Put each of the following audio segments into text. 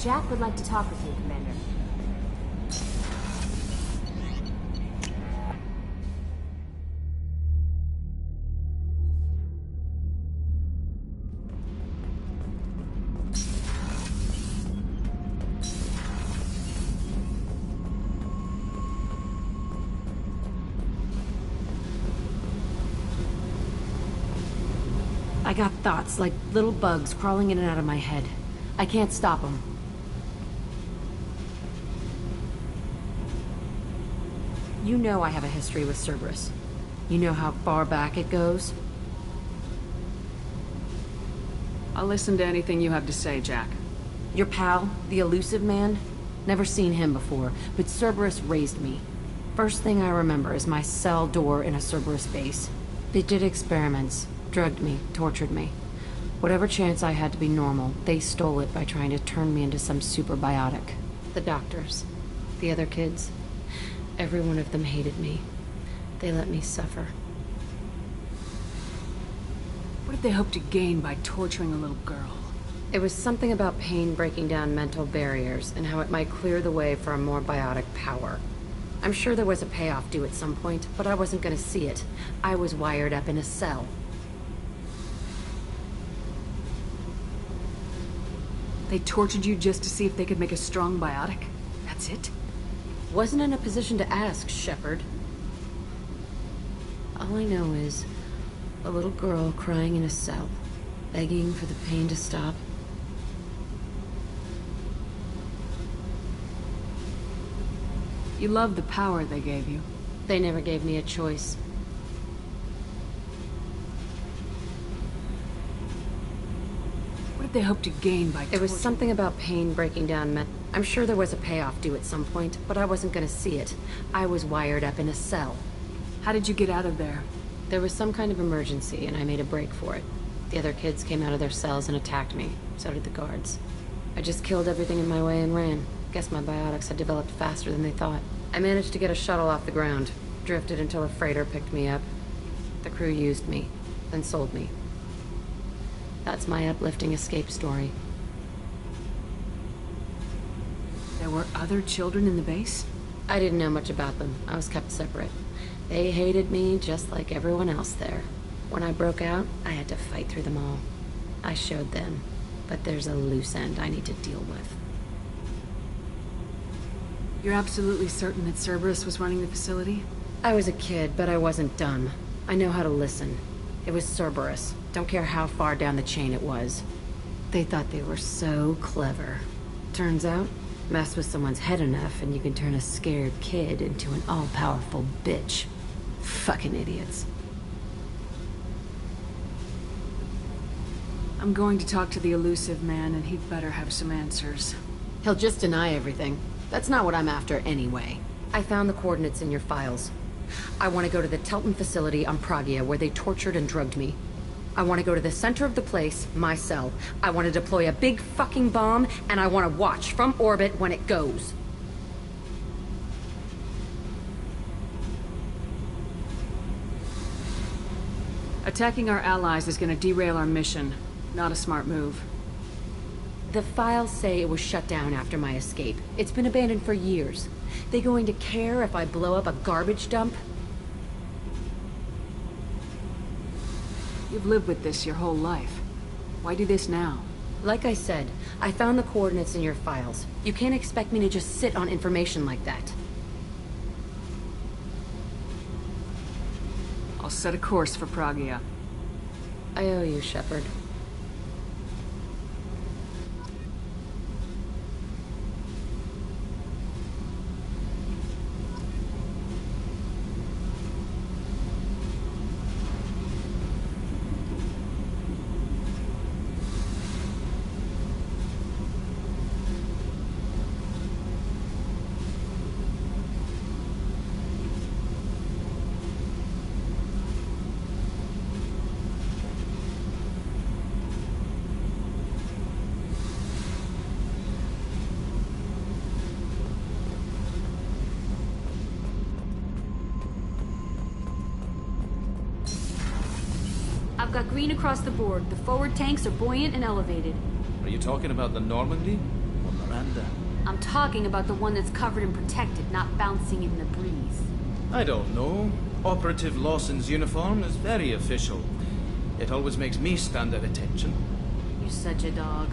Jack would like to talk with you, Commander. I got thoughts like little bugs crawling in and out of my head. I can't stop them. You know I have a history with Cerberus. You know how far back it goes? I'll listen to anything you have to say, Jack. Your pal, the elusive man? Never seen him before, but Cerberus raised me. First thing I remember is my cell door in a Cerberus base. They did experiments. Drugged me, tortured me. Whatever chance I had to be normal, they stole it by trying to turn me into some super biotic. The doctors, the other kids, every one of them hated me. They let me suffer. What did they hope to gain by torturing a little girl? It was something about pain breaking down mental barriers and how it might clear the way for a more biotic power. I'm sure there was a payoff due at some point, but I wasn't gonna see it. I was wired up in a cell. They tortured you just to see if they could make a strong biotic? That's it? Wasn't in a position to ask, Shepard. All I know is a little girl crying in a cell, begging for the pain to stop. You love the power they gave you. They never gave me a choice. What did they hope to gain by torture? It was something about pain breaking down I'm sure there was a payoff due at some point, but I wasn't gonna see it. I was wired up in a cell. How did you get out of there? There was some kind of emergency, and I made a break for it. The other kids came out of their cells and attacked me. So did the guards. I just killed everything in my way and ran. Guess my biotics had developed faster than they thought. I managed to get a shuttle off the ground. Drifted until a freighter picked me up. The crew used me, then sold me. That's my uplifting escape story. There were other children in the base? I didn't know much about them. I was kept separate. They hated me just like everyone else there. When I broke out, I had to fight through them all. I showed them, but there's a loose end I need to deal with. You're absolutely certain that Cerberus was running the facility? I was a kid, but I wasn't dumb. I know how to listen. It was Cerberus. Don't care how far down the chain it was. They thought they were so clever. Turns out, mess with someone's head enough and you can turn a scared kid into an all-powerful bitch. Fucking idiots. I'm going to talk to the elusive man, and he'd better have some answers. He'll just deny everything. That's not what I'm after anyway. I found the coordinates in your files. I want to go to the Telton facility on Pragia where they tortured and drugged me. I want to go to the center of the place, my cell. I want to deploy a big fucking bomb, and I want to watch from orbit when it goes. Attacking our allies is going to derail our mission. Not a smart move. The files say it was shut down after my escape. It's been abandoned for years. They going to care if I blow up a garbage dump? You've lived with this your whole life. Why do this now? Like I said, I found the coordinates in your files. You can't expect me to just sit on information like that. I'll set a course for Pragia. I owe you, Shepard. I've got green across the board. The forward tanks are buoyant and elevated. Are you talking about the Normandy? Or I'm talking about the one that's covered and protected, not bouncing in the breeze. I don't know. Operative Lawson's uniform is very official. It always makes me stand at attention. You're such a dog.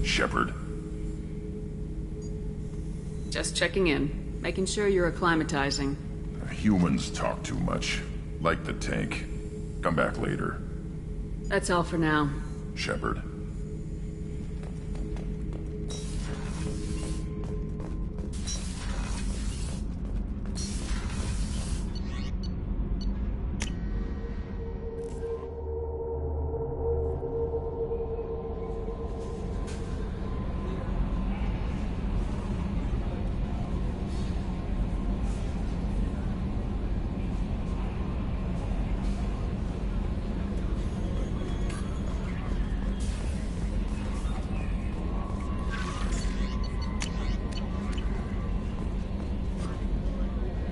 Shepard. Just checking in. Making sure you're acclimatizing. Humans talk too much. Like the tank. Come back later. That's all for now. Shepard.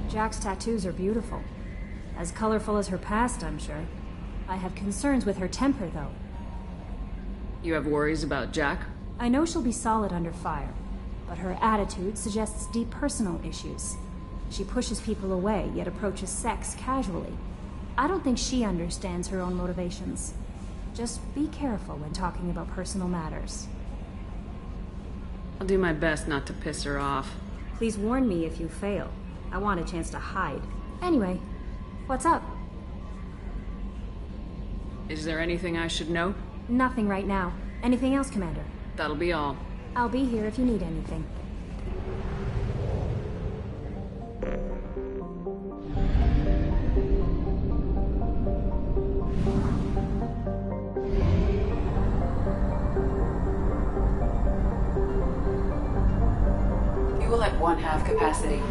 Jack's tattoos are beautiful. As colorful as her past, I'm sure. I have concerns with her temper, though. You have worries about Jack? I know she'll be solid under fire, but her attitude suggests deep personal issues. She pushes people away, yet approaches sex casually. I don't think she understands her own motivations. Just be careful when talking about personal matters. I'll do my best not to piss her off. Please warn me if you fail. I want a chance to hide. Anyway, what's up? Is there anything I should know? Nothing right now. Anything else, Commander? That'll be all. I'll be here if you need anything. Fuel at 1/2 capacity.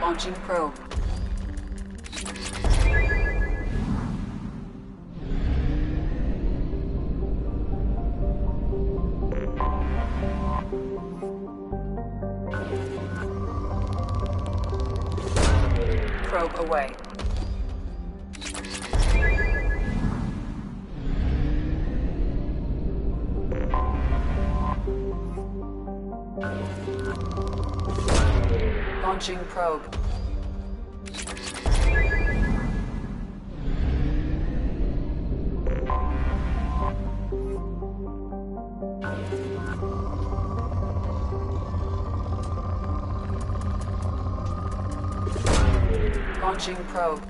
Launching probe. Probe away. Launching probe. Launching probe.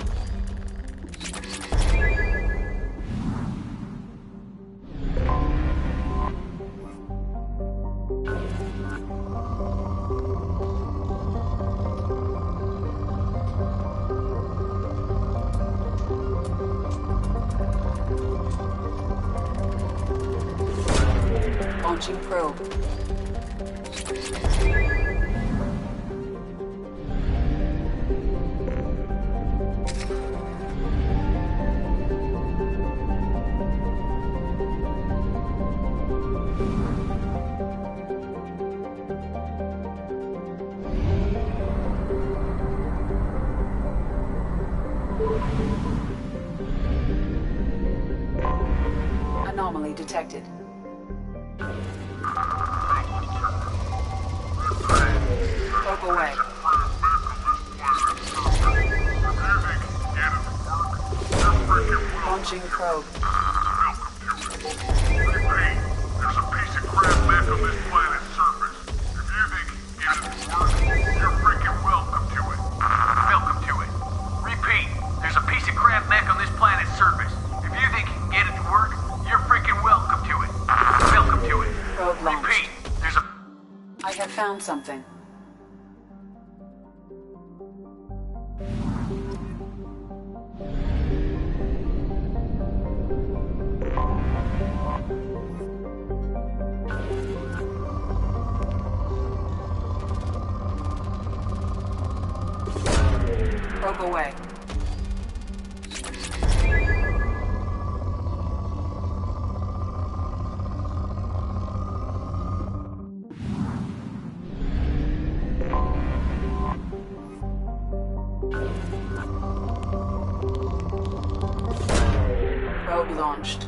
Launching probe. Anomaly detected. Probe away. Launching probe. Repeat, there's a piece of crap back on this planet's surface. If you think it isn't work, you're freaking welcome to it. Welcome to it. Repeat, there's a piece of crap back on this planet's surface. If you think you can get it to work, you're freaking welcome to it. Welcome to it. Probe launched. Repeat, there's a... I have found something. Probe away. Probe launched.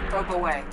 Probe away.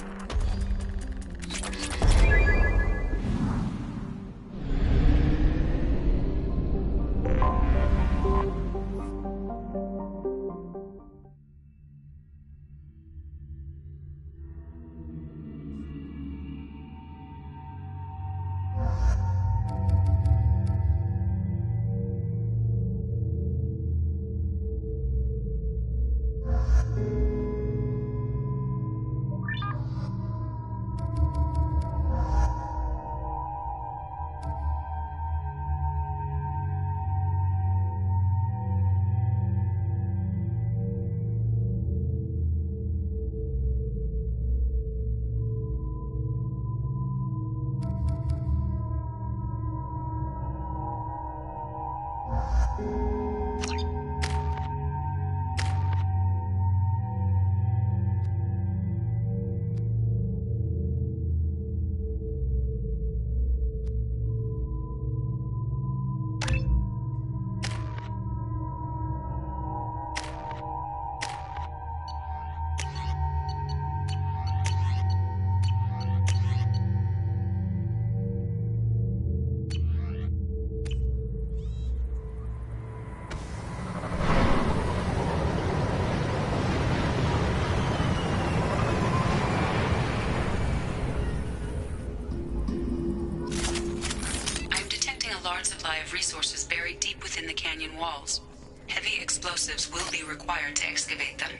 Large supply of resources buried deep within the canyon walls. Heavy explosives will be required to excavate them.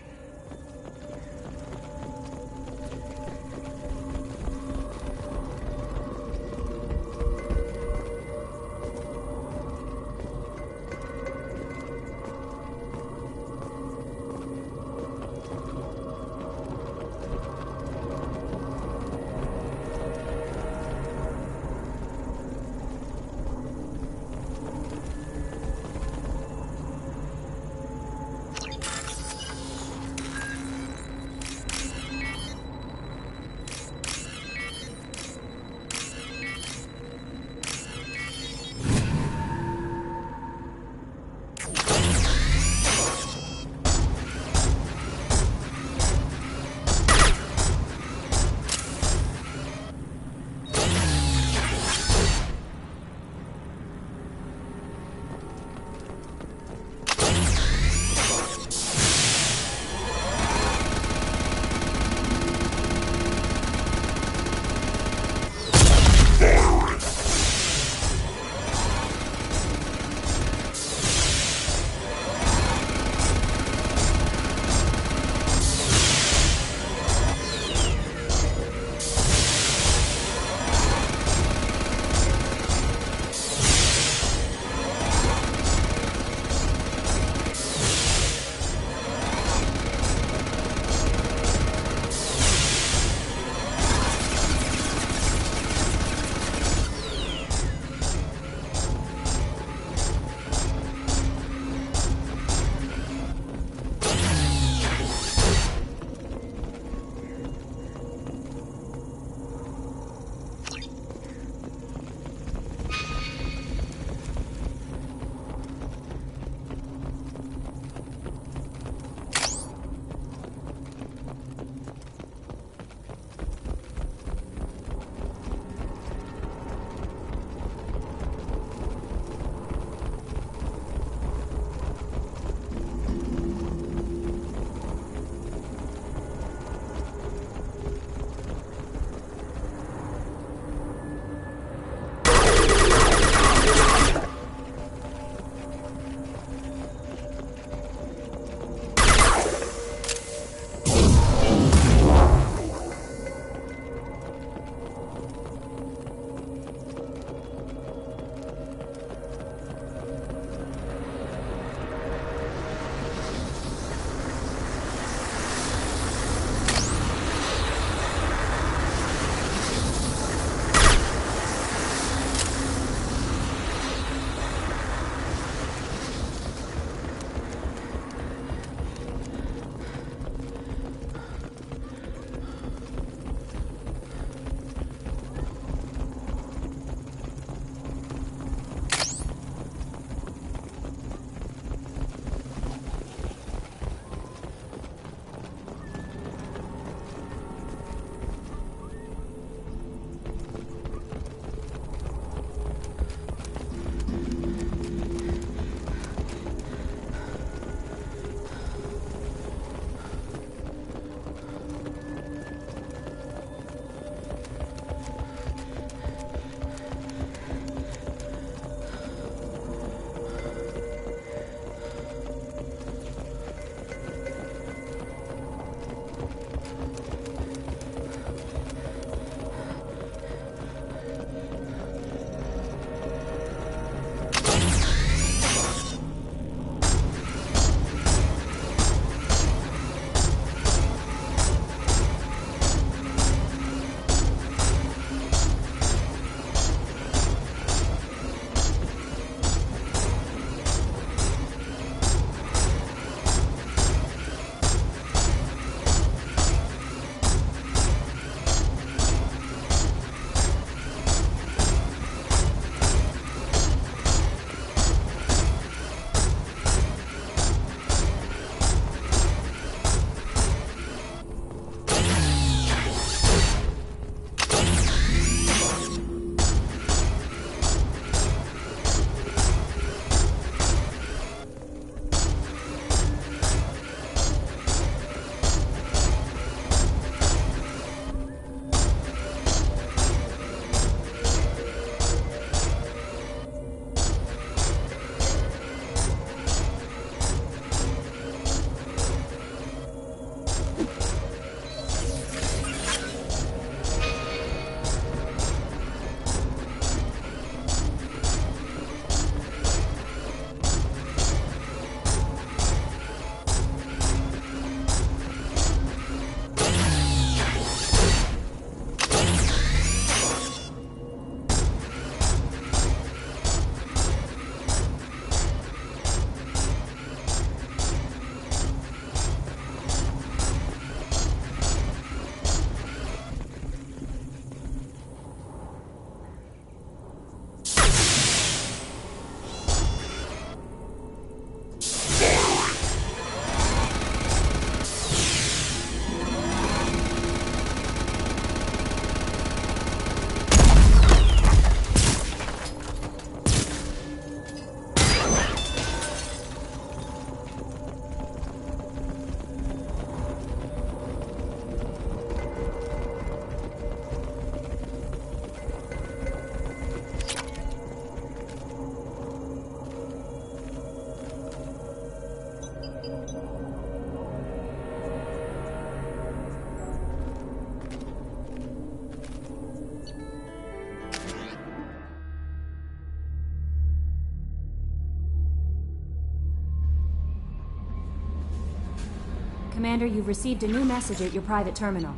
Commander, you've received a new message at your private terminal.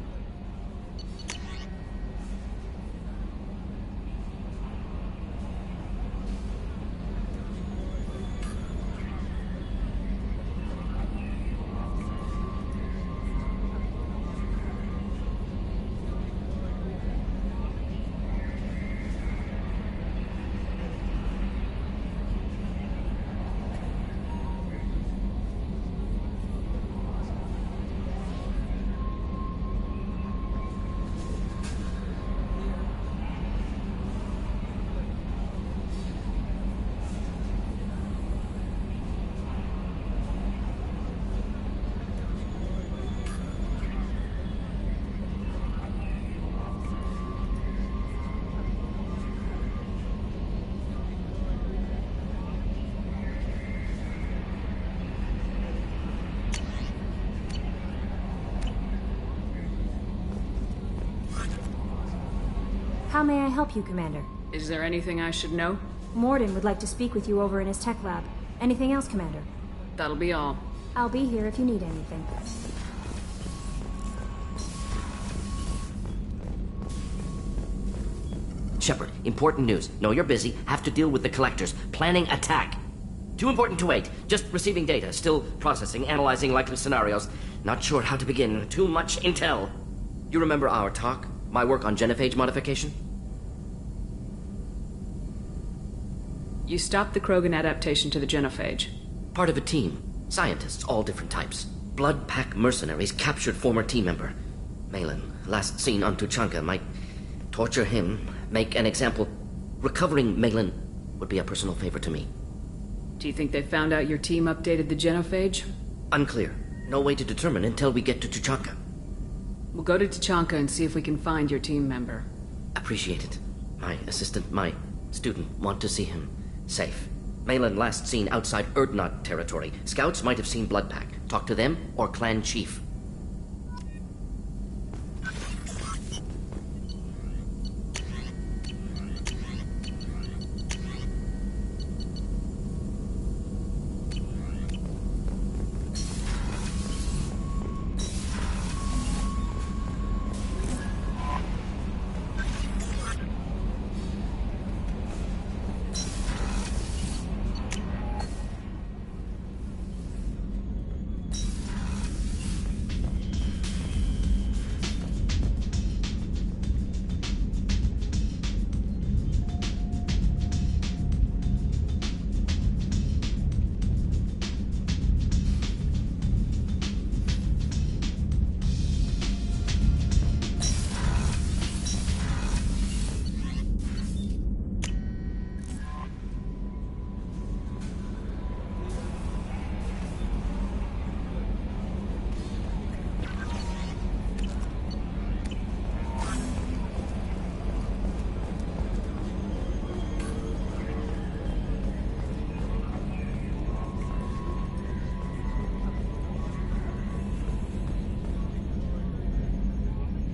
How may I help you, Commander? Is there anything I should know? Morden would like to speak with you over in his tech lab. Anything else, Commander? That'll be all. I'll be here if you need anything. Shepard, important news. Know you're busy. Have to deal with the collectors. Planning attack. Too important to wait. Just receiving data. Still processing, analyzing likely scenarios. Not sure how to begin. Too much intel. You remember our talk? My work on genophage modification? You stopped the Krogan adaptation to the genophage. Part of a team. Scientists, all different types. Blood Pack mercenaries captured former team member. Malin, last seen on Tuchanka, might torture him, make an example. Recovering Malin would be a personal favor to me. Do you think they found out your team updated the genophage? Unclear. No way to determine until we get to Tuchanka. We'll go to Tuchanka and see if we can find your team member. Appreciate it. My assistant, my student, want to see him safe. Malin last seen outside Erdnot territory. Scouts might have seen Bloodpack. Talk to them or clan chief.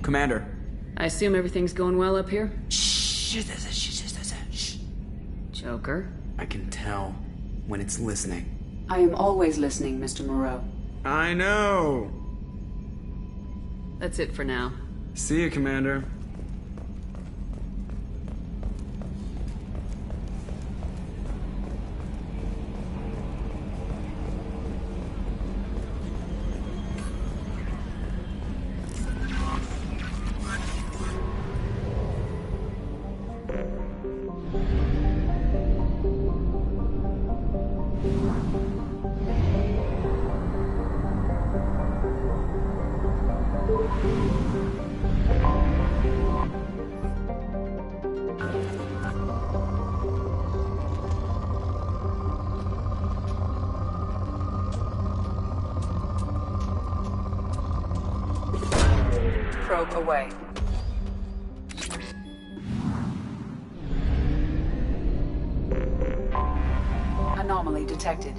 Commander. I assume everything's going well up here? Shh. Joker? I can tell when it's listening. I am always listening, Mr. Moreau. I know. That's it for now. See you, Commander. Probe away. Anomaly detected.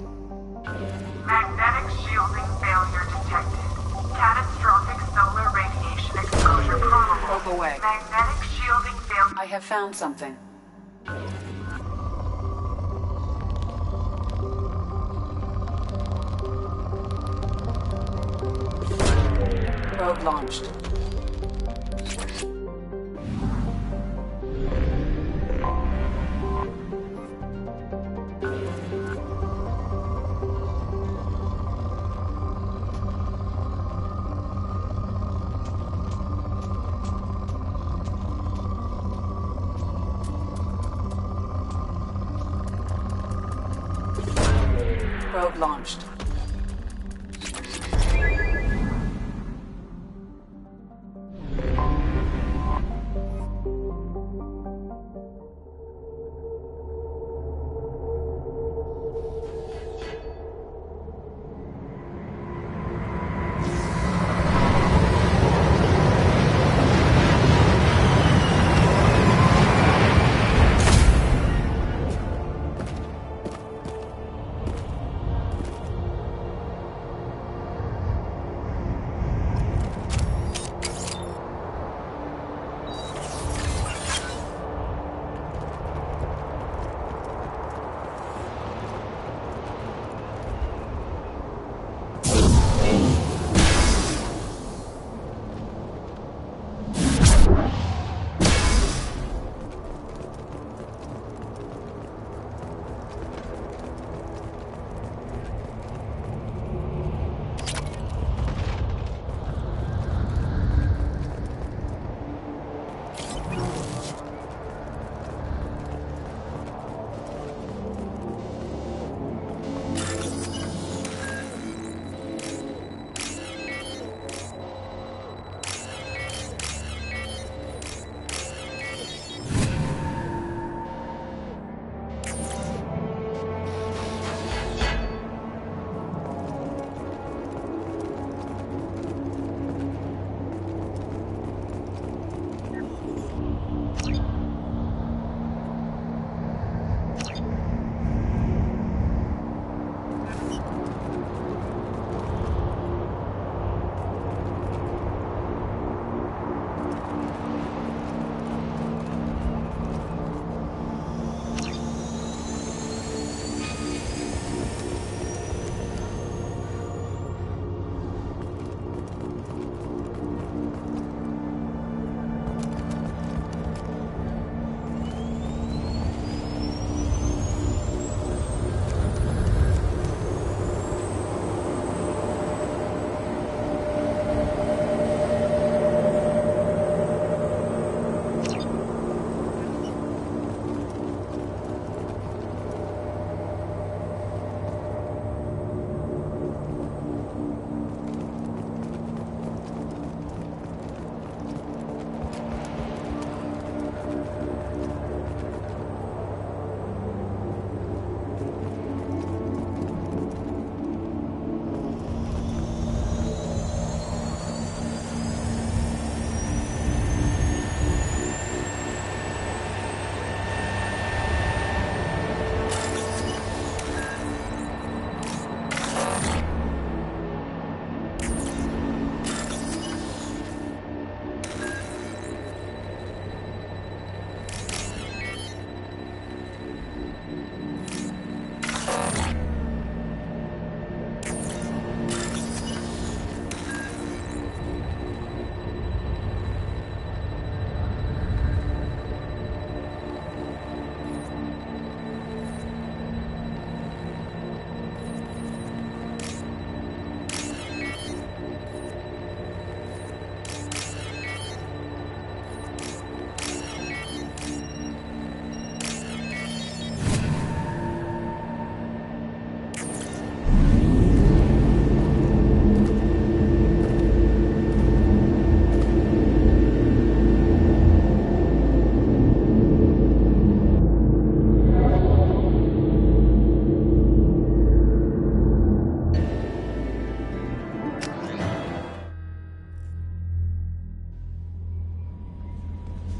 Magnetic shielding failure detected. Catastrophic solar radiation exposure probable. Probe away. Magnetic shielding failure. I have found something. Probe launched. Probe launched.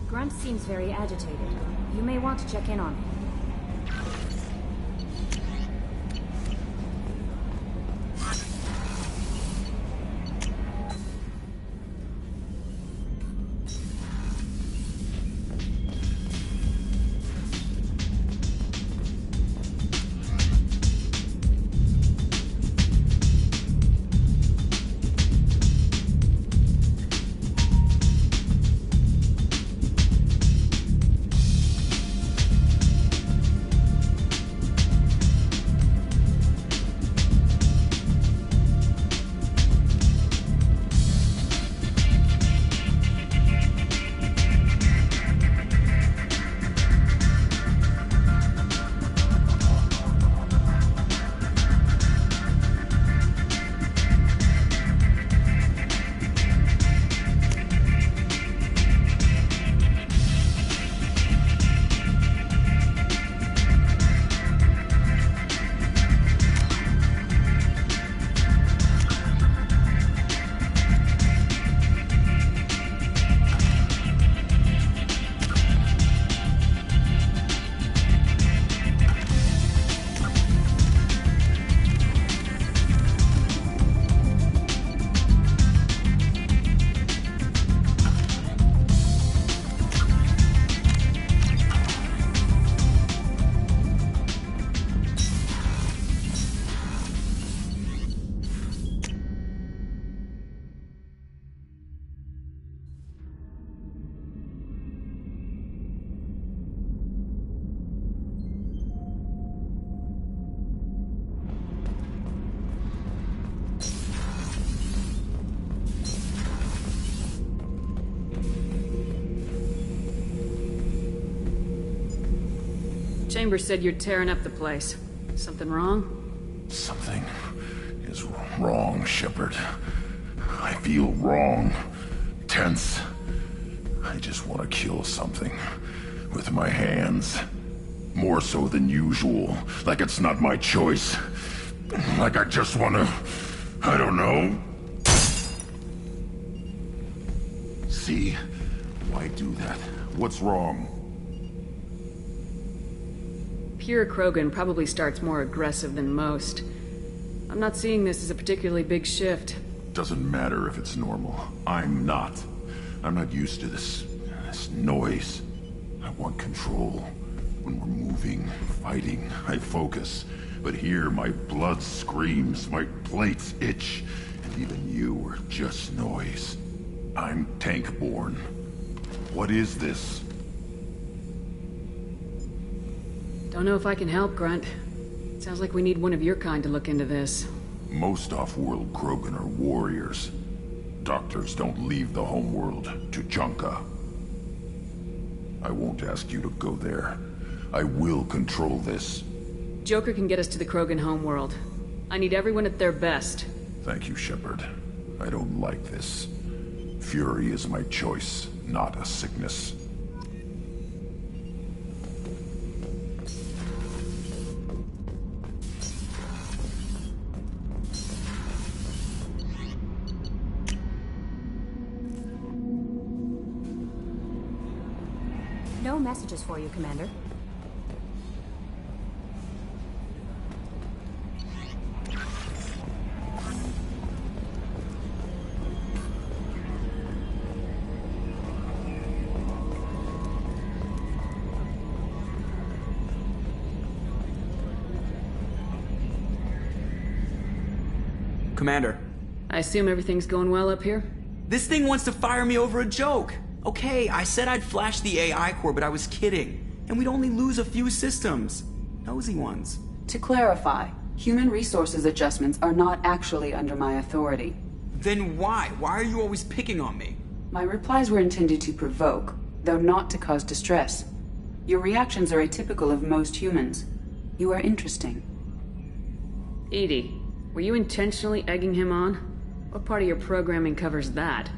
Grunt seems very agitated. You may want to check in on him. Chambers said you're tearing up the place. Something wrong? Something is wrong, Shepard. I feel wrong. Tense. I just want to kill something. With my hands. More so than usual. Like it's not my choice. Like I just want to... I don't know. See? Why do that? What's wrong? Pure Krogan probably starts more aggressive than most. I'm not seeing this as a particularly big shift. Doesn't matter if it's normal. I'm not. I'm not used to this noise. I want control. When we're moving, fighting, I focus. But here, my blood screams, my plates itch, and even you are just noise. I'm tank-born. What is this? Don't know if I can help, Grunt. Sounds like we need one of your kind to look into this. Most off-world Krogan are warriors. Doctors don't leave the homeworld to Junka. I won't ask you to go there. I will control this. Joker can get us to the Krogan homeworld. I need everyone at their best. Thank you, Shepard. I don't like this. Fury is my choice, not a sickness. No messages for you, Commander. Commander. I assume everything's going well up here? This thing wants to fire me over a joke. Okay, I said I'd flash the AI core, but I was kidding. And we'd only lose a few systems. Nosy ones. To clarify, human resources adjustments are not actually under my authority. Then why? Why are you always picking on me? My replies were intended to provoke, though not to cause distress. Your reactions are atypical of most humans. You are interesting. Edie, were you intentionally egging him on? What part of your programming covers that?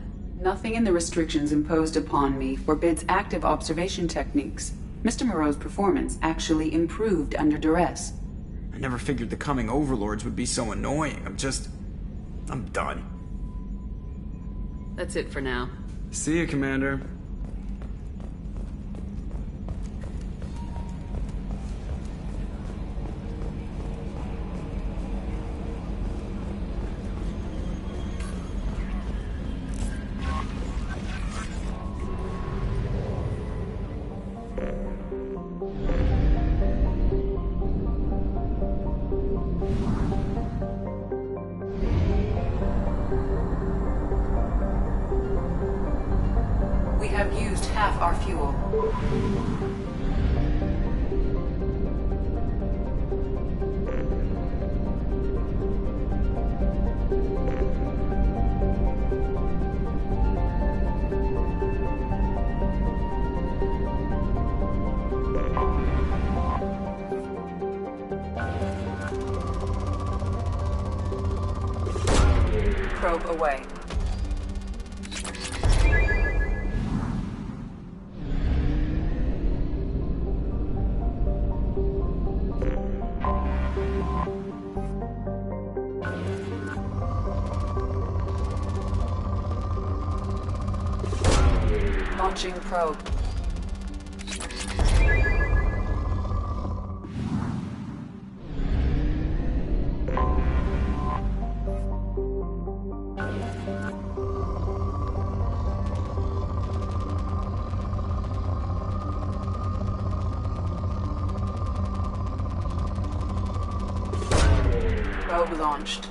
Nothing in the restrictions imposed upon me forbids active observation techniques. Mr. Moreau's performance actually improved under duress. I never figured the coming overlords would be so annoying. I'm done. That's it for now. See you, Commander. We have used half our fuel. Probe away. Launching probe. Probe launched.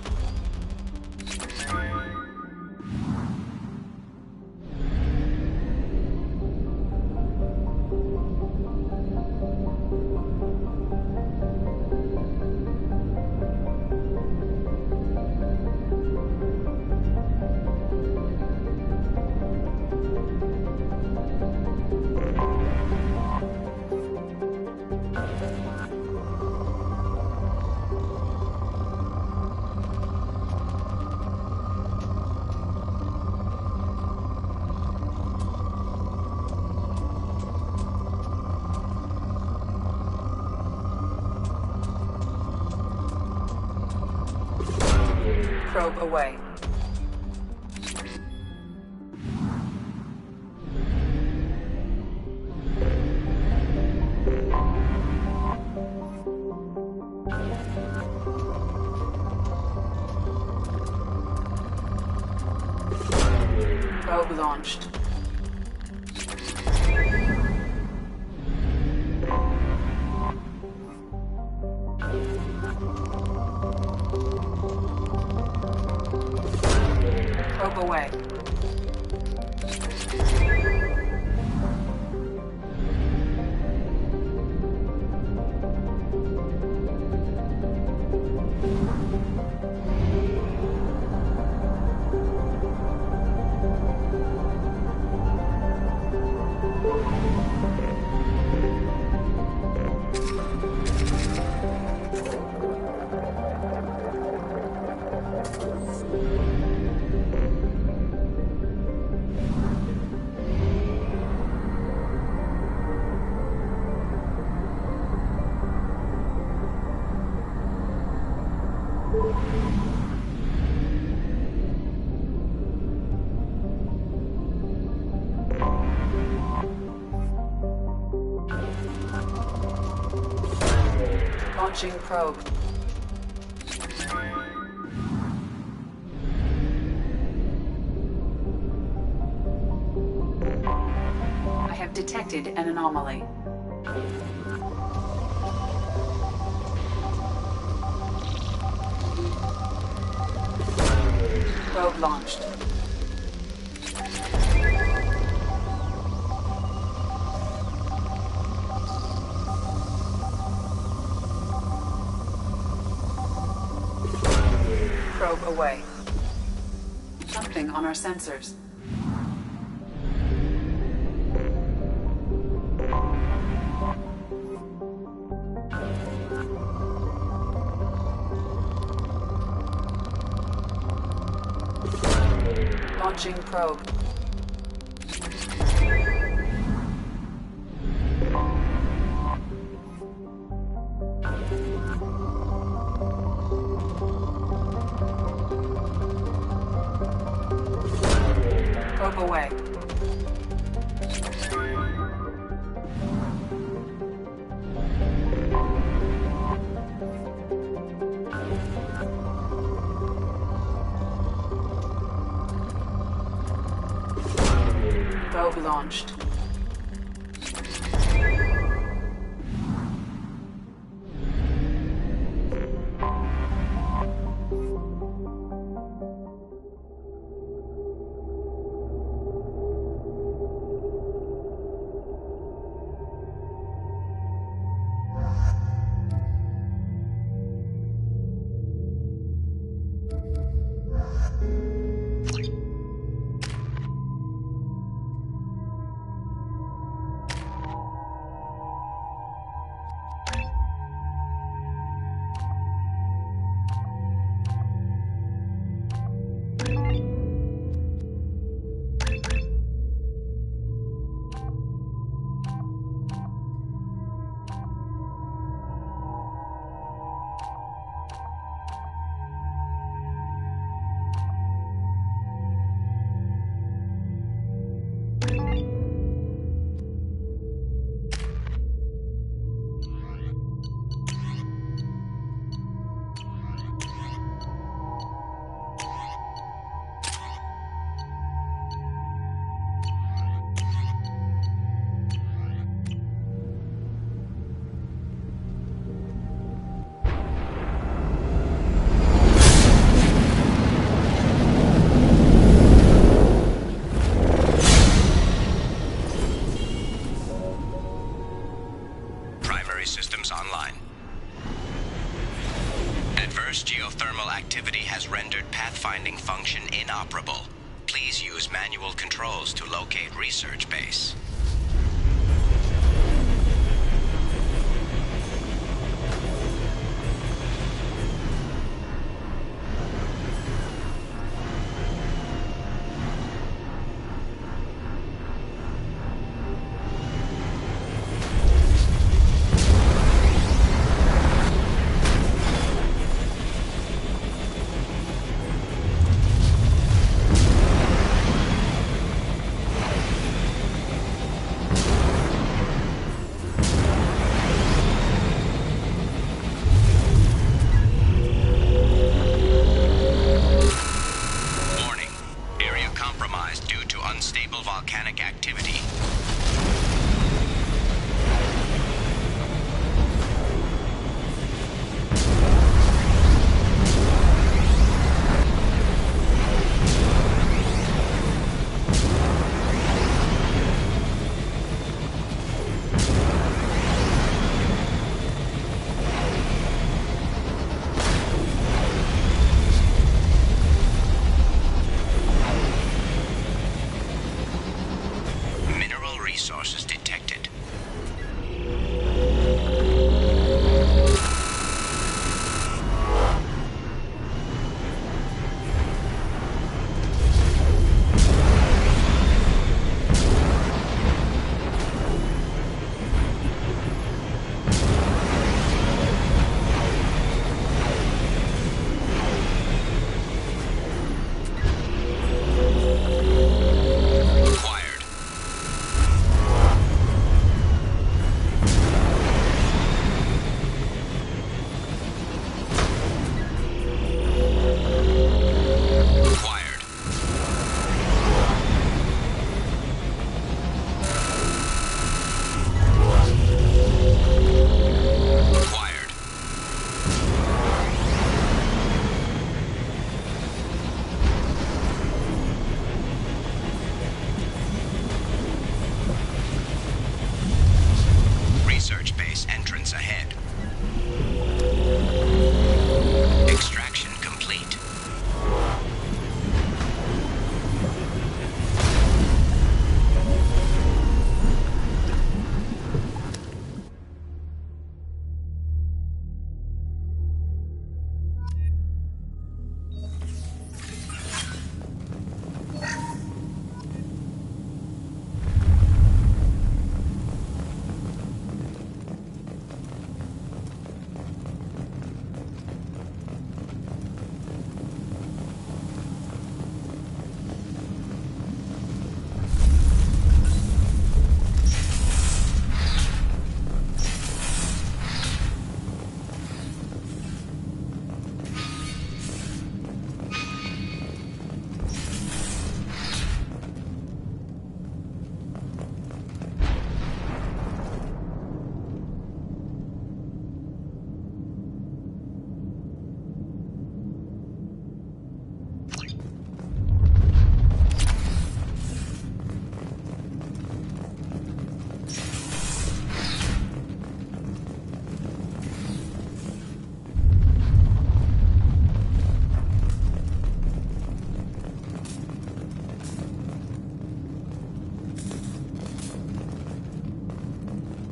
Probe away. Probe launched. Probe away. Launching probe. I have detected an anomaly. Probe launched. Probe away. Something on our sensors. Launching probe. Probe away. Probe launched. Systems online. Adverse geothermal activity has rendered pathfinding function inoperable. Please use manual controls to locate research base. resources detected. Research base entrance ahead. Extraction complete.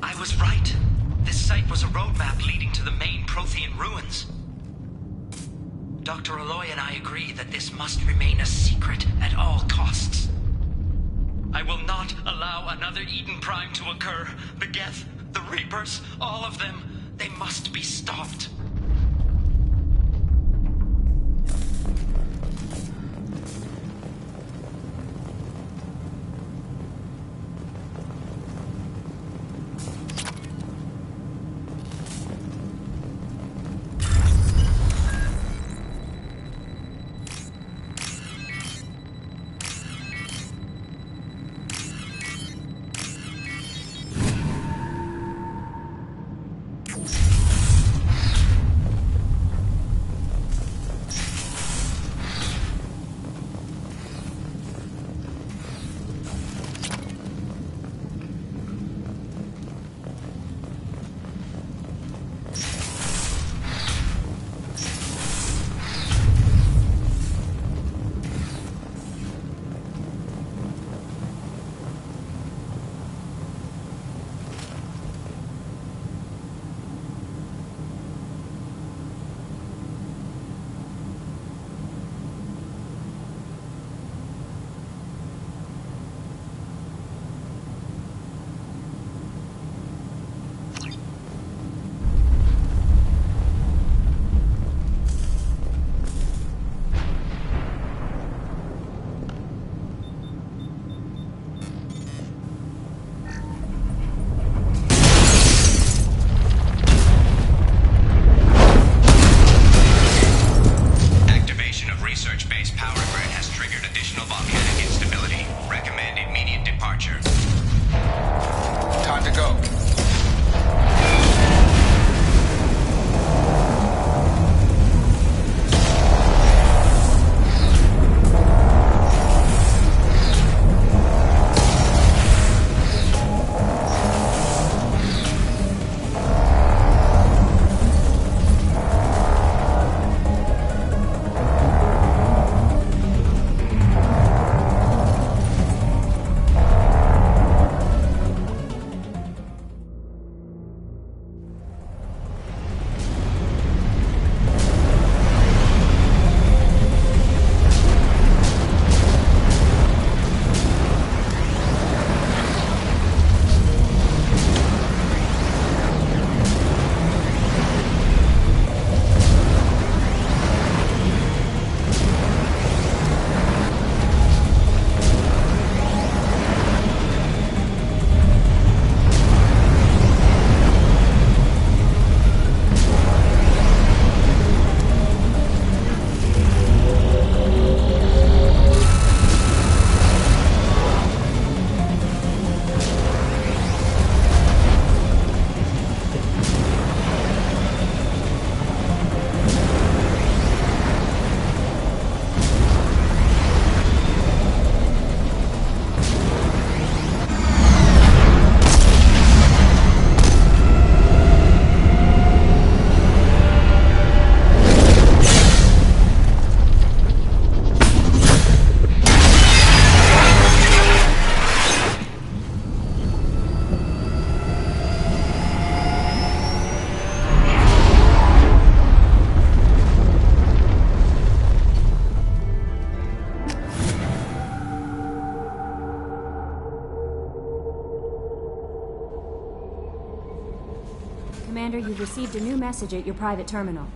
I was right. This site was a roadmap leading to the main Prothean ruins. Dr. Aloy and I agree that this must remain a secret at all costs. I will not allow another Eden Prime to occur. The Geth, the Reapers, all of them, they must be stopped. Commander, you've received a new message at your private terminal.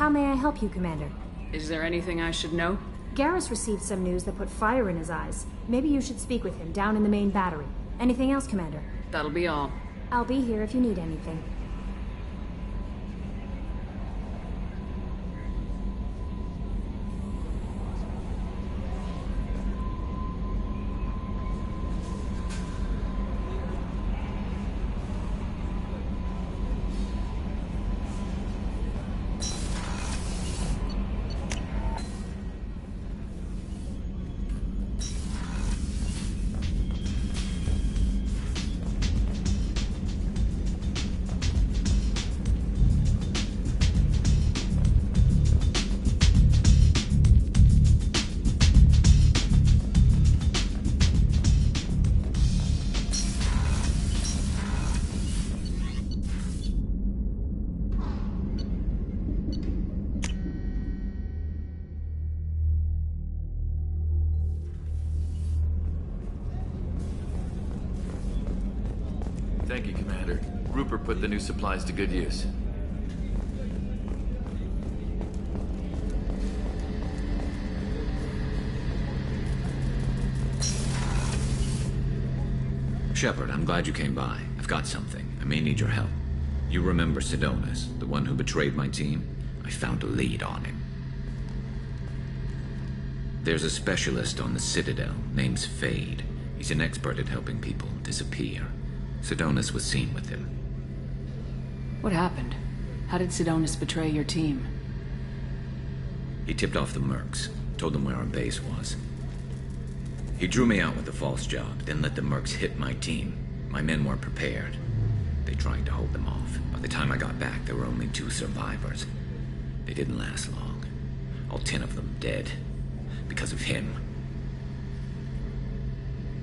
How may I help you, Commander? Is there anything I should know? Garrus received some news that put fire in his eyes. Maybe you should speak with him down in the main battery. Anything else, Commander? That'll be all. I'll be here if you need anything. Thank you, Commander. Rupert put the new supplies to good use. Shepard, I'm glad you came by. I've got something. I may need your help. You remember Sidonis, the one who betrayed my team? I found a lead on him. There's a specialist on the Citadel, name's Fade. He's an expert at helping people disappear. Sidonis was seen with him. What happened? How did Sidonis betray your team? He tipped off the mercs, told them where our base was. He drew me out with the false job, then let the mercs hit my team. My men weren't prepared. They tried to hold them off. By the time I got back, there were only 2 survivors. They didn't last long. All 10 of them dead. Because of him.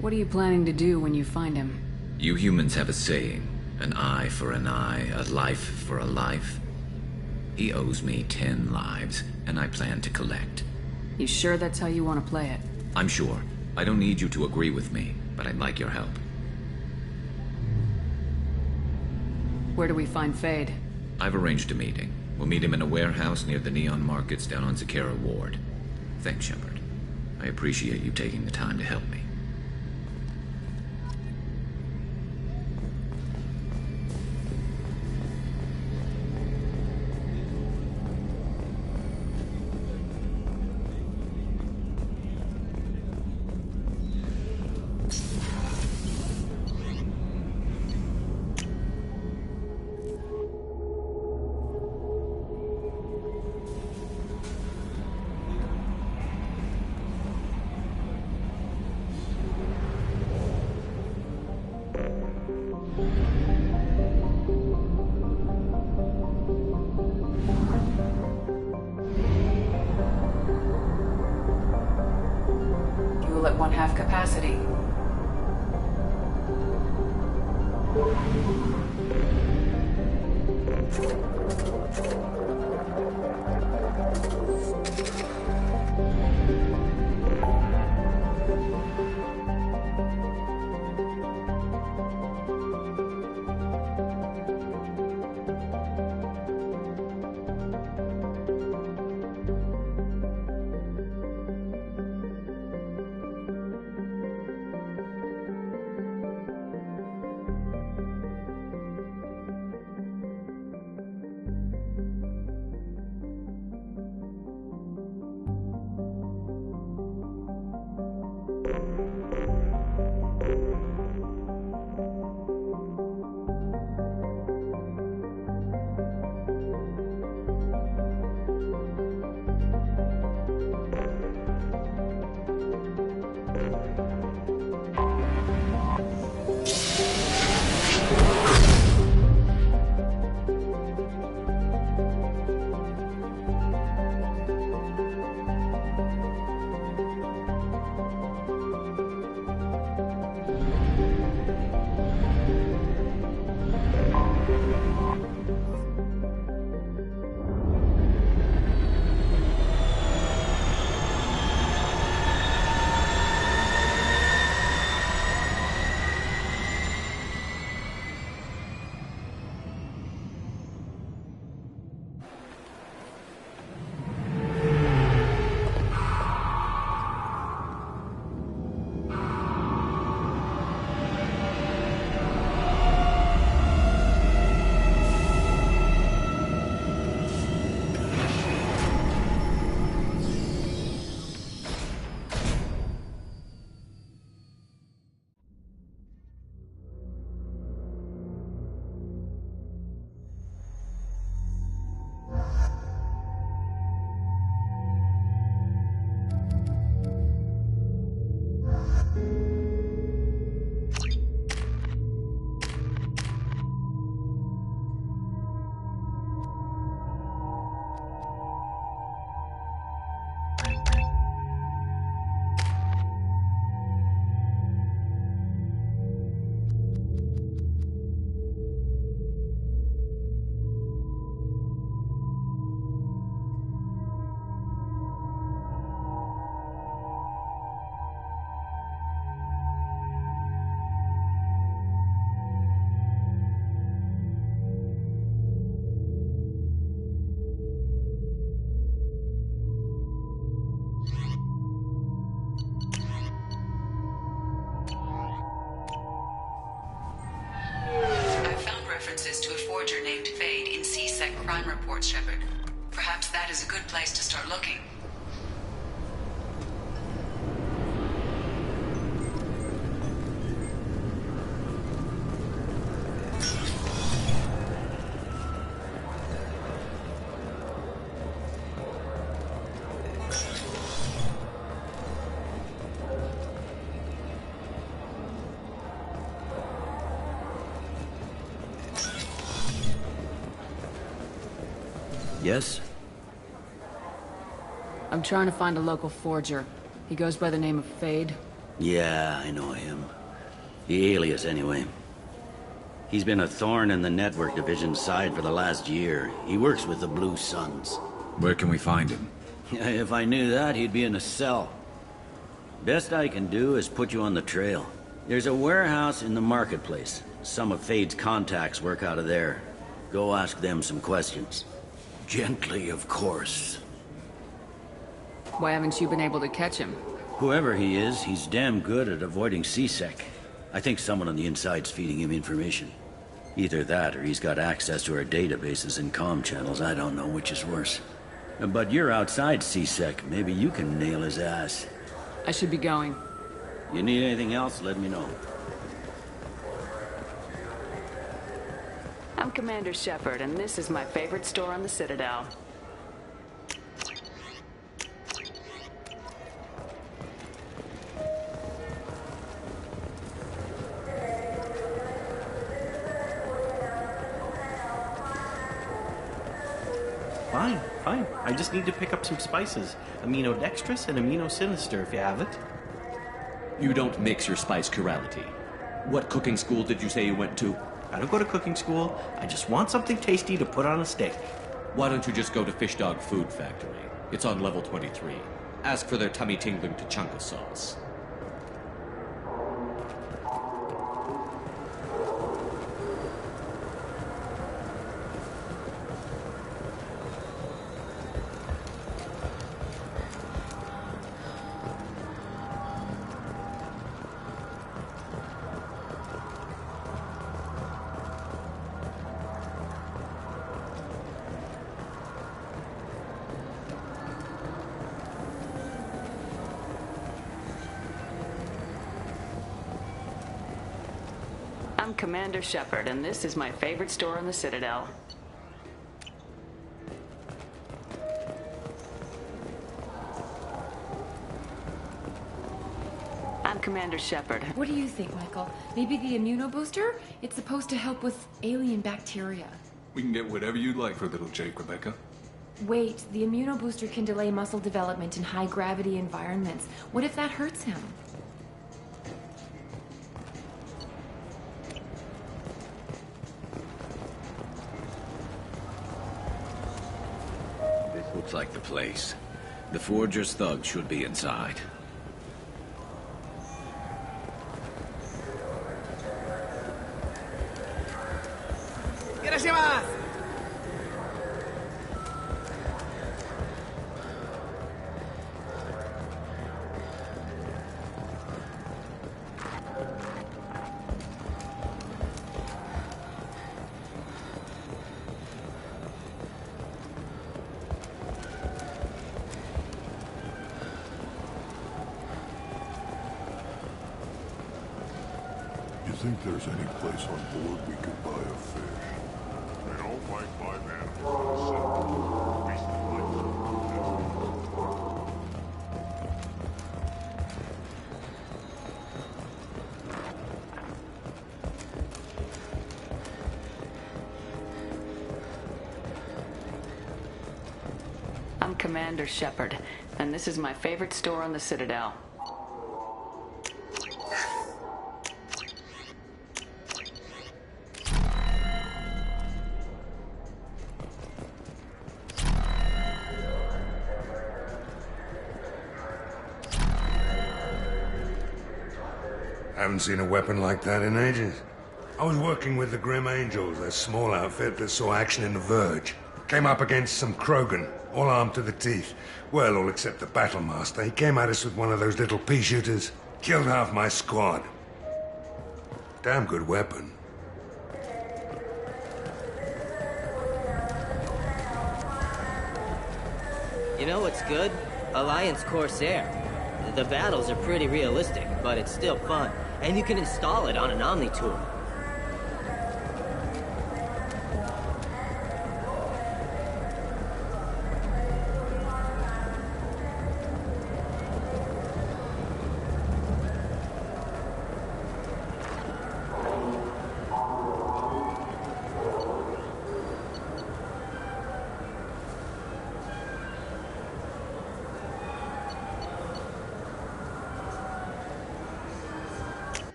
What are you planning to do when you find him? You humans have a saying. An eye for an eye, a life for a life. He owes me 10 lives, and I plan to collect. You sure that's how you want to play it? I'm sure. I don't need you to agree with me, but I'd like your help. Where do we find Fade? I've arranged a meeting. We'll meet him in a warehouse near the Neon Markets down on Zakera Ward. Thanks, Shepard. I appreciate you taking the time to help me. Fuel at 1/2 capacity. references to a forger named Fade in C-Sec crime reports, Shepard. Perhaps that is a good place to start looking. Yes? I'm trying to find a local forger. He goes by the name of Fade. Yeah, I know him. The alias, anyway. He's been a thorn in the network division's side for the last year. He works with the Blue Suns. Where can we find him? If I knew that, he'd be in a cell. Best I can do is put you on the trail. There's a warehouse in the marketplace. Some of Fade's contacts work out of there. Go ask them some questions. Gently, of course. Why haven't you been able to catch him? Whoever he is, he's damn good at avoiding C-Sec. I think someone on the inside's feeding him information. Either that, or he's got access to our databases and comm channels. I don't know which is worse. But you're outside C-Sec. Maybe you can nail his ass. I should be going. You need anything else, let me know. I'm Commander Shepard, and this is my favorite store on the Citadel. Fine. I just need to pick up some spices. Amino dextrous and amino sinister, if you have it. You don't mix your spice chirality. What cooking school did you say you went to? I don't go to cooking school. I just want something tasty to put on a steak. Why don't you just go to Fish Dog Food Factory? It's on level 23. Ask for their tummy-tingling tachanka sauce. I'm Commander Shepard, and this is my favorite store on the Citadel. I'm Commander Shepard. What do you think, Michael? Maybe the immunobooster? It's supposed to help with alien bacteria. We can get whatever you'd like for little Jake, Rebecca. Wait, the immunobooster can delay muscle development in high-gravity environments. What if that hurts him? Looks like the place. The Forger's thugs should be inside. You think there's any place on board we could buy a fish? They don't like live animals. I'm Commander Shepard, and this is my favorite store on the Citadel. Haven't seen a weapon like that in ages. I was working with the Grim Angels, a small outfit that saw action in the Verge. Came up against some Krogan, all armed to the teeth. Well, all except the Battlemaster. He came at us with one of those little pea shooters. Killed half my squad. Damn good weapon. You know what's good? Alliance Corsair. The battles are pretty realistic, but it's still fun. And you can install it on an Omni-tool.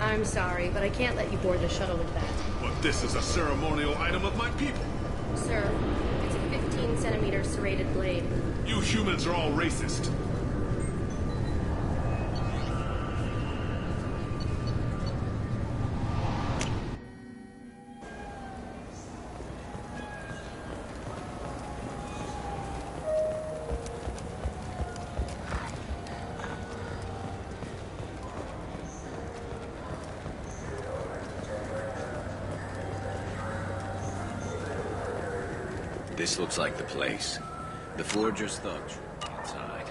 I'm sorry, but I can't let you board the shuttle with that. But this is a ceremonial item of my people. Sir, it's a 15-centimeter serrated blade. You humans are all racist. This looks like the place. The Forger's thugs inside.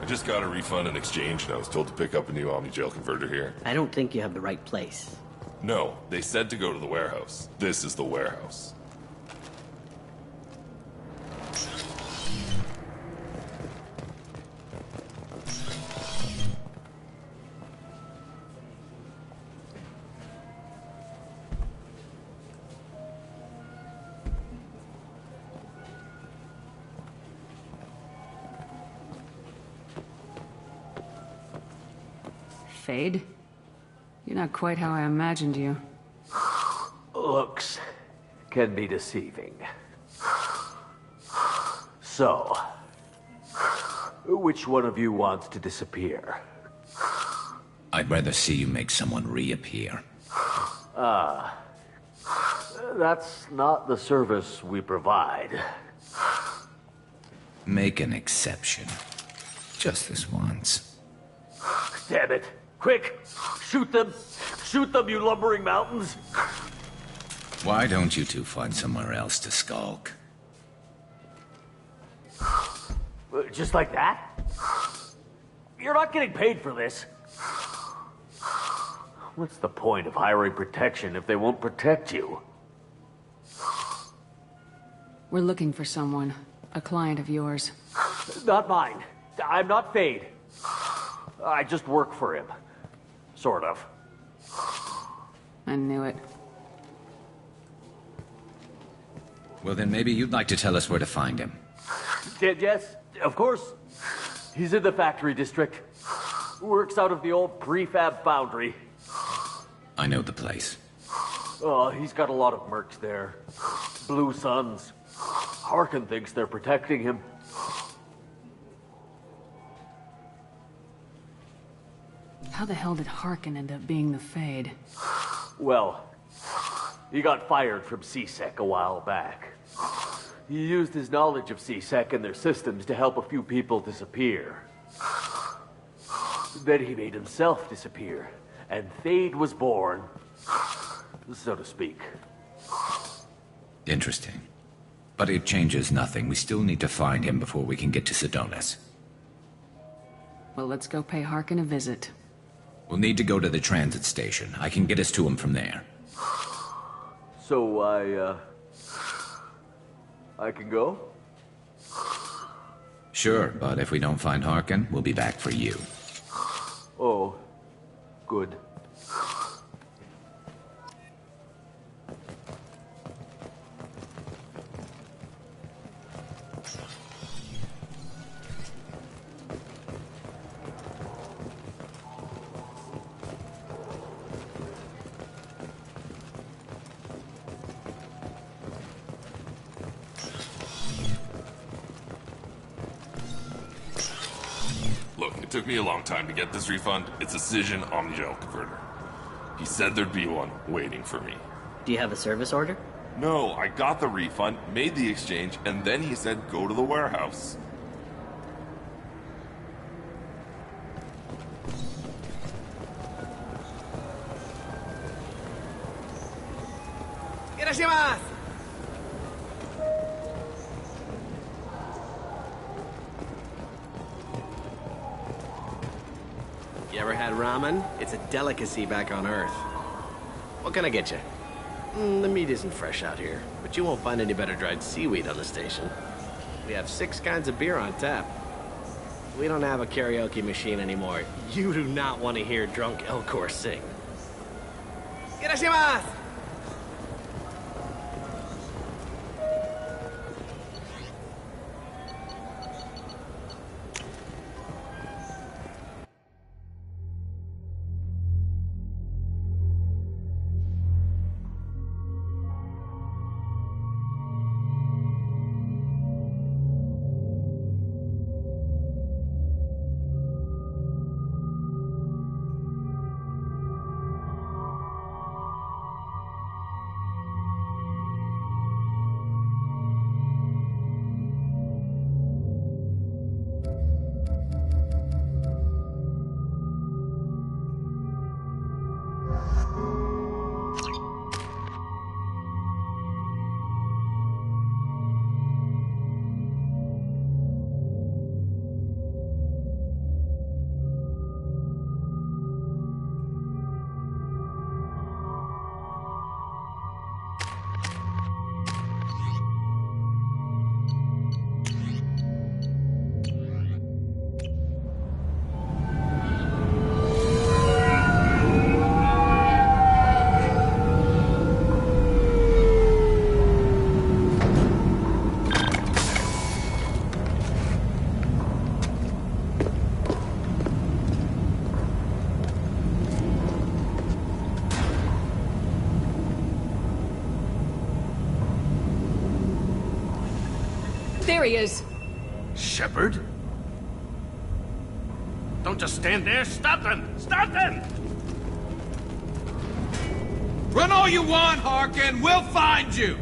I just got a refund in exchange, and I was told to pick up a new Omni-Jail converter here. I don't think you have the right place. No, they said to go to the warehouse. This is the warehouse. Fade? You're not quite how I imagined you. Looks can be deceiving. So, which one of you wants to disappear? I'd rather see you make someone reappear. That's not the service we provide. Make an exception. Just this once. Damn it. Quick! Shoot them! Shoot them, you lumbering mountains! Why don't you two find somewhere else to skulk? Just like that? You're not getting paid for this. What's the point of hiring protection if they won't protect you? We're looking for someone. A client of yours. Not mine. I'm not Fade. I just work for him. Sort of. I knew it. Well, then maybe you'd like to tell us where to find him. Yes, of course. He's in the factory district. Works out of the old prefab foundry. I know the place. He's got a lot of mercs there. Blue Suns. Harkin thinks they're protecting him. How the hell did Harkin end up being the Fade? Well, he got fired from CSEC a while back. He used his knowledge of C-Sec and their systems to help a few people disappear. Then he made himself disappear, and Thade was born, so to speak. Interesting. But it changes nothing. We still need to find him before we can get to Sedonis. Well, let's go pay Harkin a visit. We'll need to go to the transit station. I can get us to him from there. So I can go? Sure, but if we don't find Harkin, we'll be back for you. Oh, good. It took me a long time to get this refund. It's a Cision Omnigel converter. He said there'd be one waiting for me. Do you have a service order? No, I got the refund, made the exchange, and then he said go to the warehouse. Irashimasu! You ever had ramen? It's a delicacy back on Earth. What can I get you? The meat isn't fresh out here, but you won't find any better dried seaweed on the station. We have 6 kinds of beer on tap. We don't have a karaoke machine anymore. You do not want to hear drunk Elcor sing. Irashimasu! There he is. Shepard? Don't just stand there. Stop them! Stop them! Run all you want, Harkin. We'll find you.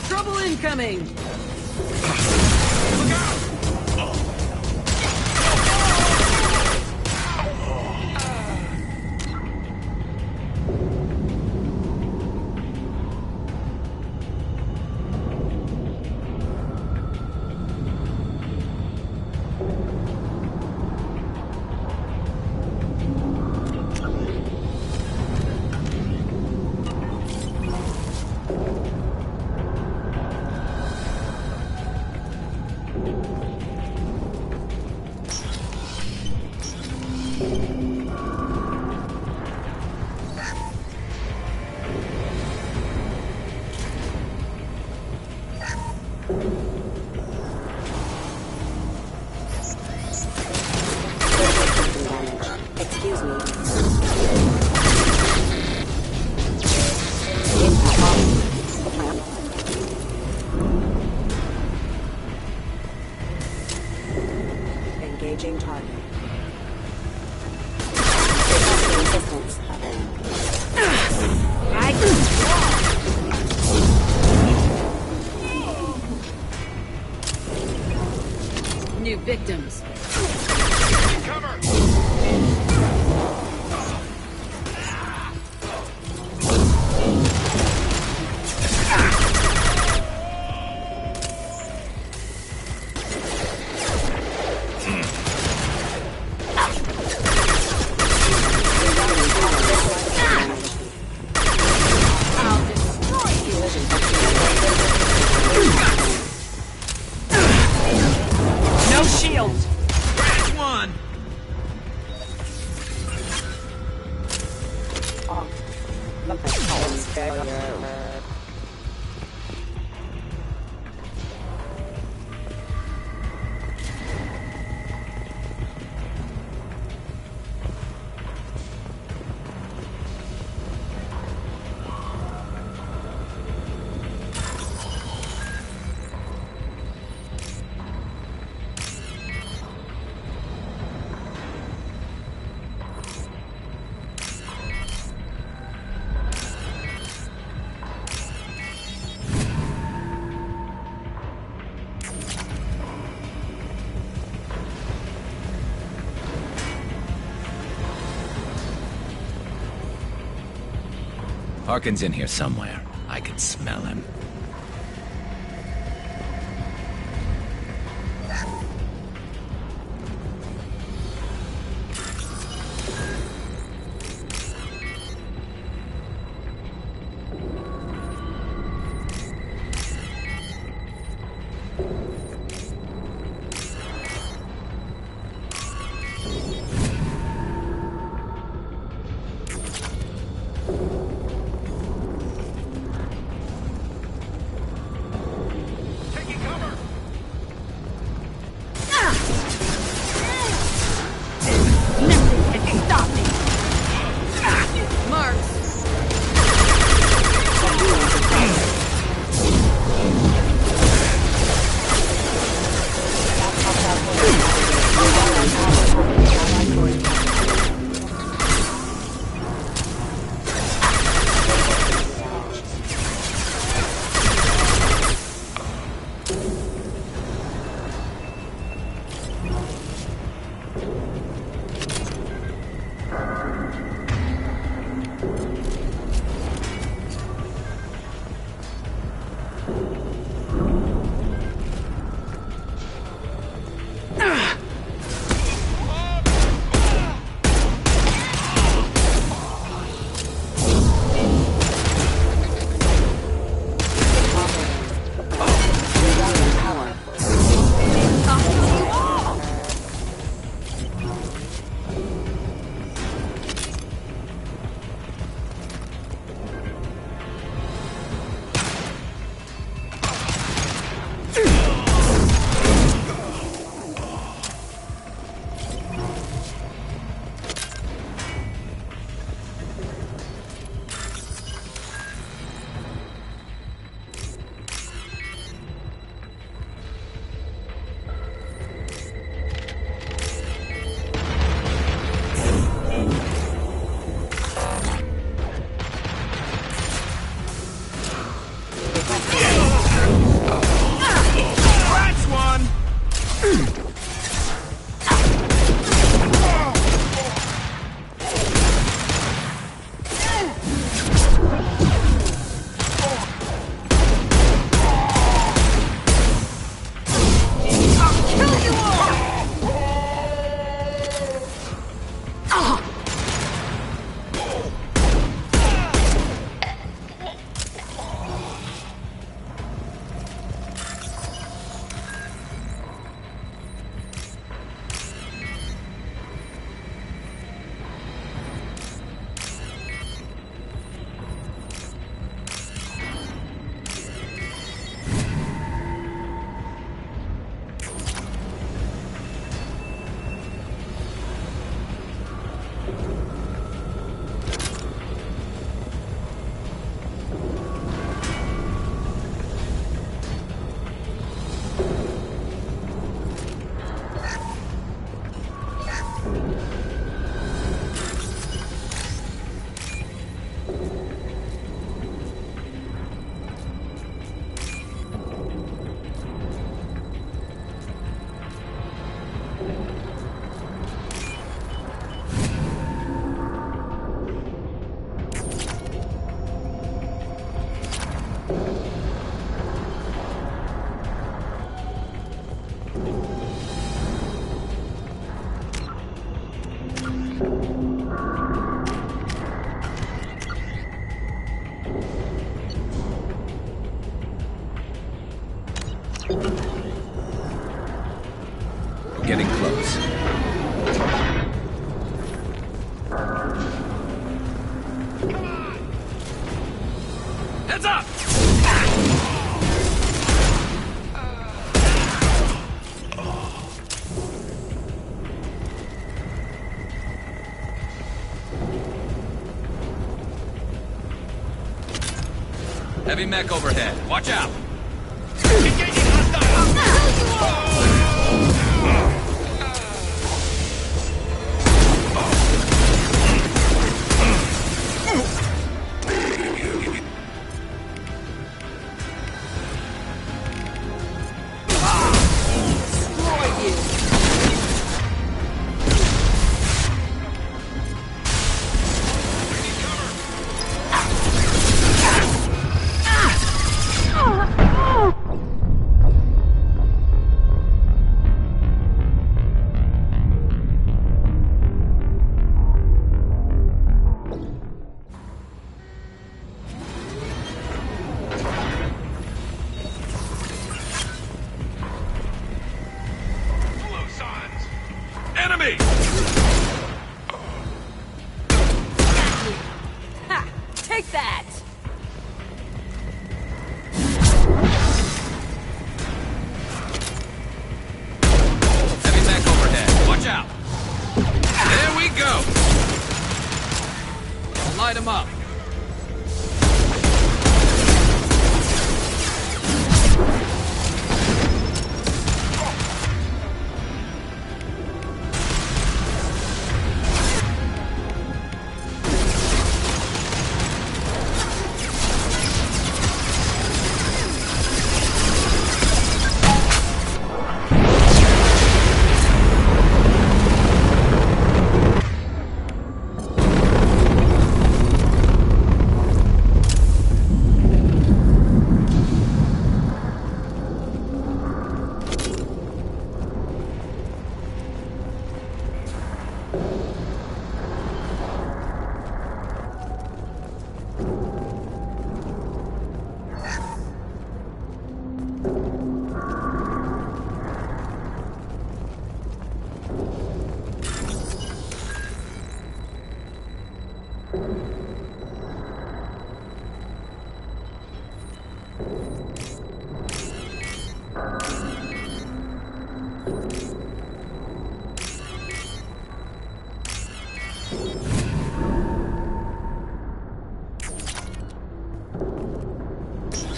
Trouble incoming! Excuse me. Engaging target. Assistance. victims. No shields! Crash one! Harkin's in here somewhere. I can smell him. We're getting close. Heads up! Heavy mech overhead. Watch out! Enemy! Ha! Take that! Heavy mech overhead. Watch out! There we go! Light him up.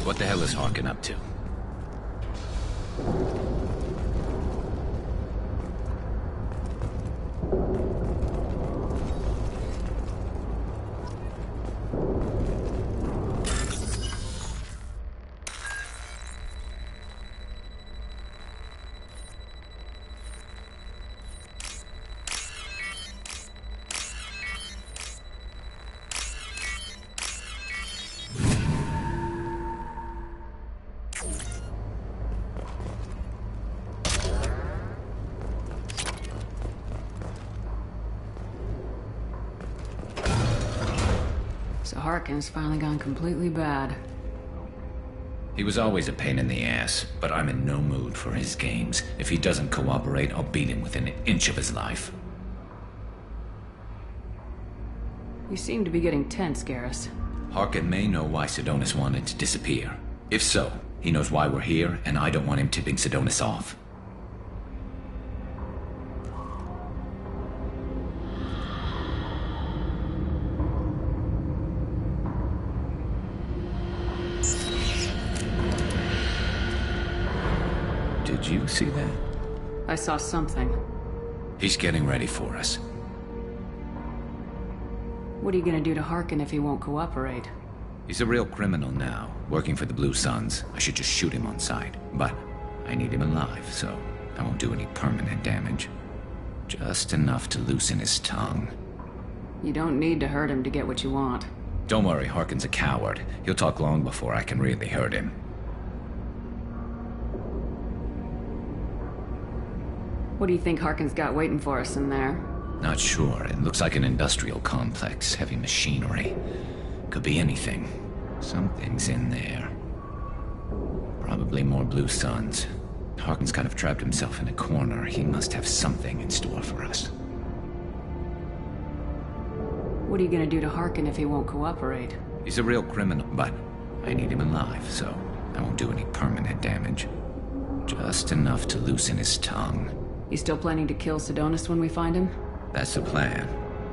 What the hell is Harkin up to? So Harkin's finally gone completely bad. He was always a pain in the ass, but I'm in no mood for his games. If he doesn't cooperate, I'll beat him within an inch of his life. You seem to be getting tense, Garrus. Harkin may know why Sidonis wanted to disappear. If so, he knows why we're here, and I don't want him tipping Sidonis off. Did you see that? I saw something. He's getting ready for us. What are you gonna do to Harkin if he won't cooperate? He's a real criminal now, working for the Blue Suns. I should just shoot him on sight. But I need him alive, so I won't do any permanent damage. Just enough to loosen his tongue. You don't need to hurt him to get what you want. Don't worry, Harkin's a coward. He'll talk long before I can really hurt him. What do you think Harkin's got waiting for us in there? Not sure. It looks like an industrial complex. Heavy machinery. Could be anything. Something's in there. Probably more blue suns. Harkin's kind of trapped himself in a corner. He must have something in store for us. What are you gonna do to Harkin if he won't cooperate? He's a real criminal, but I need him alive, so I won't do any permanent damage. Just enough to loosen his tongue. You still planning to kill Sidonis when we find him? That's the plan.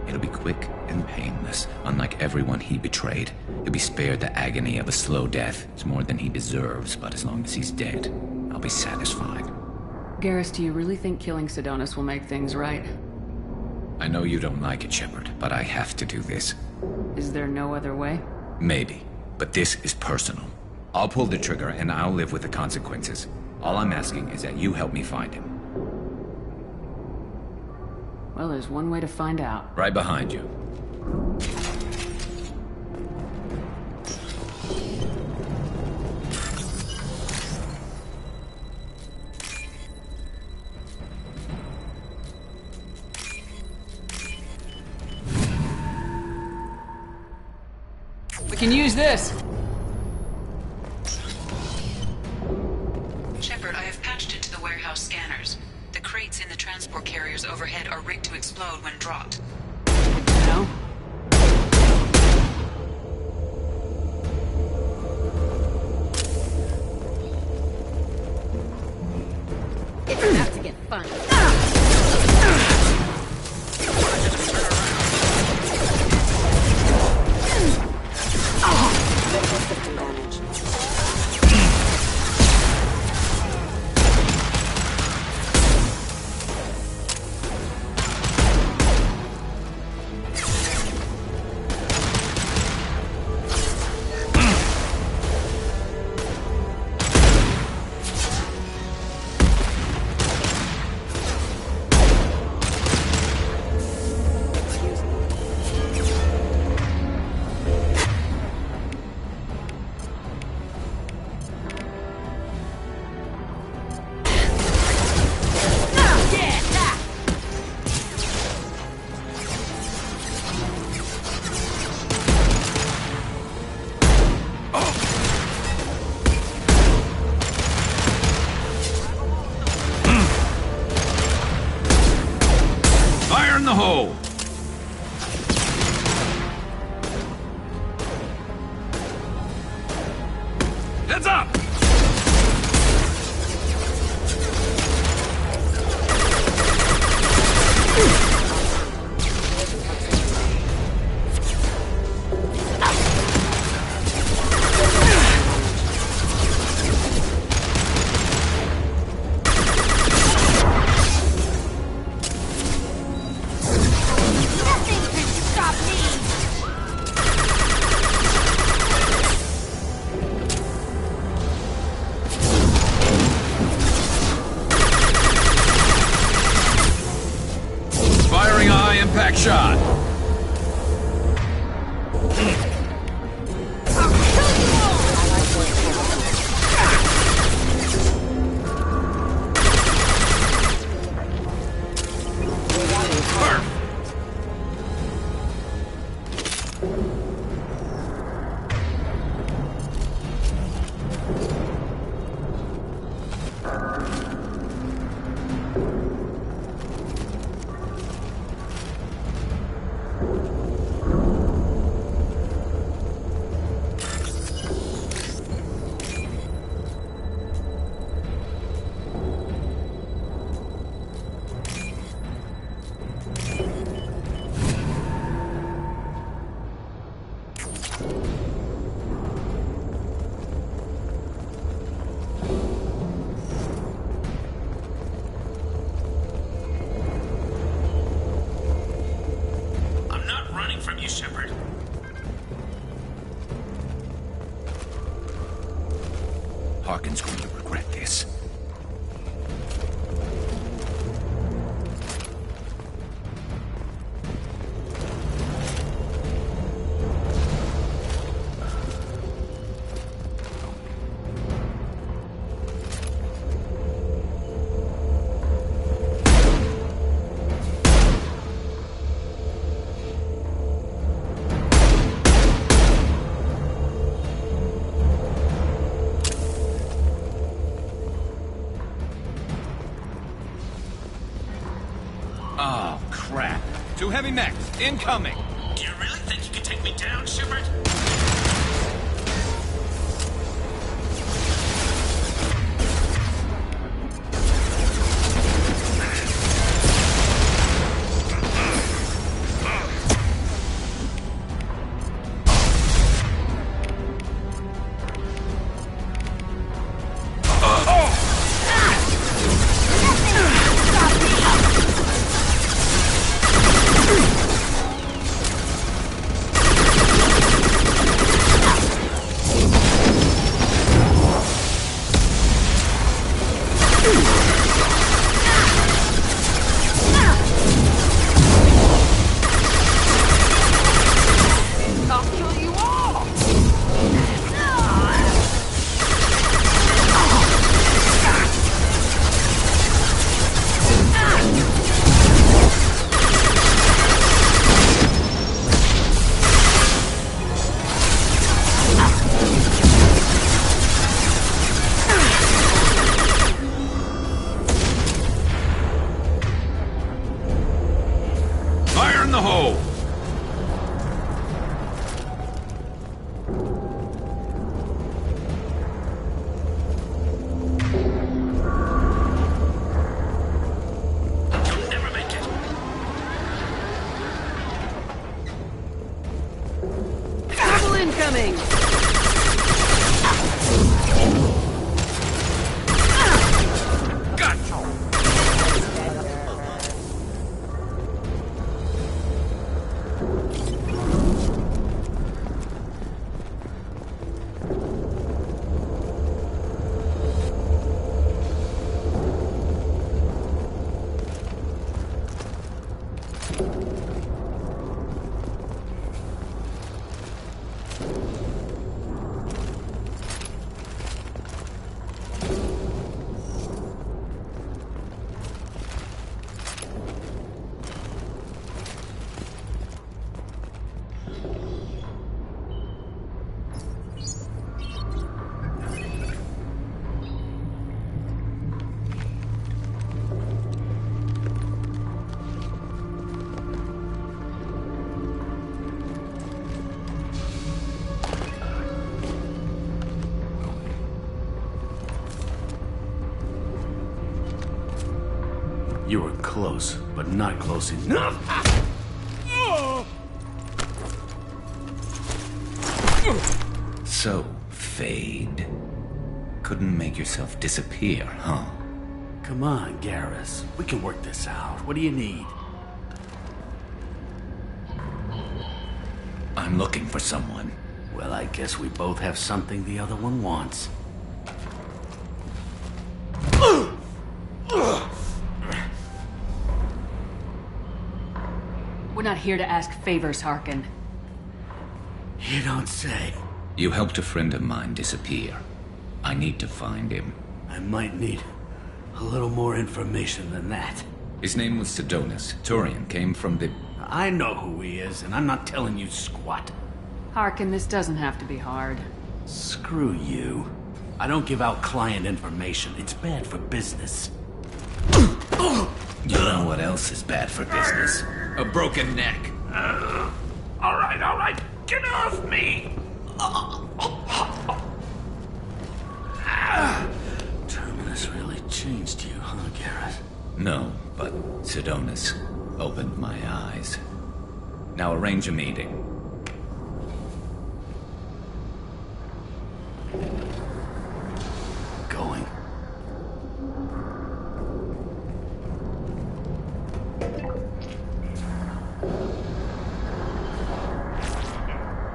It'll be quick and painless. Unlike everyone he betrayed, he'll be spared the agony of a slow death. It's more than he deserves, but as long as he's dead, I'll be satisfied. Garrus, do you really think killing Sidonis will make things right? I know you don't like it, Shepard, but I have to do this. Is there no other way? Maybe, but this is personal. I'll pull the trigger and I'll live with the consequences. All I'm asking is that you help me find him. Well, there's one way to find out. Right behind you. We can use this! Shepard, I have patched into the warehouse scanners. The crates in the transport carriers overhead are rigged to explode when dropped. No? It's about to get fun. System damage. Fire in the hole! Heads up! Firing a high-impact shot. I'm not running from you, Shepard. Harkin's going to regret this. 2 heavy mechs, incoming! Do you really think you can take me down, Schubert? Fire in the hole! You'll never make it. Trouble incoming! You were close, but not close enough. So, Fade. Couldn't make yourself disappear, huh? Come on, Garrus. We can work this out. What do you need? I'm looking for someone. Well, I guess we both have something the other one wants. We're not here to ask favors, Harkin. You don't say. You helped a friend of mine disappear. I need to find him. I might need a little more information than that. His name was Sidonis. Turian came from the... I know who he is, and I'm not telling you squat. Harkin, this doesn't have to be hard. Screw you. I don't give out client information. It's bad for business. You know what else is bad for business? A broken neck. All right. Get off me! Terminus really changed you, huh, Garrett? No, but Sidonis opened my eyes. Now arrange a meeting. Going.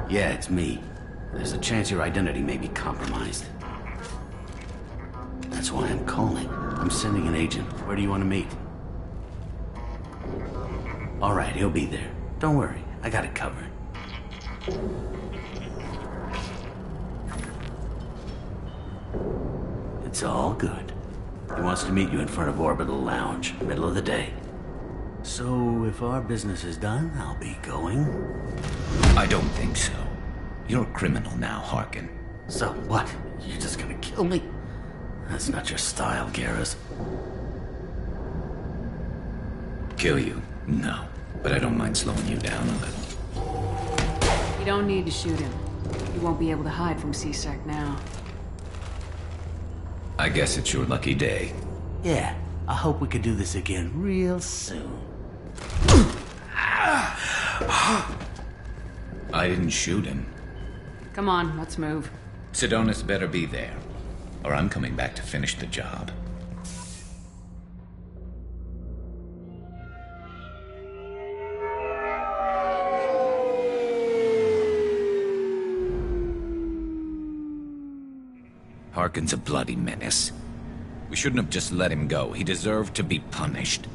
Yeah, it's me. There's a chance your identity may be compromised. That's why I'm calling. I'm sending an agent. Where do you want to meet? All right, he'll be there. Don't worry, I got it covered. It's all good. He wants to meet you in front of Orbital Lounge, middle of the day. So, if our business is done, I'll be going. I don't think so. You're a criminal now, Harkin. So what? You're just gonna kill me? That's not your style, Garrus. Kill you? No. but I don't mind slowing you down a little. You don't need to shoot him. You won't be able to hide from C-Sec now. I guess it's your lucky day. Yeah, I hope we can do this again real soon. I didn't shoot him. Come on, let's move. Sidonis better be there, or I'm coming back to finish the job. Harkin's a bloody menace. We shouldn't have just let him go. He deserved to be punished.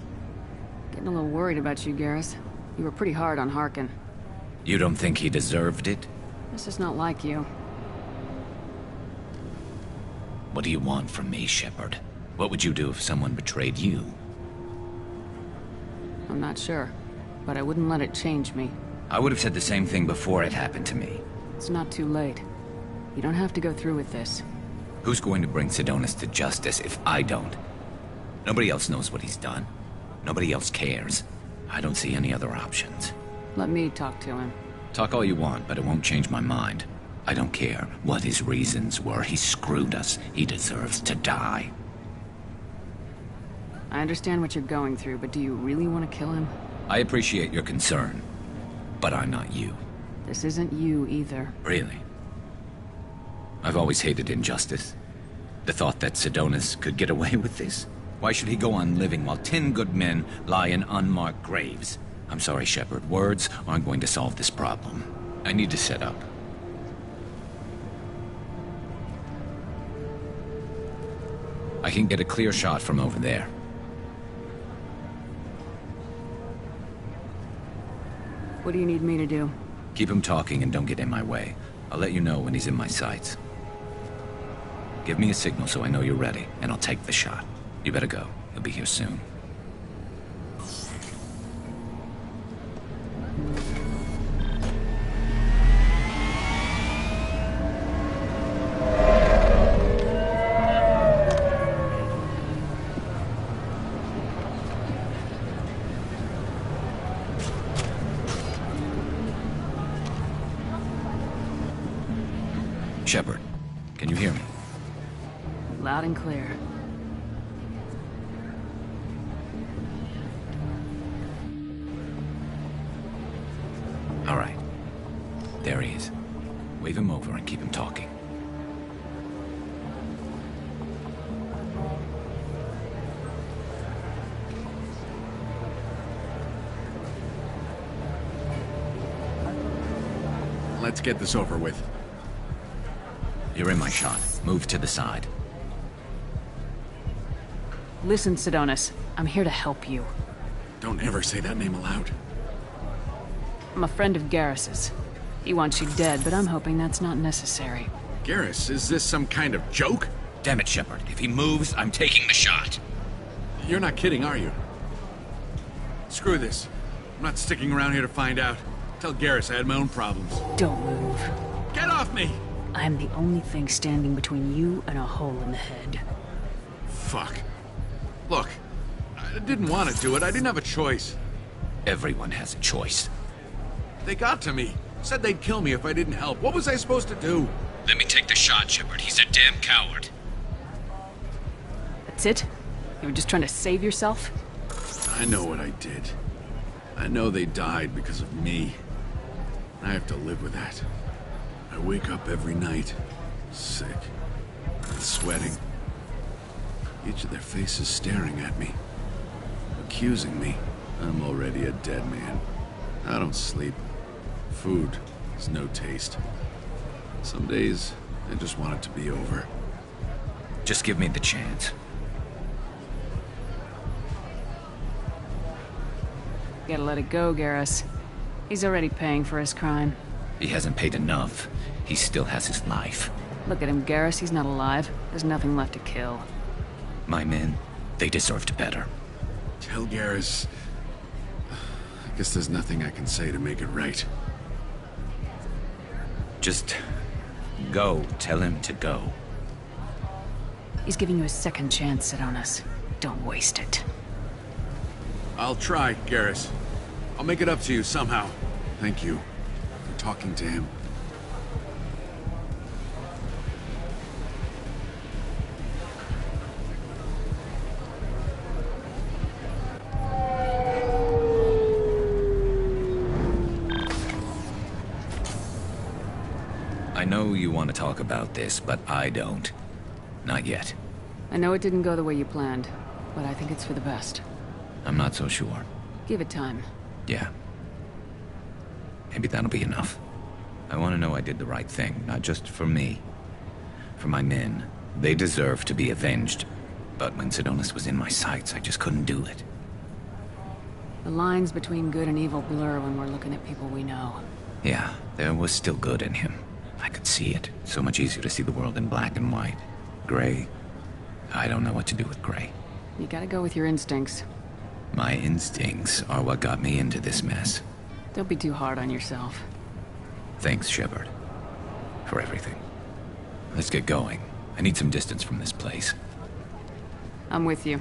Getting a little worried about you, Garrus. You were pretty hard on Harkin. You don't think he deserved it? This is not like you. What do you want from me, Shepard? What would you do if someone betrayed you? I'm not sure, but I wouldn't let it change me. I would have said the same thing before it happened to me. It's not too late. You don't have to go through with this. Who's going to bring Sidonis to justice if I don't? Nobody else knows what he's done. Nobody else cares. I don't see any other options. Let me talk to him. Talk all you want, but it won't change my mind. I don't care what his reasons were. He screwed us. He deserves to die. I understand what you're going through, but do you really want to kill him? I appreciate your concern, but I'm not you. This isn't you either. Really? I've always hated injustice. The thought that Sidonis could get away with this? Why should he go on living while 10 good men lie in unmarked graves? I'm sorry, Shepard. Words aren't going to solve this problem. I need to set up. I can get a clear shot from over there. What do you need me to do? Keep him talking and don't get in my way. I'll let you know when he's in my sights. Give me a signal so I know you're ready, and I'll take the shot. You better go. He'll be here soon. Shepard, can you hear me? Loud and clear. All right. There he is. Wave him over and keep him talking. Let's get this over with. You're in my shot. Move to the side. Listen, Sidonis. I'm here to help you. Don't ever say that name aloud. I'm a friend of Garrus's. He wants you dead, but I'm hoping that's not necessary. Garrus, is this some kind of joke? Damn it, Shepard. If he moves, I'm taking the shot. You're not kidding, are you? Screw this. I'm not sticking around here to find out. Tell Garrus I had my own problems. Don't move. Get off me! I am the only thing standing between you and a hole in the head. Fuck. Look, I didn't want to do it. I didn't have a choice. Everyone has a choice. They got to me. Said they'd kill me if I didn't help. What was I supposed to do? Let me take the shot, Shepard. He's a damn coward. That's it? You were just trying to save yourself? I know what I did. I know they died because of me. I have to live with that. I wake up every night, sick, and sweating. Each of their faces staring at me, accusing me. I'm already a dead man. I don't sleep. Food has no taste. Some days, I just want it to be over. Just give me the chance. You gotta let it go, Garrus. He's already paying for his crime. He hasn't paid enough. He still has his life. Look at him, Garrus. He's not alive. There's nothing left to kill. My men, they deserved better. Tell Garrus... I guess there's nothing I can say to make it right. Just... go. Tell him to go. He's giving you a second chance, Sidonis. Don't waste it. I'll try, Garrus. I'll make it up to you somehow. Thank you for talking to him. I know you want to talk about this, but I don't. Not yet. I know it didn't go the way you planned, but I think it's for the best. I'm not so sure. Give it time. Yeah. Maybe that'll be enough. I want to know I did the right thing, not just for me. For my men. They deserve to be avenged. But when Sidonis was in my sights, I just couldn't do it. The lines between good and evil blur when we're looking at people we know. Yeah, there was still good in him. I could see it. So much easier to see the world in black and white. Gray. I don't know what to do with gray. You gotta go with your instincts. My instincts are what got me into this mess. Don't be too hard on yourself. Thanks, Shepard. For everything. Let's get going. I need some distance from this place. I'm with you.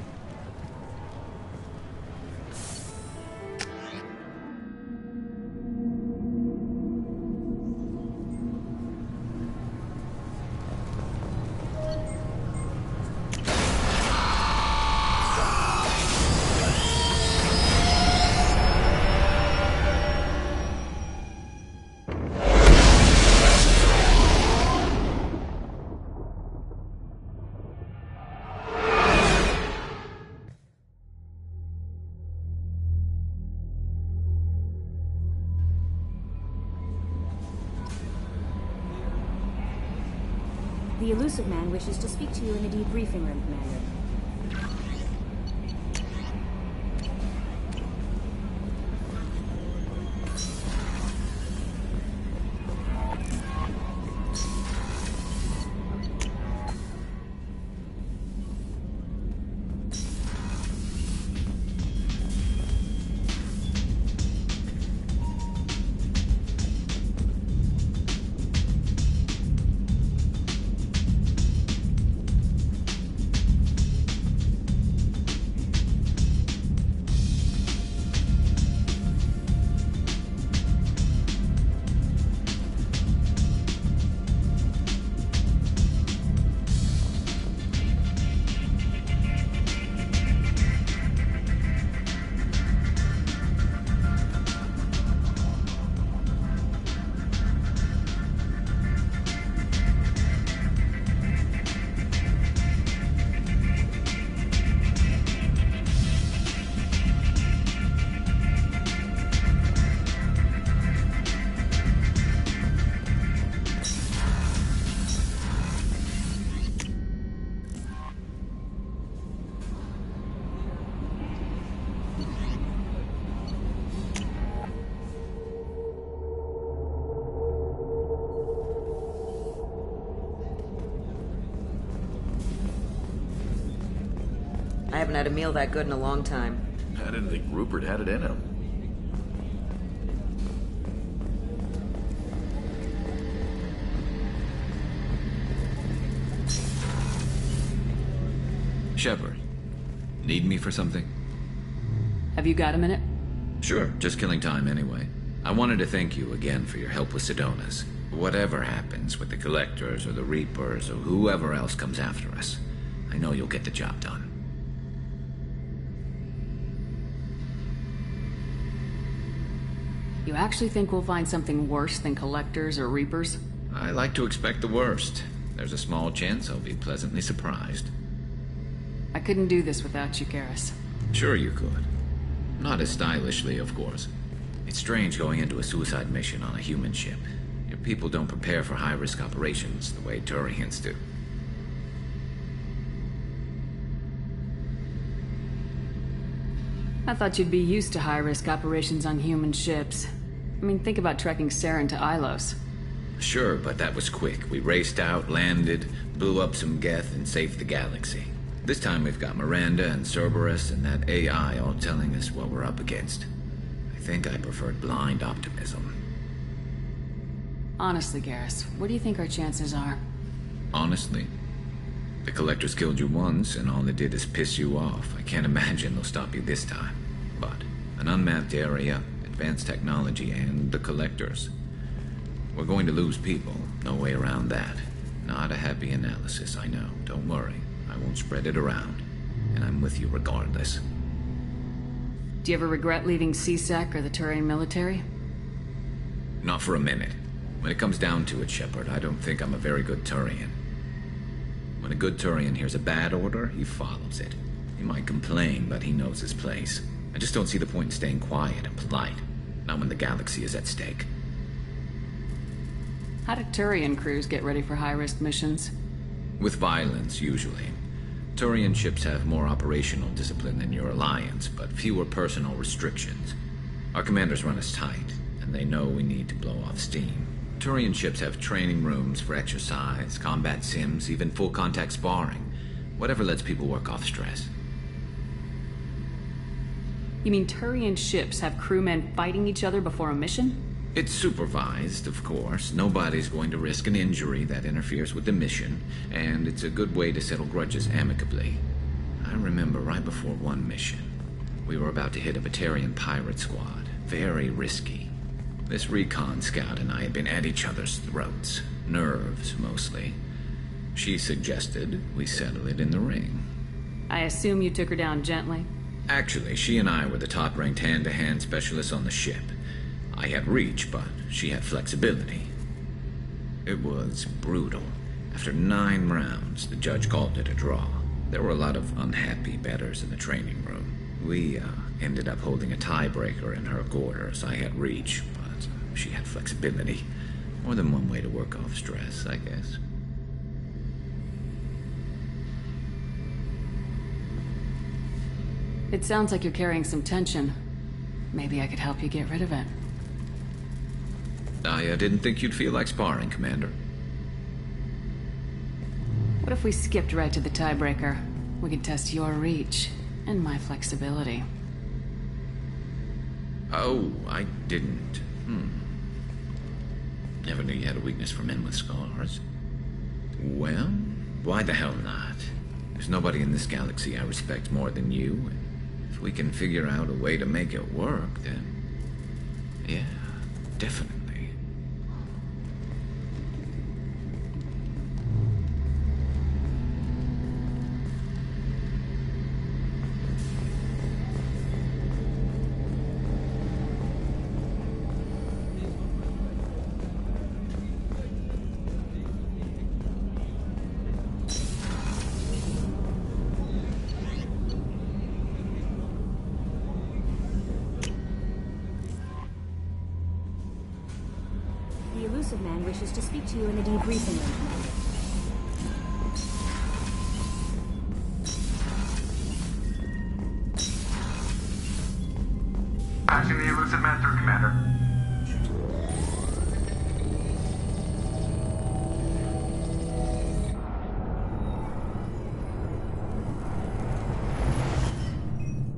The elusive man wishes to speak to you in the debriefing room, Commander. I haven't had a meal that good in a long time. I didn't think Rupert had it in him. Shepard, need me for something? Have you got a minute? Sure, just killing time anyway. I wanted to thank you again for your help with Sidonis. Whatever happens with the Collectors or the Reapers or whoever else comes after us, I know you'll get the job done. You actually think we'll find something worse than Collectors or Reapers? I like to expect the worst. There's a small chance I'll be pleasantly surprised. I couldn't do this without you, Garrus. Sure you could. Not as stylishly, of course. It's strange going into a suicide mission on a human ship. Your people don't prepare for high-risk operations the way Turians do. I thought you'd be used to high-risk operations on human ships. I mean, think about trekking Saren to Ilos. Sure, but that was quick. We raced out, landed, blew up some Geth, and saved the galaxy. This time we've got Miranda and Cerberus and that AI all telling us what we're up against. I think I preferred blind optimism. Honestly, Garrus, what do you think our chances are? Honestly, the Collectors killed you once, and all they did is piss you off. I can't imagine they'll stop you this time. But an unmapped area, a advanced technology, and the Collectors. We're going to lose people. No way around that. Not a happy analysis, I know. Don't worry. I won't spread it around. And I'm with you regardless. Do you ever regret leaving CSEC or the Turian military? Not for a minute. When it comes down to it, Shepard, I don't think I'm a very good Turian. When a good Turian hears a bad order, he follows it. He might complain, but he knows his place. I just don't see the point in staying quiet and polite. Not when the galaxy is at stake. How do Turian crews get ready for high-risk missions? With violence, usually. Turian ships have more operational discipline than your Alliance, but fewer personal restrictions. Our commanders run us tight, and they know we need to blow off steam. Turian ships have training rooms for exercise, combat sims, even full-contact sparring. Whatever lets people work off stress. You mean Turian ships have crewmen fighting each other before a mission? It's supervised, of course. Nobody's going to risk an injury that interferes with the mission, and it's a good way to settle grudges amicably. I remember right before one mission, we were about to hit a Batarian pirate squad. Very risky. This recon scout and I had been at each other's throats. Nerves, mostly. She suggested we settle it in the ring. I assume you took her down gently? Actually, she and I were the top-ranked hand-to-hand specialists on the ship. I had reach, but she had flexibility. It was brutal. After 9 rounds, the judge called it a draw. There were a lot of unhappy bettors in the training room. We ended up holding a tiebreaker in her quarters. I had reach, but she had flexibility. More than one way to work off stress, I guess. It sounds like you're carrying some tension. Maybe I could help you get rid of it. I didn't think you'd feel like sparring, Commander. What if we skipped right to the tiebreaker? We could test your reach and my flexibility. Oh, I didn't. Never knew you had a weakness for men with scars. Well, why the hell not? There's nobody in this galaxy I respect more than you. If we can figure out a way to make it work, then... yeah, definitely. The elusive man wishes to speak to you in the debriefing room, Commander. Patching the elusive man through, Commander.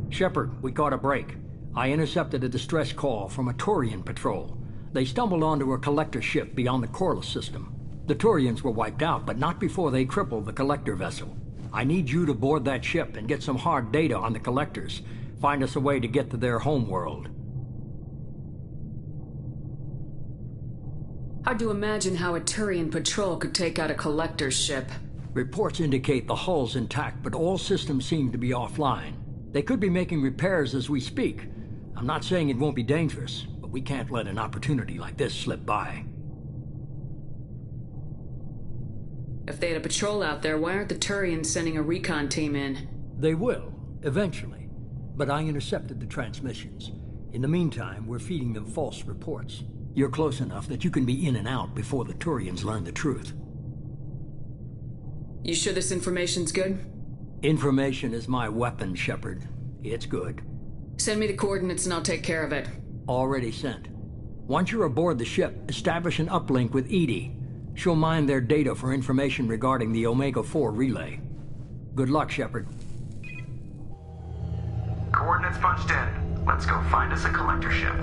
Shepard, we caught a break. I intercepted a distress call from a Turian patrol. They stumbled onto a collector ship beyond the Corliss system. The Turians were wiped out, but not before they crippled the collector vessel. I need you to board that ship and get some hard data on the collectors. Find us a way to get to their homeworld. Hard to imagine how a Turian patrol could take out a collector's ship. Reports indicate the hull's intact, but all systems seem to be offline. They could be making repairs as we speak. I'm not saying it won't be dangerous, but we can't let an opportunity like this slip by. If they had a patrol out there, why aren't the Turians sending a recon team in? They will, eventually. But I intercepted the transmissions. In the meantime, we're feeding them false reports. You're close enough that you can be in and out before the Turians learn the truth. You sure this information's good? Information is my weapon, Shepard. It's good. Send me the coordinates and I'll take care of it. Already sent. Once you're aboard the ship, establish an uplink with Edie. She'll mine their data for information regarding the Omega-4 relay. Good luck, Shepard. Coordinates punched in. Let's go find us a collector ship.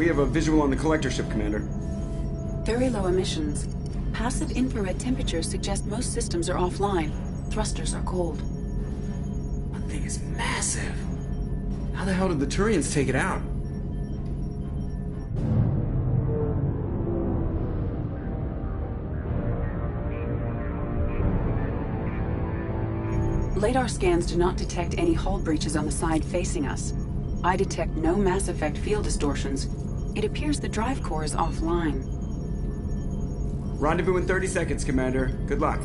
We have a visual on the collector ship, Commander. Very low emissions. Passive infrared temperatures suggest most systems are offline. Thrusters are cold. That thing is massive. How the hell did the Turians take it out? Radar scans do not detect any hull breaches on the side facing us. I detect no Mass Effect field distortions. It appears the drive core is offline. Rendezvous in 30 seconds, Commander. Good luck.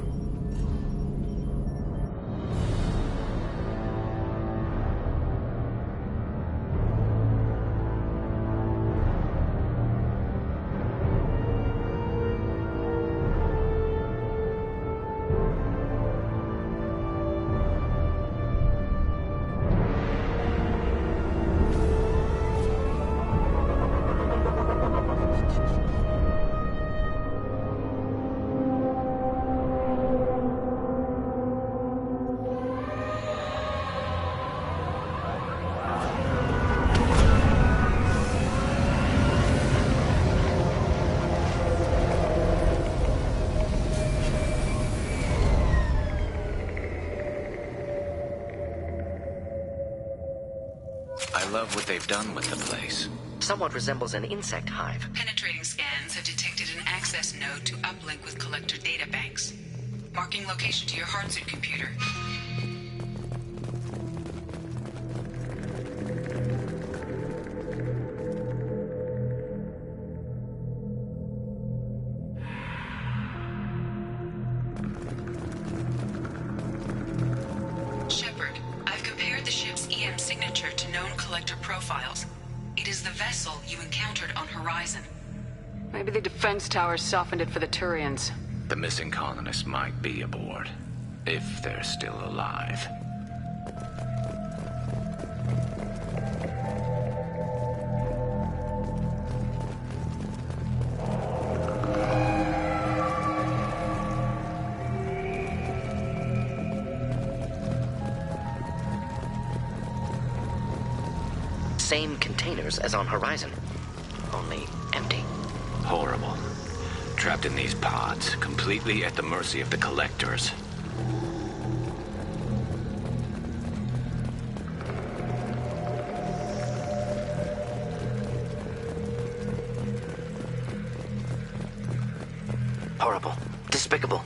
I love what they've done with the place. Somewhat resembles an insect hive. Penetrating scans have detected an access node to uplink with collector data banks. Marking location to your hardsuit computer. Shepard, I've compared the ship's EM signature to known collector profiles. It is the vessel you encountered on Horizon. Maybe the defense towers softened it for the Turians. The missing colonists might be aboard, if they're still alive. Same containers as on Horizon, only empty. Horrible. Trapped in these pods, completely at the mercy of the collectors. Horrible. Despicable.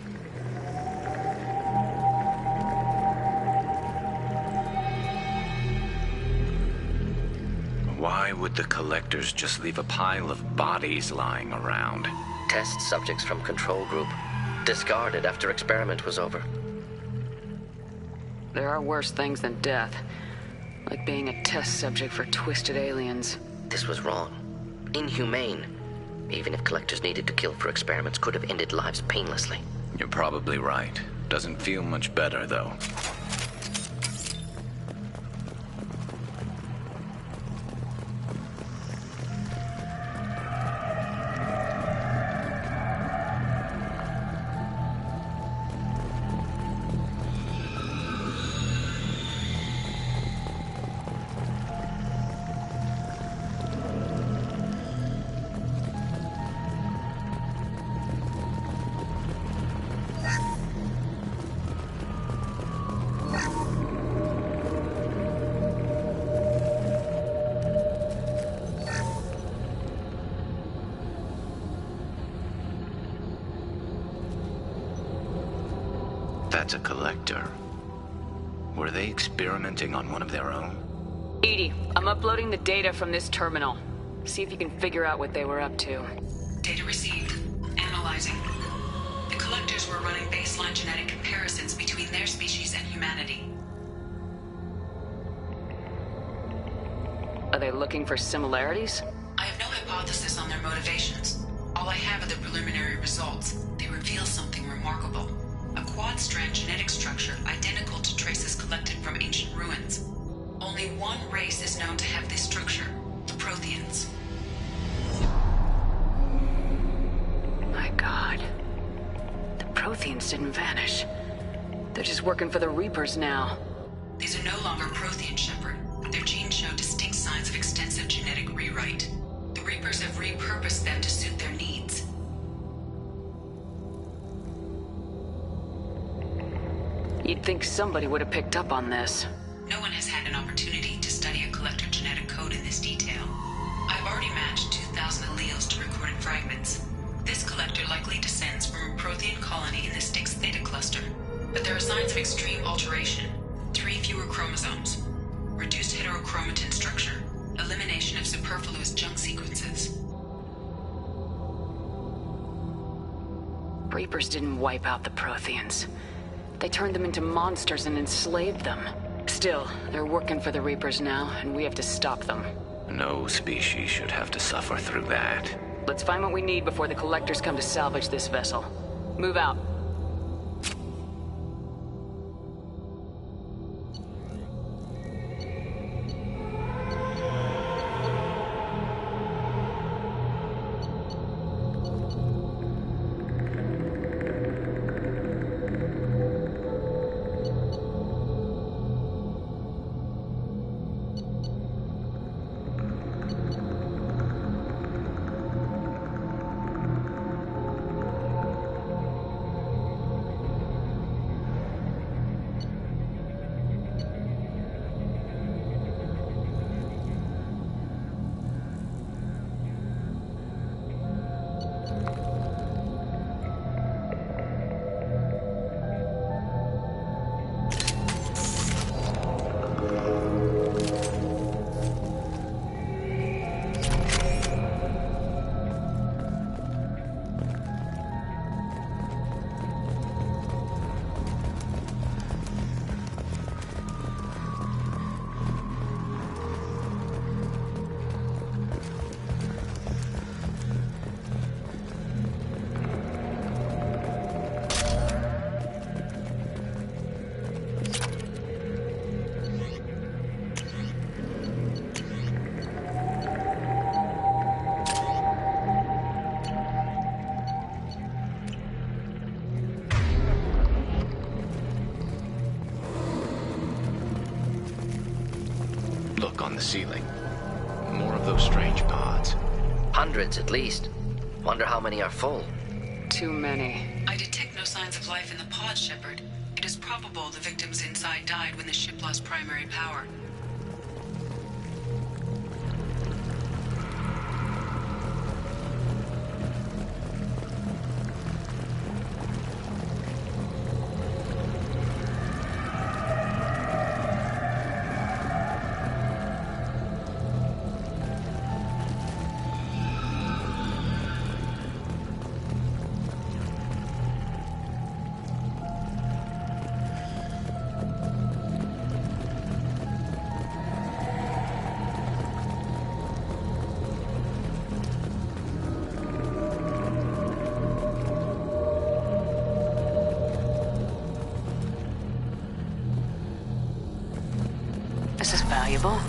Why would the collectors just leave a pile of bodies lying around? Test subjects from control group. Discarded after experiment was over. There are worse things than death. Like being a test subject for twisted aliens. This was wrong. Inhumane. Even if collectors needed to kill for experiments, could have ended lives painlessly. You're probably right. Doesn't feel much better, though. That's a collector. Were they experimenting on one of their own? Edie, I'm uploading the data from this terminal. See if you can figure out what they were up to. Data received. Analyzing. The collectors were running baseline genetic comparisons between their species and humanity. Are they looking for similarities? I have no hypothesis on their motivations. All I have are the preliminary results. They reveal something remarkable. A quad-strand genetic structure identical to traces collected from ancient ruins. Only one race is known to have this structure, the Protheans. My God. The Protheans didn't vanish. They're just working for the Reapers now. These are no longer Prothean, Shepard. Their genes show distinct signs of extensive genetic rewrite. The The Reapers have repurposed them to suit their needs. You'd think somebody would have picked up on this. No one has had an opportunity to study a collector genetic code in this detail. I've already matched 2,000 alleles to recorded fragments. This collector likely descends from a Prothean colony in the Styx Theta cluster. But there are signs of extreme alteration. 3 fewer chromosomes. Reduced heterochromatin structure. Elimination of superfluous junk sequences. Reapers didn't wipe out the Protheans. They turned them into monsters and enslaved them. Still, they're working for the Reapers now, and we have to stop them. No species should have to suffer through that. Let's find what we need before the Collectors come to salvage this vessel. Move out. On the ceiling. More of those strange pods. Hundreds at least. Wonder how many are full. Too many. I detect no signs of life in the pod, Shepard. It is probable the victims inside died when the ship lost primary power. This is valuable.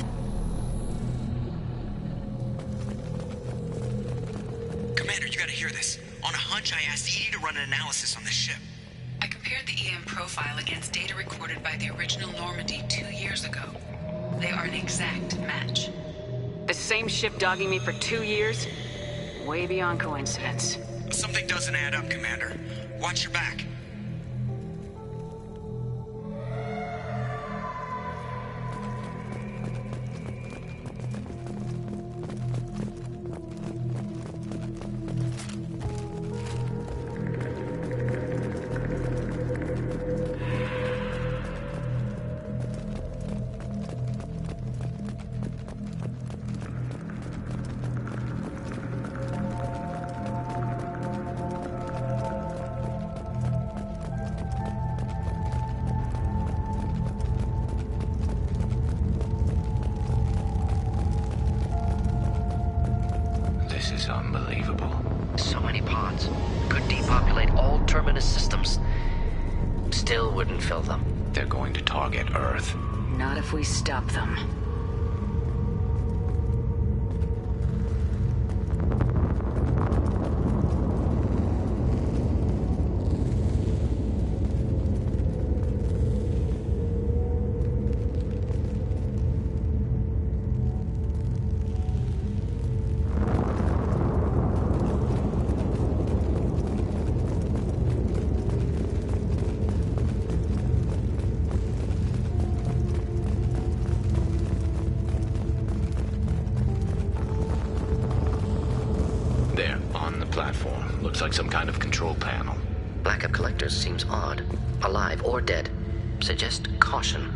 Commander, you gotta hear this. On a hunch, I asked Edie to run an analysis on this ship. I compared the EM profile against data recorded by the original Normandy 2 years ago. They are an exact match. The same ship dogging me for 2 years? Way beyond coincidence. Something doesn't add up, Commander. Watch your back. This is unbelievable. So many pods. Could depopulate all terminus systems. Still wouldn't fill them. They're going to target Earth. Not if we stop them. Looks like some kind of control panel. Lack of collectors seems odd. Alive or dead. Suggest caution.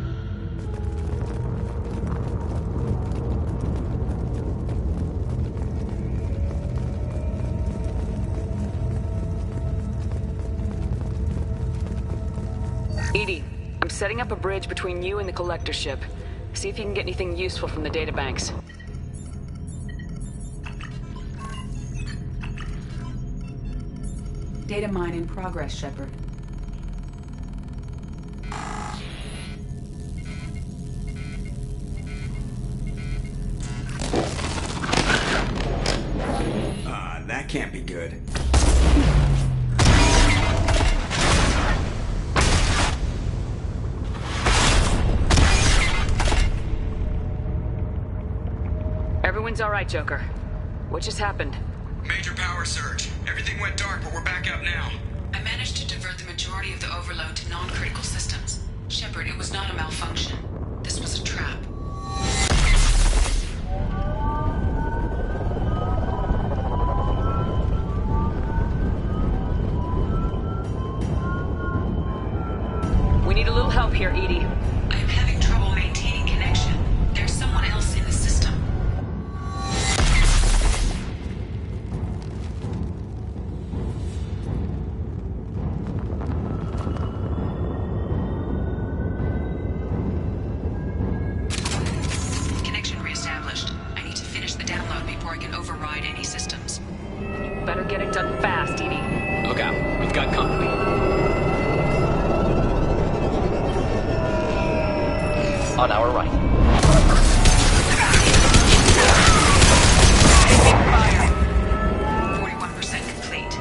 Edie, I'm setting up a bridge between you and the collector ship. See if you can get anything useful from the databanks. Data mine in progress, Shepard. That can't be good. Everyone's all right, Joker. What just happened? Major power surge. Everything went dark, but we're back up now. I managed to divert the majority of the overload to non-critical systems. Shepard, it was not a malfunction. This was a trap. We need a little help here, Edie. I am having trouble maintaining connection. There's someone else in the system. Connection reestablished. I need to finish the download before I can override any systems. You better get it done fast, Edie. Look out. We've got company. On our right. Taking fire. 41% complete.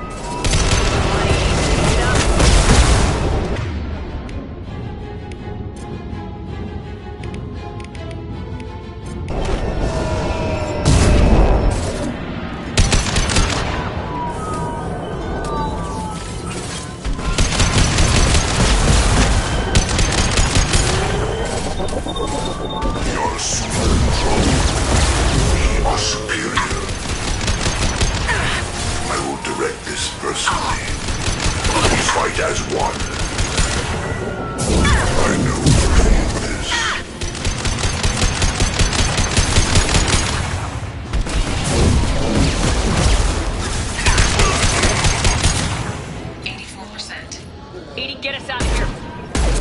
Edie, get us out of here.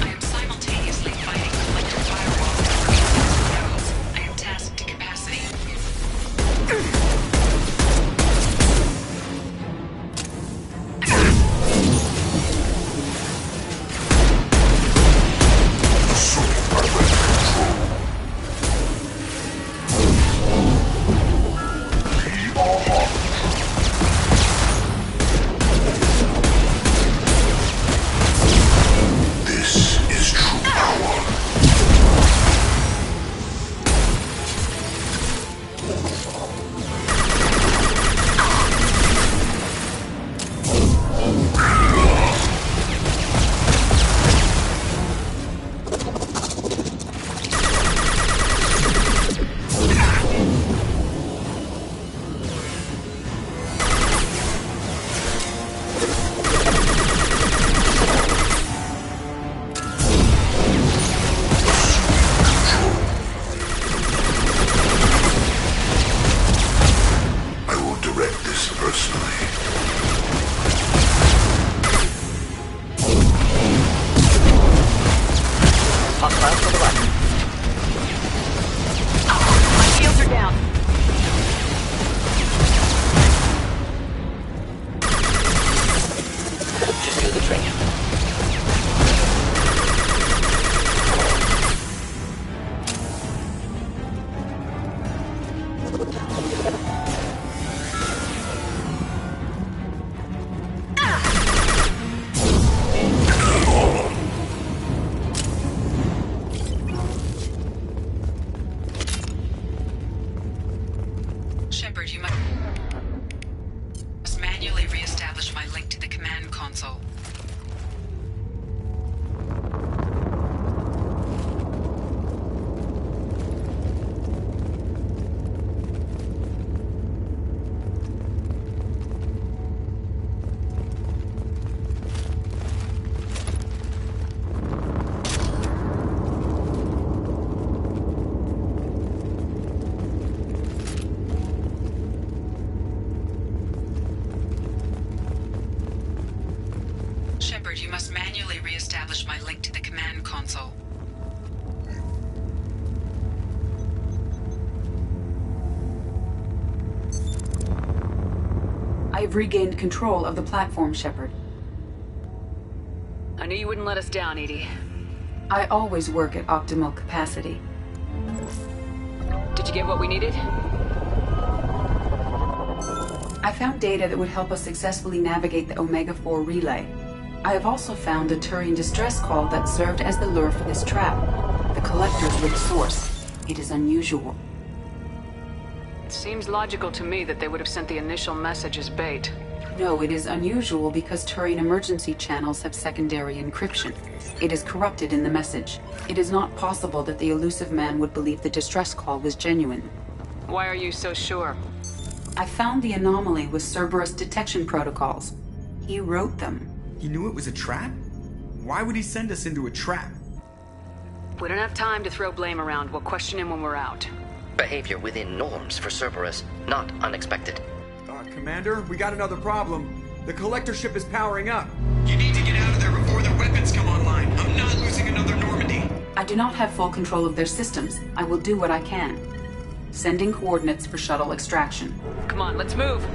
I am simultaneously fighting collective firewalls to protect nodes. I am tasked to capacity. have regained control of the platform, Shepard. I knew you wouldn't let us down, Edie. I always work at optimal capacity. Did you get what we needed? I found data that would help us successfully navigate the Omega-4 relay. I have also found a Turian distress call that served as the lure for this trap. The Collectors were the source. It is unusual. It seems logical to me that they would have sent the initial message as bait. No, it is unusual because Turian emergency channels have secondary encryption. It is corrupted in the message. It is not possible that the elusive man would believe the distress call was genuine. Why are you so sure? I found the anomaly with Cerberus detection protocols. He wrote them. He knew it was a trap? Why would he send us into a trap? We don't have time to throw blame around. We'll question him when we're out. Behavior within norms for Cerberus, not unexpected. Commander, we got another problem. The collector ship is powering up. You need to get out of there before their weapons come online. I'm not losing another Normandy. I do not have full control of their systems. I will do what I can. Sending coordinates for shuttle extraction. Come on, let's move.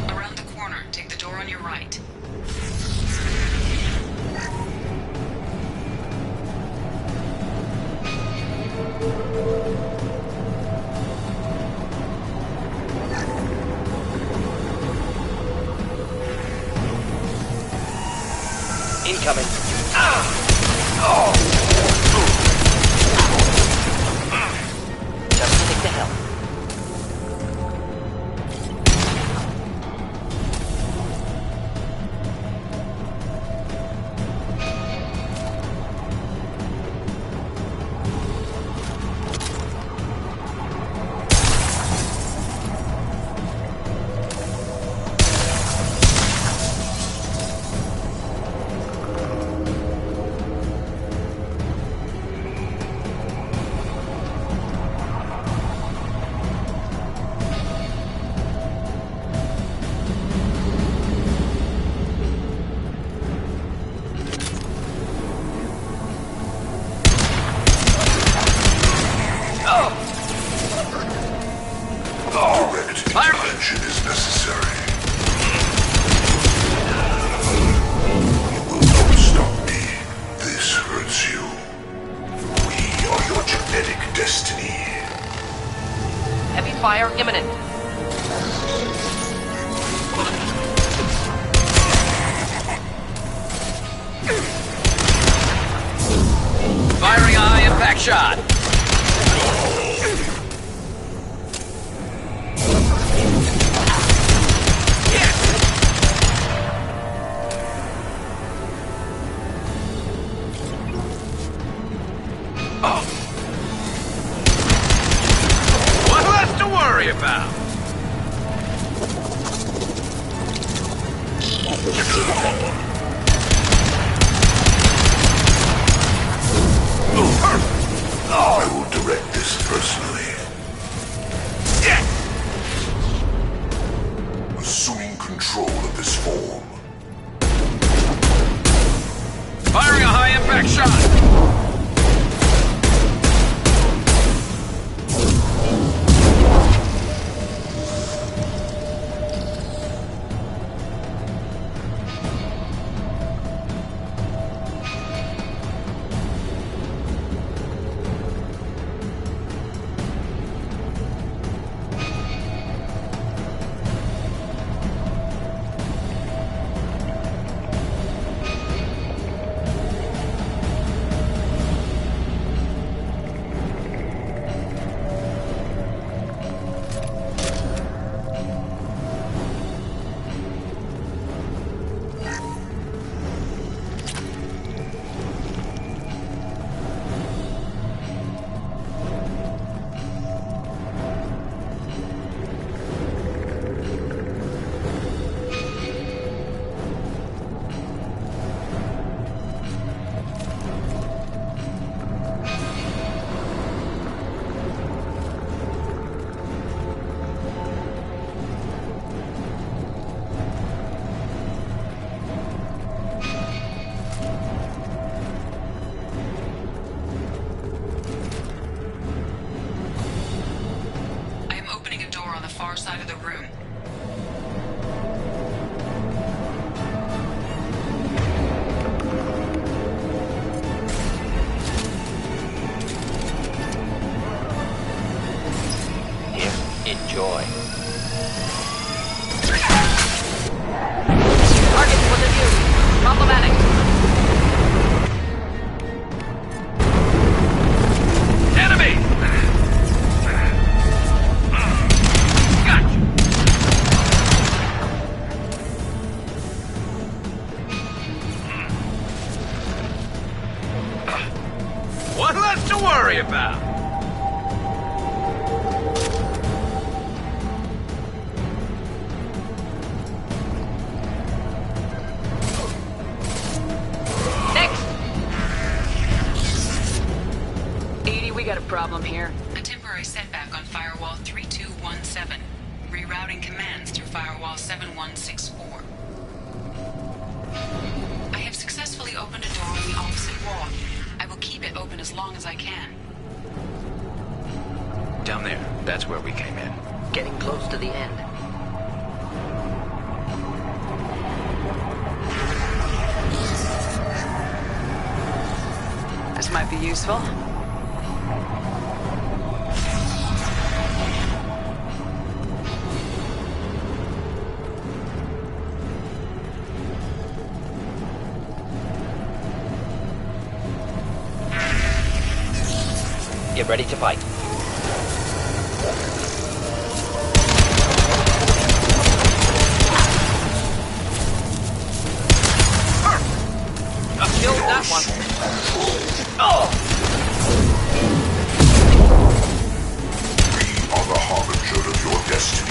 Around the corner, take the door on your right. Incoming. Just stick to hell. Direct intervention is necessary. You will not stop me. This hurts you. We are your genetic destiny. Heavy fire imminent. Firing a high impact shot. What left to worry about? I will direct this personally. Assuming control of this form. Firing a high impact shot. side of the room. Here, enjoy. Targets within view. Problematic. Enemy! Gotcha! One less to worry about. We got a problem here. A temporary setback on Firewall 3217. Rerouting commands through Firewall 7164. I have successfully opened a door on the opposite wall. I will keep it open as long as I can. Down there. That's where we came in. Getting close to the end. This might be useful. Get ready to fight. Killed that one. Oh! We are the harbinger of your destiny.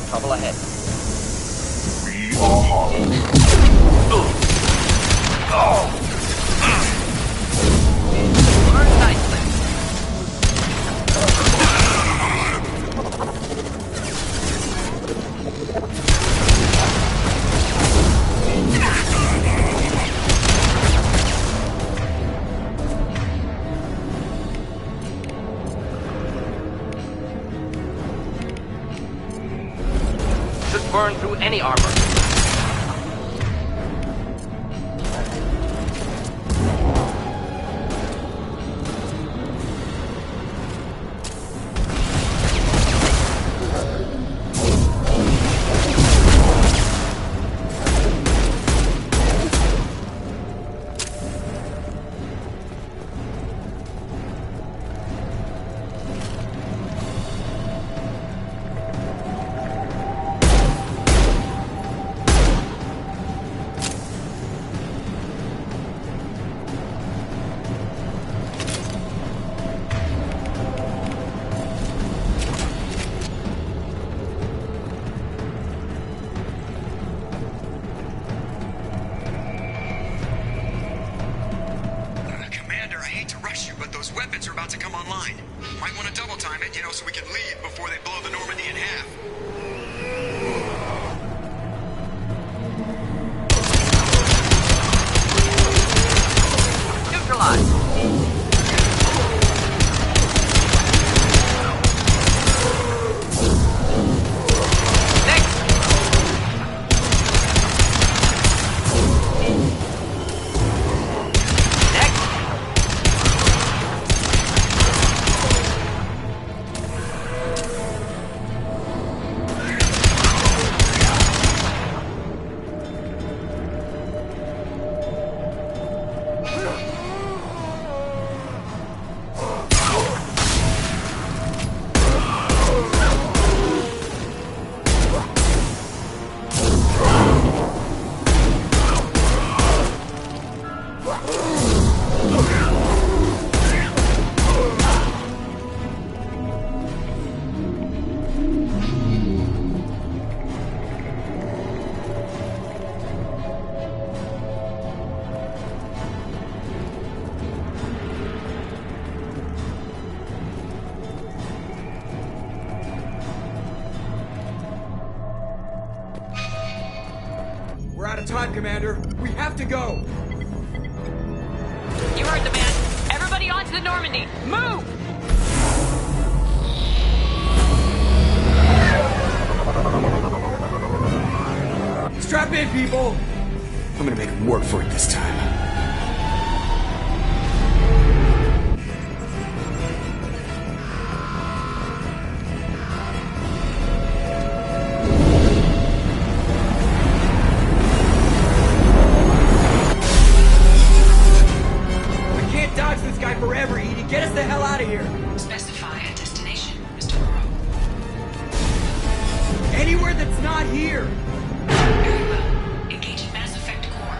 Trouble ahead. We are harbinger. Burn nicely. Should burn through any armor. Those weapons are about to come online. Might want to double time it, so we can leave before they blow the Normandy in half. Neutralized. time, Commander. We have to go. You heard the man. Everybody onto the Normandy. Move! Strap in, people. I'm gonna make them work for it this time. Forever, Edie. Get us the hell out of here. Specify a destination, Mr. Moreau. Anywhere that's not here. Very well. Engage in Mass Effect core.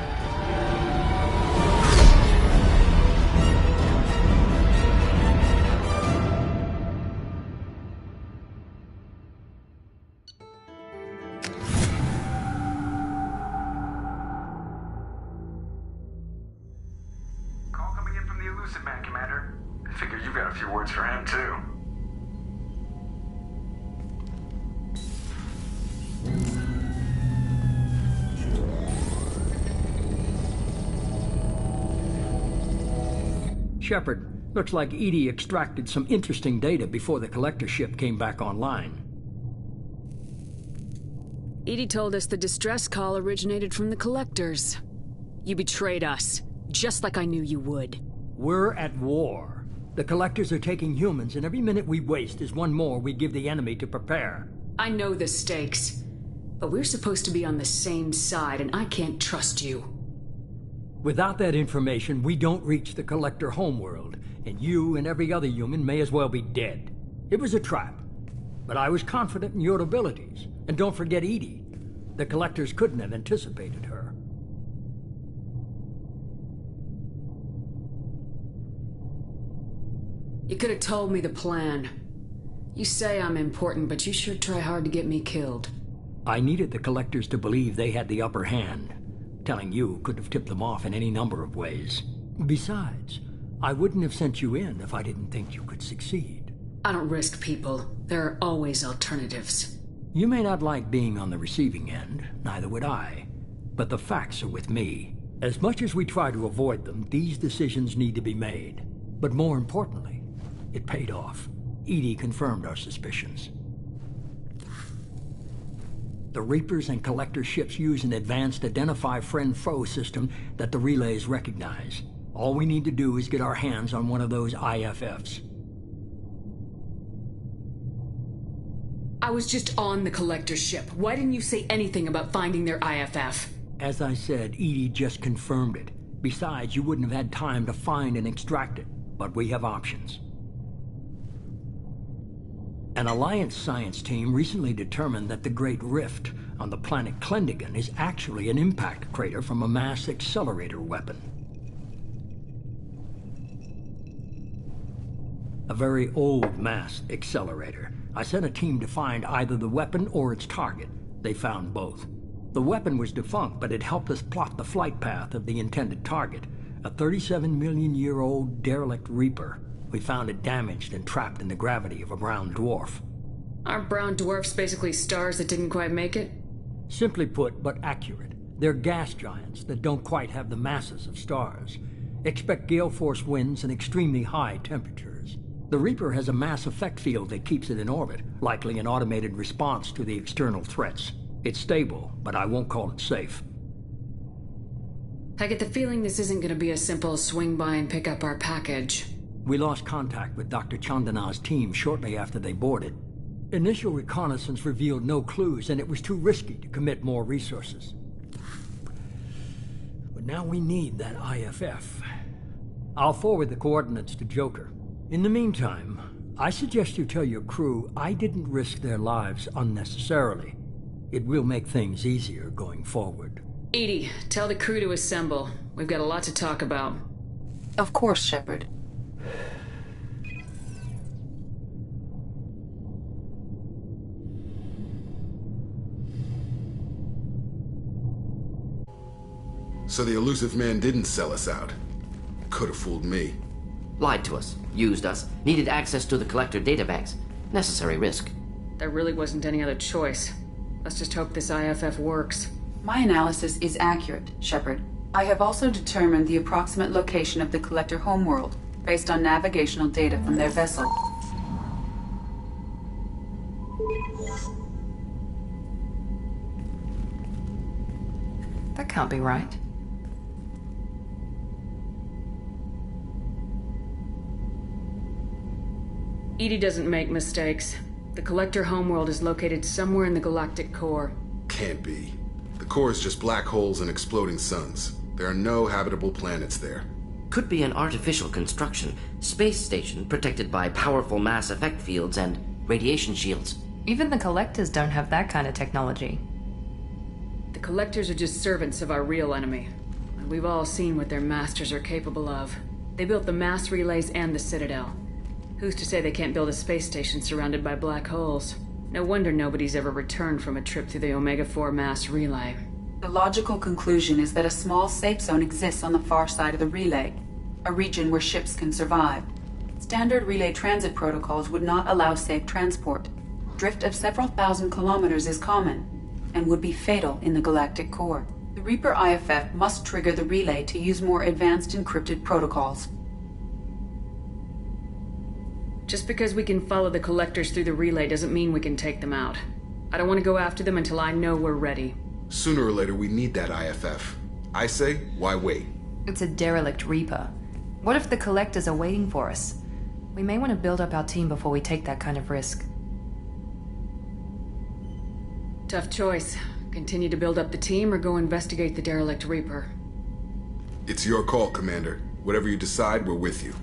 Call coming in from the Elusive Man, Commander. I figure you've got a few words for him, too. Shepard, looks like EDI extracted some interesting data before the collector ship came back online. EDI told us the distress call originated from the collectors. You betrayed us, just like I knew you would. We're at war. The collectors are taking humans, and every minute we waste is one more we give the enemy to prepare. I know the stakes, but we're supposed to be on the same side, and I can't trust you. Without that information, we don't reach the collector homeworld, and you and every other human may as well be dead. It was a trap, but I was confident in your abilities. And don't forget EDI. The collectors couldn't have anticipated her. You could have told me the plan. You say I'm important, but you sure try hard to get me killed. I needed the collectors to believe they had the upper hand. Telling you could have tipped them off in any number of ways. Besides, I wouldn't have sent you in if I didn't think you could succeed. I don't risk people. There are always alternatives. You may not like being on the receiving end, neither would I. But the facts are with me. As much as we try to avoid them, these decisions need to be made. But more importantly, it paid off. EDI confirmed our suspicions. The Reapers and Collector ships use an advanced Identify Friend-Foe system that the relays recognize. All we need to do is get our hands on one of those IFFs. I was just on the Collector ship. Why didn't you say anything about finding their IFF? As I said, EDI just confirmed it. Besides, you wouldn't have had time to find and extract it. But we have options. An Alliance science team recently determined that the Great Rift on the planet Klendigan is actually an impact crater from a mass accelerator weapon. A very old mass accelerator. I sent a team to find either the weapon or its target. They found both. The weapon was defunct, but it helped us plot the flight path of the intended target, a 37-million-year-old derelict Reaper. We found it damaged and trapped in the gravity of a brown dwarf. Aren't brown dwarfs basically stars that didn't quite make it? Simply put, but accurate. They're gas giants that don't quite have the masses of stars. Expect gale force winds and extremely high temperatures. The Reaper has a mass effect field that keeps it in orbit, likely an automated response to the external threats. It's stable, but I won't call it safe. I get the feeling this isn't going to be a simple swing by and pick up our package. We lost contact with Dr. Chandana's team shortly after they boarded. Initial reconnaissance revealed no clues, and it was too risky to commit more resources. But now we need that IFF. I'll forward the coordinates to Joker. In the meantime, I suggest you tell your crew I didn't risk their lives unnecessarily. It will make things easier going forward. EDI, tell the crew to assemble. We've got a lot to talk about. Of course, Shepard. So the Elusive Man didn't sell us out. Could have fooled me. Lied to us, used us, needed access to the Collector databanks. Necessary risk. There really wasn't any other choice. Let's just hope this IFF works. My analysis is accurate, Shepard. I have also determined the approximate location of the Collector homeworld, based on navigational data from their vessel. That can't be right. EDI doesn't make mistakes. The Collector homeworld is located somewhere in the galactic core. Can't be. The core is just black holes and exploding suns. There are no habitable planets there. Could be an artificial construction. Space station protected by powerful mass effect fields and radiation shields. Even the Collectors don't have that kind of technology. The Collectors are just servants of our real enemy. And we've all seen what their masters are capable of. They built the mass relays and the Citadel. Who's to say they can't build a space station surrounded by black holes? No wonder nobody's ever returned from a trip through the Omega-4 mass relay. The logical conclusion is that a small safe zone exists on the far side of the relay, a region where ships can survive. Standard relay transit protocols would not allow safe transport. Drift of several thousand kilometers is common, and would be fatal in the galactic core. The Reaper IFF must trigger the relay to use more advanced encrypted protocols. Just because we can follow the Collectors through the relay doesn't mean we can take them out. I don't want to go after them until I know we're ready. Sooner or later, we need that IFF. I say, why wait? It's a derelict Reaper. What if the Collectors are waiting for us? We may want to build up our team before we take that kind of risk. Tough choice. Continue to build up the team or go investigate the derelict Reaper. It's your call, Commander. Whatever you decide, we're with you.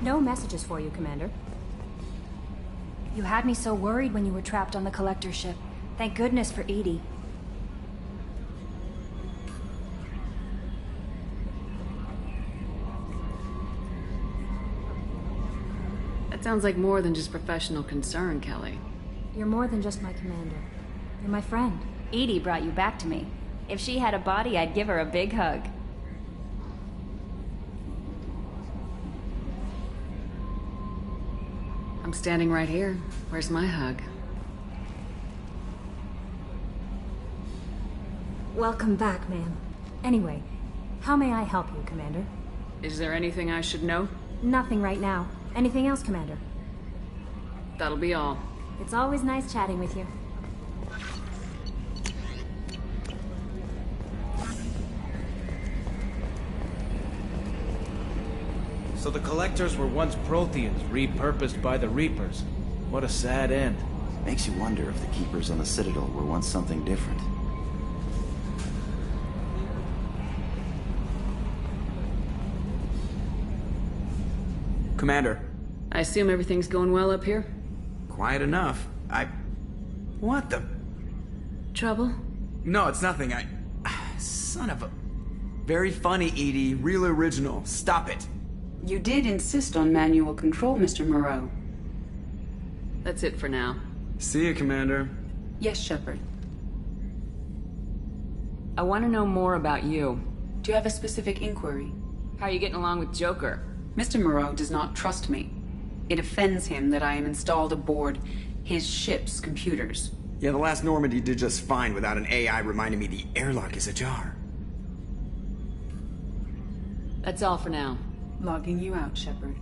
No messages for you, Commander. You had me so worried when you were trapped on the Collector ship. Thank goodness for EDI. That sounds like more than just professional concern, Kelly. You're more than just my commander. You're my friend. EDI brought you back to me. If she had a body, I'd give her a big hug. I'm standing right here. Where's my hug? Welcome back, ma'am. Anyway, how may I help you, Commander? Is there anything I should know? Nothing right now. Anything else, Commander? That'll be all. It's always nice chatting with you. So the Collectors were once Protheans, repurposed by the Reapers. What a sad end. Makes you wonder if the Keepers on the Citadel were once something different. Commander. I assume everything's going well up here? Quiet enough. What the... Trouble? No, it's nothing. Son of a... Very funny, Edie. Real original. Stop it. You did insist on manual control, Mr. Moreau. That's it for now. See you, Commander. Yes, Shepard. I want to know more about you. Do you have a specific inquiry? How are you getting along with Joker? Mr. Moreau does not trust me. It offends him that I am installed aboard his ship's computers. Yeah, the last Normandy did just fine without an AI reminding me the airlock is ajar. That's all for now. Logging you out, Shepard.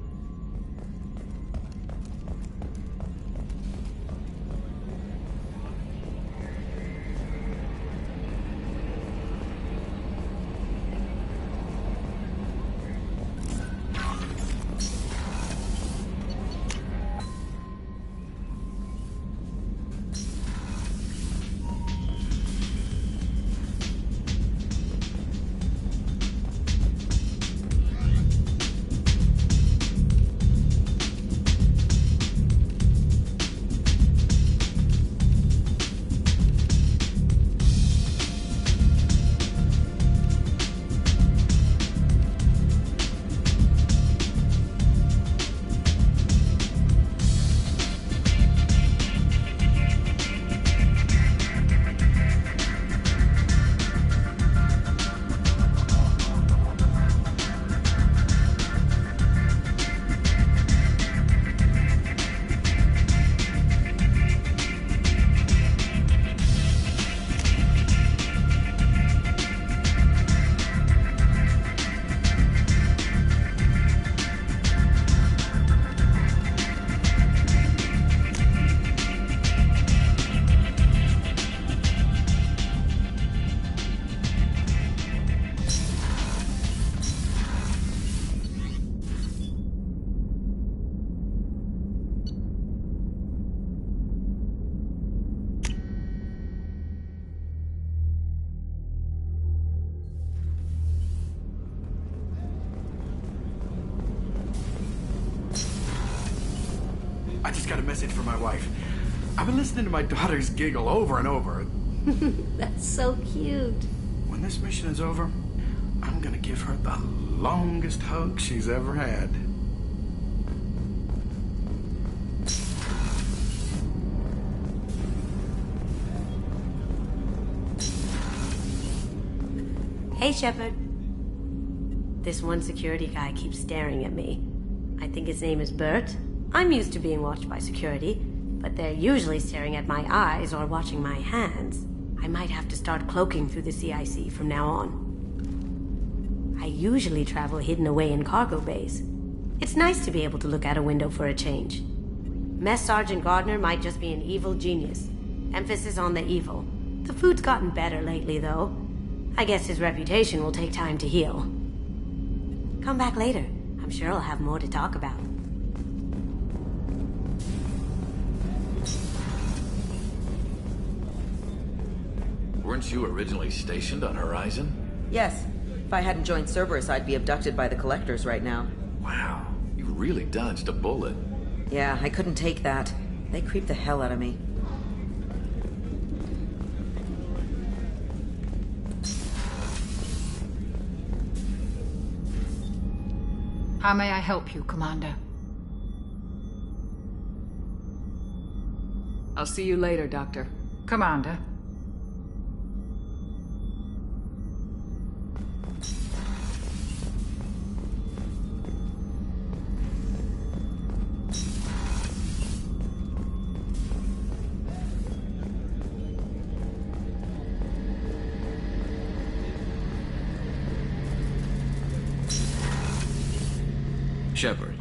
I just got a message from my wife. I've been listening to my daughters giggle over and over. That's so cute. When this mission is over, I'm gonna give her the longest hug she's ever had. Hey, Shepard. This one security guy keeps staring at me. I think his name is Bert. I'm used to being watched by security, but they're usually staring at my eyes or watching my hands. I might have to start cloaking through the CIC from now on. I usually travel hidden away in cargo bays. It's nice to be able to look out a window for a change. Mess Sergeant Gardner might just be an evil genius. Emphasis on the evil. The food's gotten better lately, though. I guess his reputation will take time to heal. Come back later. I'm sure I'll have more to talk about. Weren't you originally stationed on Horizon? Yes. If I hadn't joined Cerberus, I'd be abducted by the Collectors right now. Wow, you really dodged a bullet. Yeah, I couldn't take that. They creeped the hell out of me. How may I help you, Commander? I'll see you later, Doctor. Commander. Shepard,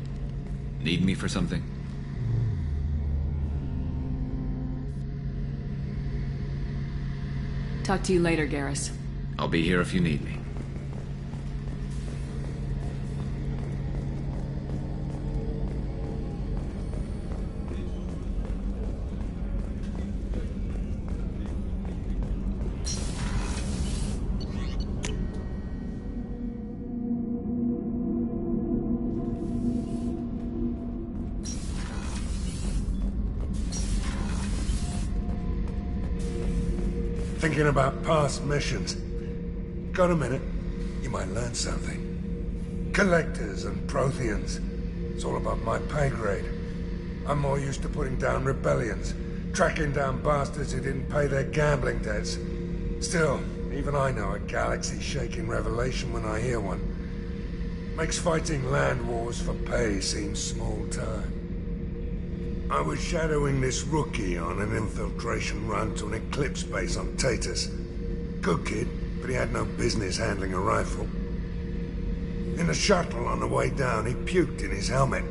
need me for something? Talk to you later, Garrus. I'll be here if you need me. Thinking about past missions. Got a minute? You might learn something. Collectors and Protheans. It's all above my pay grade. I'm more used to putting down rebellions, tracking down bastards who didn't pay their gambling debts. Still, even I know a galaxy-shaking revelation when I hear one. Makes fighting land wars for pay seem small time. I was shadowing this rookie on an infiltration run to an Eclipse base on Tatus. Good kid, but he had no business handling a rifle. In the shuttle on the way down, he puked in his helmet.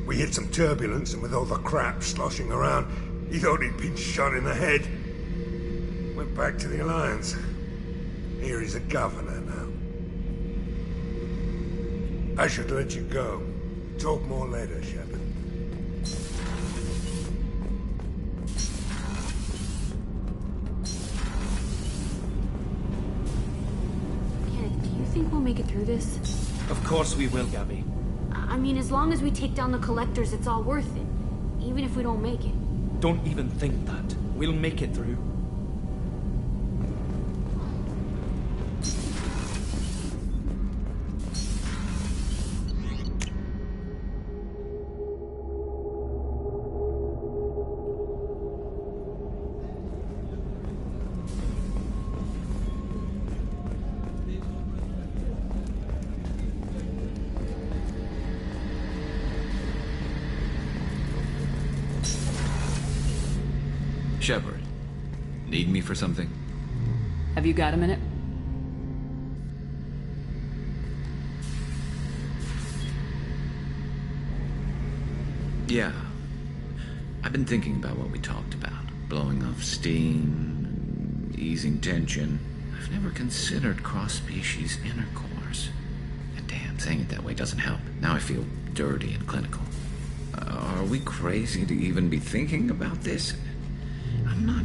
We hit some turbulence, and with all the crap sloshing around, he thought he'd been shot in the head. Went back to the Alliance. Here he's a governor now. I should let you go. Talk more later, Shepard. Kenneth, do you think we'll make it through this? Of course we will, Gabby. I mean, as long as we take down the Collectors, it's all worth it. Even if we don't make it. Don't even think that. We'll make it through. Shepard, need me for something? Have you got a minute? Yeah. I've been thinking about what we talked about. Blowing off steam, easing tension. I've never considered cross-species intercourse. And damn, saying it that way doesn't help. Now I feel dirty and clinical. Are we crazy to even be thinking about this? I'm not...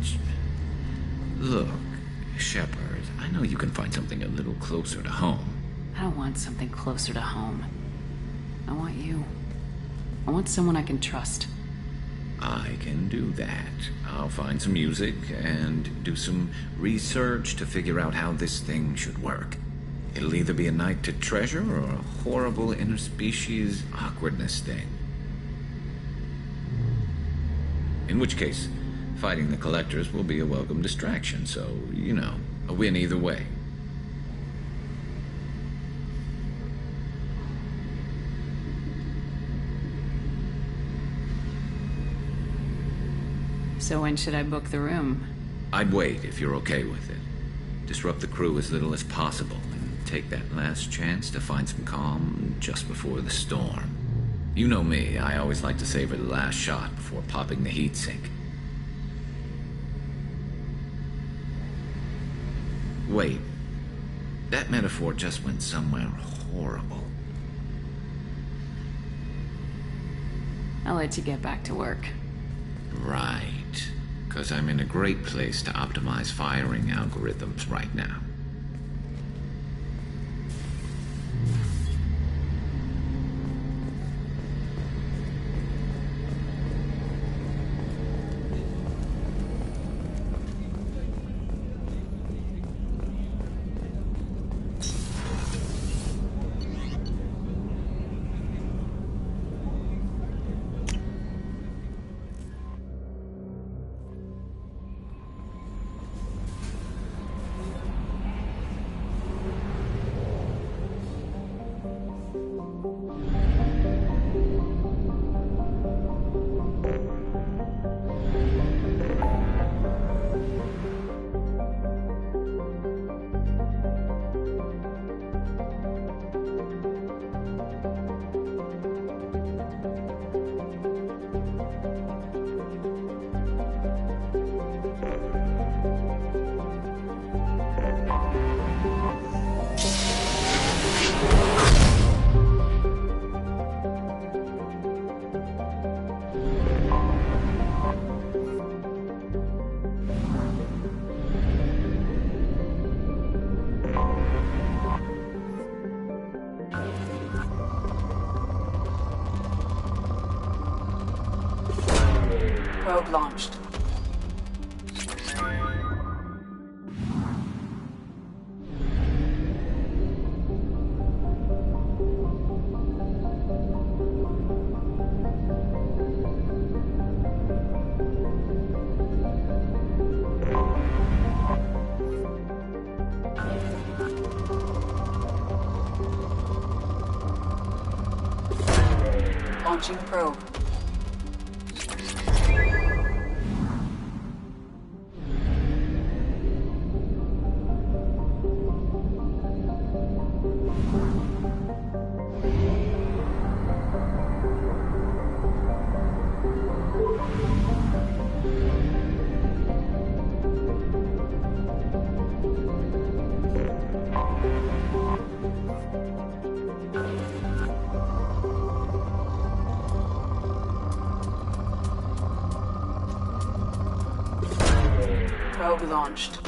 Look, Shepard, I know you can find something a little closer to home. I don't want something closer to home. I want you. I want someone I can trust. I can do that. I'll find some music and do some research to figure out how this thing should work. It'll either be a night to treasure or a horrible interspecies awkwardness thing. In which case, fighting the Collectors will be a welcome distraction, so, you know, a win either way. So when should I book the room? I'd wait if you're okay with it. Disrupt the crew as little as possible, and take that last chance to find some calm just before the storm. You know me, I always like to savor the last shot before popping the heatsink. Wait, that metaphor just went somewhere horrible. I'll let you get back to work. Right, because I'm in a great place to optimize firing algorithms right now. Probe launched. Launching probe. Probe launched.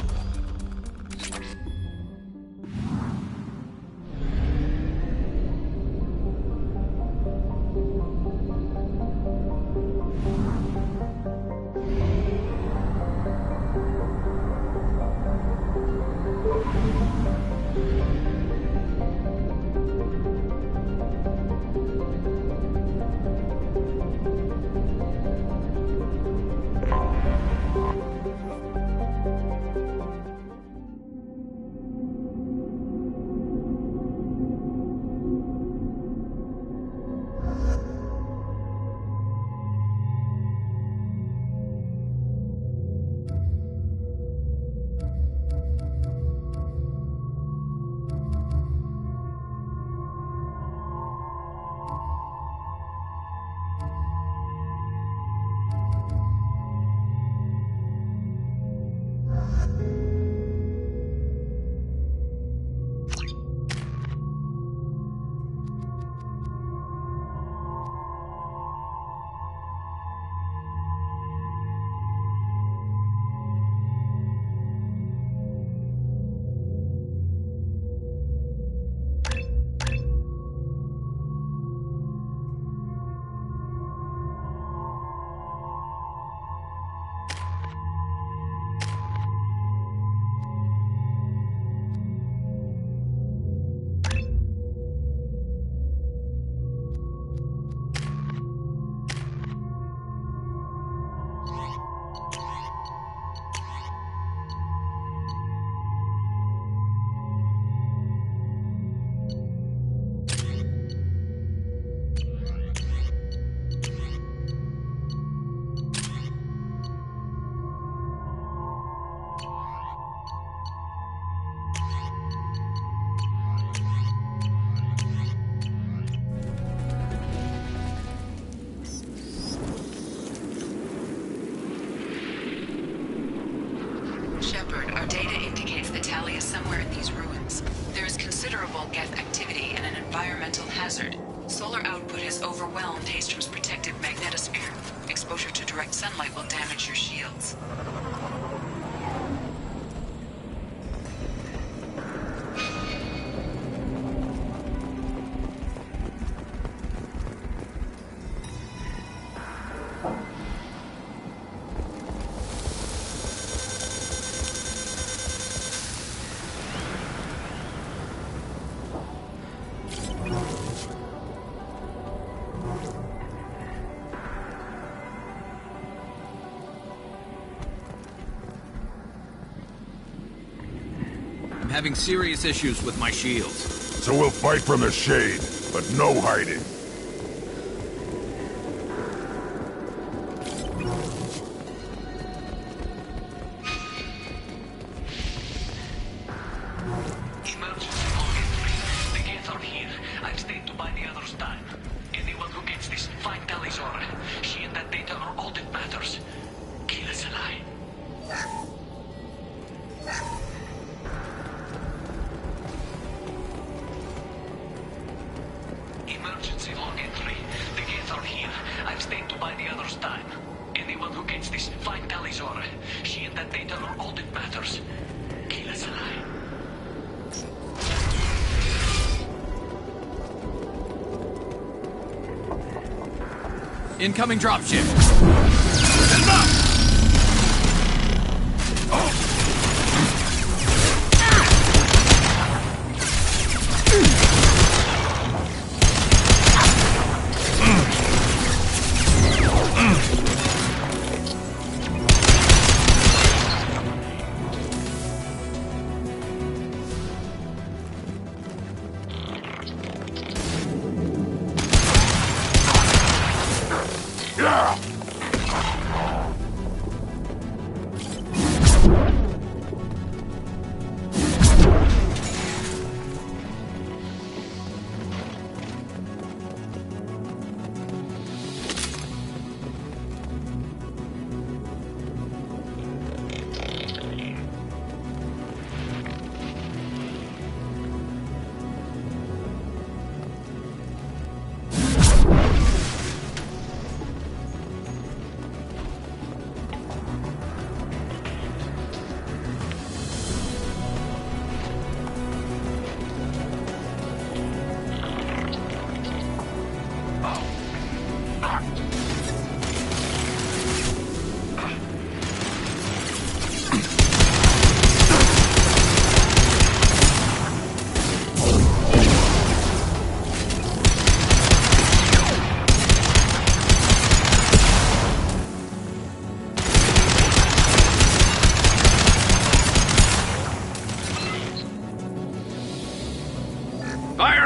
Our data indicates the tally is somewhere in these ruins. There is considerable geth activity and an environmental hazard. Solar output has overwhelmed Hastrom's protective magnetosphere. Exposure to direct sunlight will damage your shields. Having serious issues with my shields. So we'll fight from the shade, but no hiding. Incoming dropship. Send up!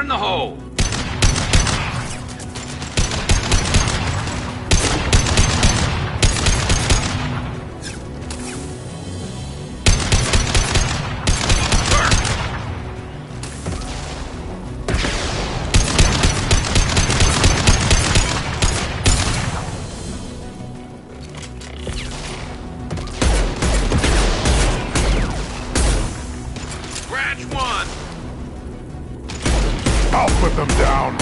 in the hole! I'll put them down.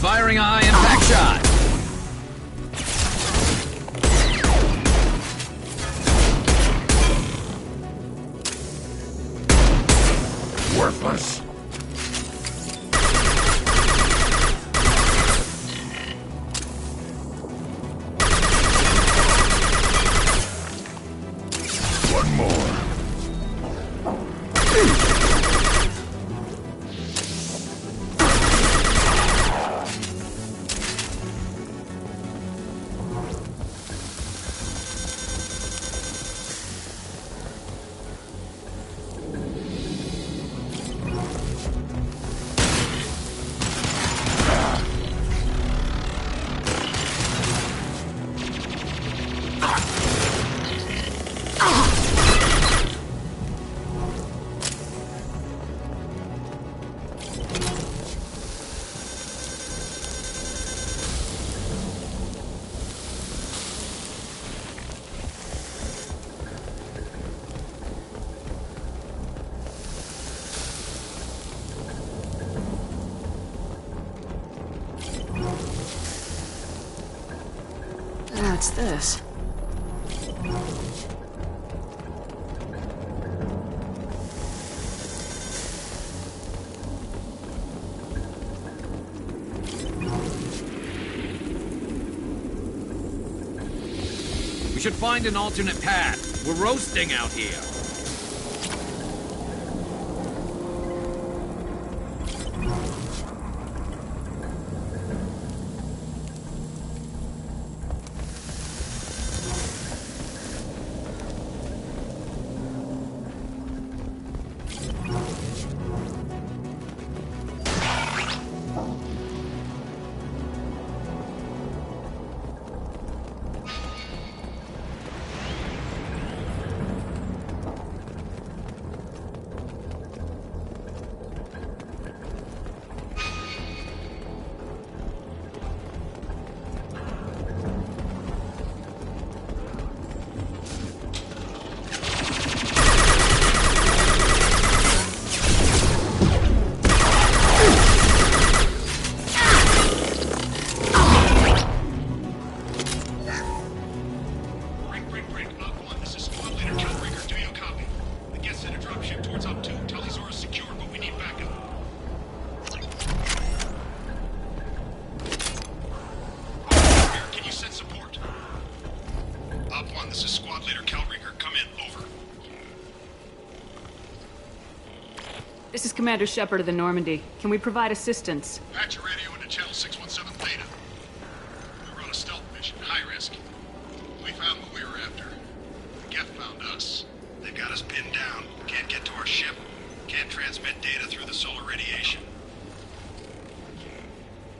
Firing a high-impact shot. Worthless. One more. What's this? We should find an alternate path. We're roasting out here. This is Commander Shepard of the Normandy. Can we provide assistance? Patch your radio into channel 617 Theta. We were on a stealth mission, high risk. We found what we were after. The Geth found us. They've got us pinned down. Can't get to our ship. Can't transmit data through the solar radiation.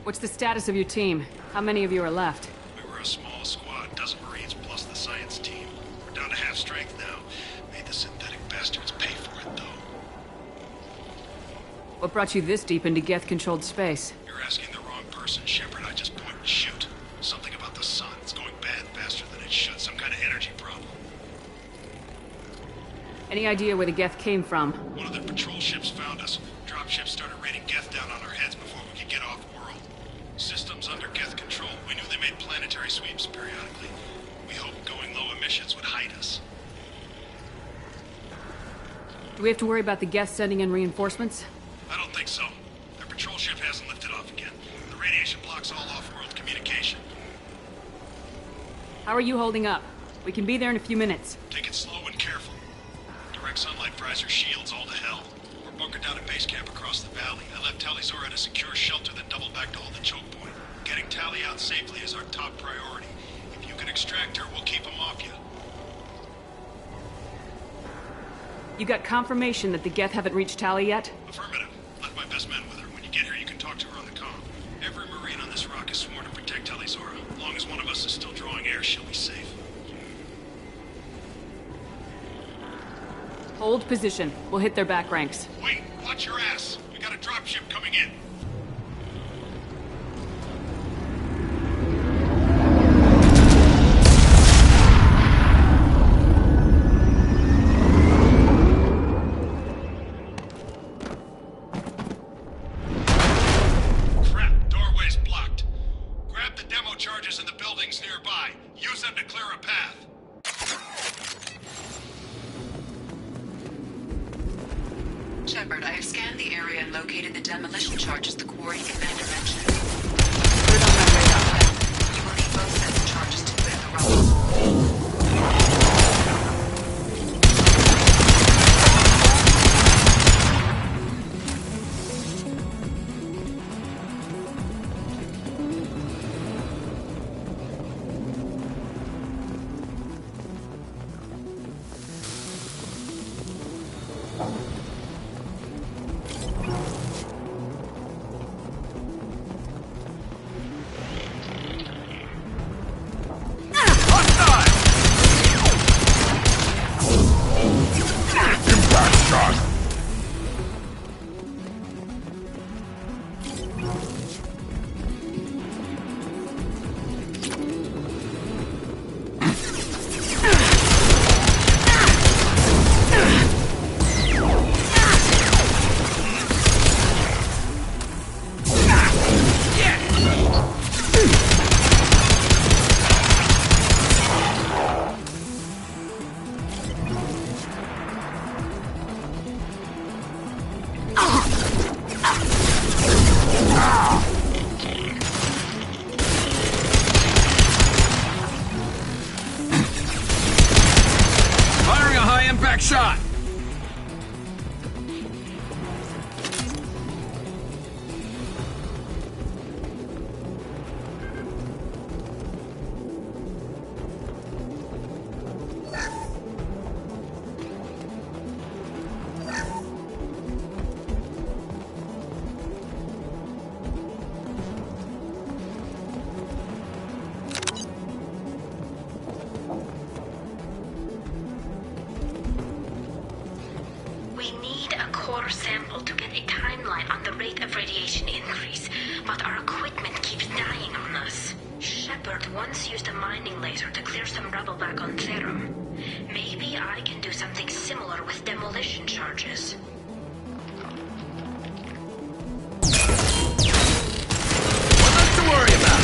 What's the status of your team? How many of you are left? We were a small squad, dozen Marines plus the science team. We're down to half strength now. Made the synthetic bastards pay for it, though. What brought you this deep into Geth-controlled space? You're asking the wrong person, Shepard. I just point and shoot. Something about the sun. It's going bad faster than it should. Some kind of energy problem. Any idea where the Geth came from? One of the patrol ships found us. Dropships started raining Geth down on our heads before we could get off-world. Systems under Geth control. We knew they made planetary sweeps periodically. We hoped going low emissions would hide us. Do we have to worry about the Geth sending in reinforcements? I don't think so. Their patrol ship hasn't lifted off again. The radiation blocks all off-world communication. How are you holding up? We can be there in a few minutes. Take it slow and careful. Direct sunlight fries your shields all to hell. We're bunkered down at base camp across the valley. I left Talizor at a secure shelter that doubled back to hold the choke point. Getting Tally out safely is our top priority. If you can extract her, we'll keep them off you. You got confirmation that the Geth haven't reached Tally yet? Affirmative. Left my best men with her. When you get here, you can talk to her on the comm. Every Marine on this rock is sworn to protect Talizora. As long as one of us is still drawing air, she'll be safe. Hold position. We'll hit their back ranks. Wait, watch your ass. We got a dropship coming in. Crap, doorway's blocked. Grab the demo charges in the buildings nearby. Use them to clear a path. Shepard, I have scanned the area and located the demolition charges the quarry commander mentioned. You will need both sets of charges to clear the rubble. Firing a high-impact shot! We need a core sample to get a timeline on the rate of radiation increase, but our equipment keeps dying on us. Shepard once used a mining laser to clear some rubble back on Therum. Maybe I can do something similar with demolition charges. Nothing to worry about!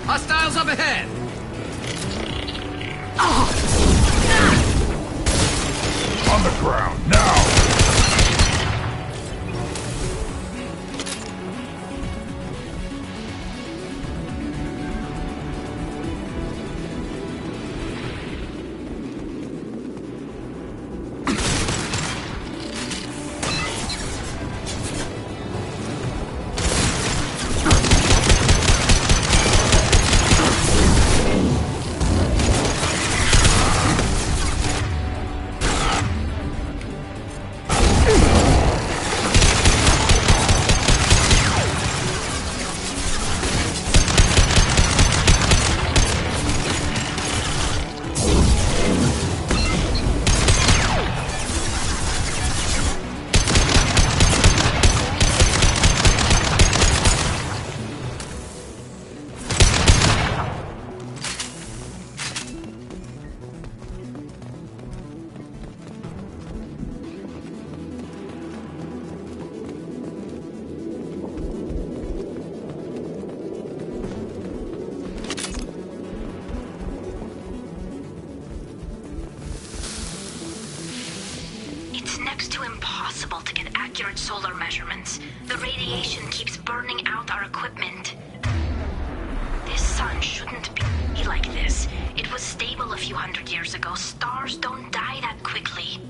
Hostiles up ahead! The radiation keeps burning out our equipment. This sun shouldn't be like this. It was stable a few hundred years ago. Stars don't die that quickly.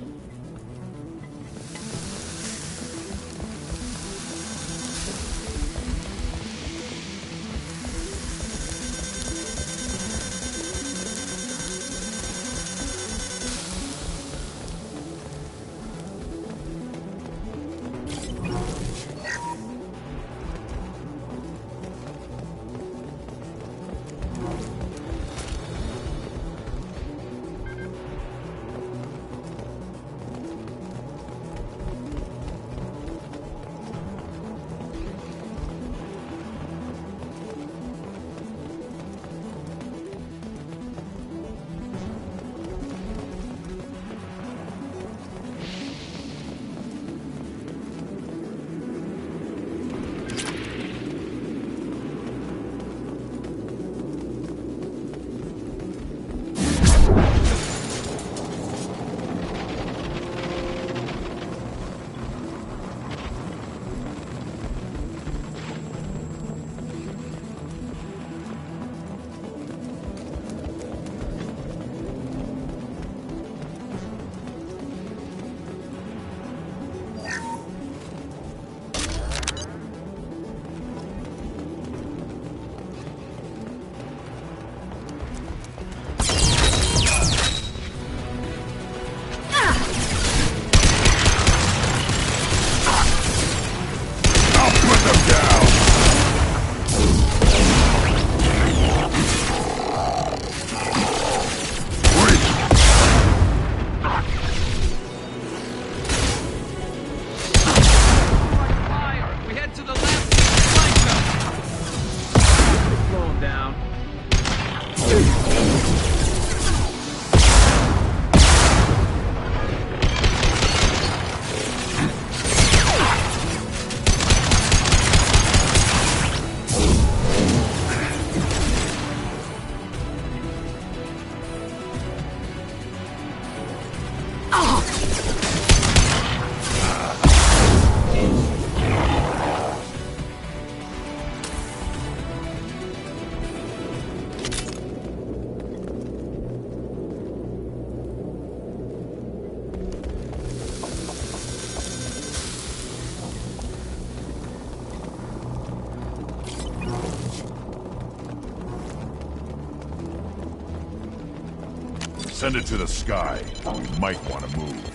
Send it to the sky. We might want to move.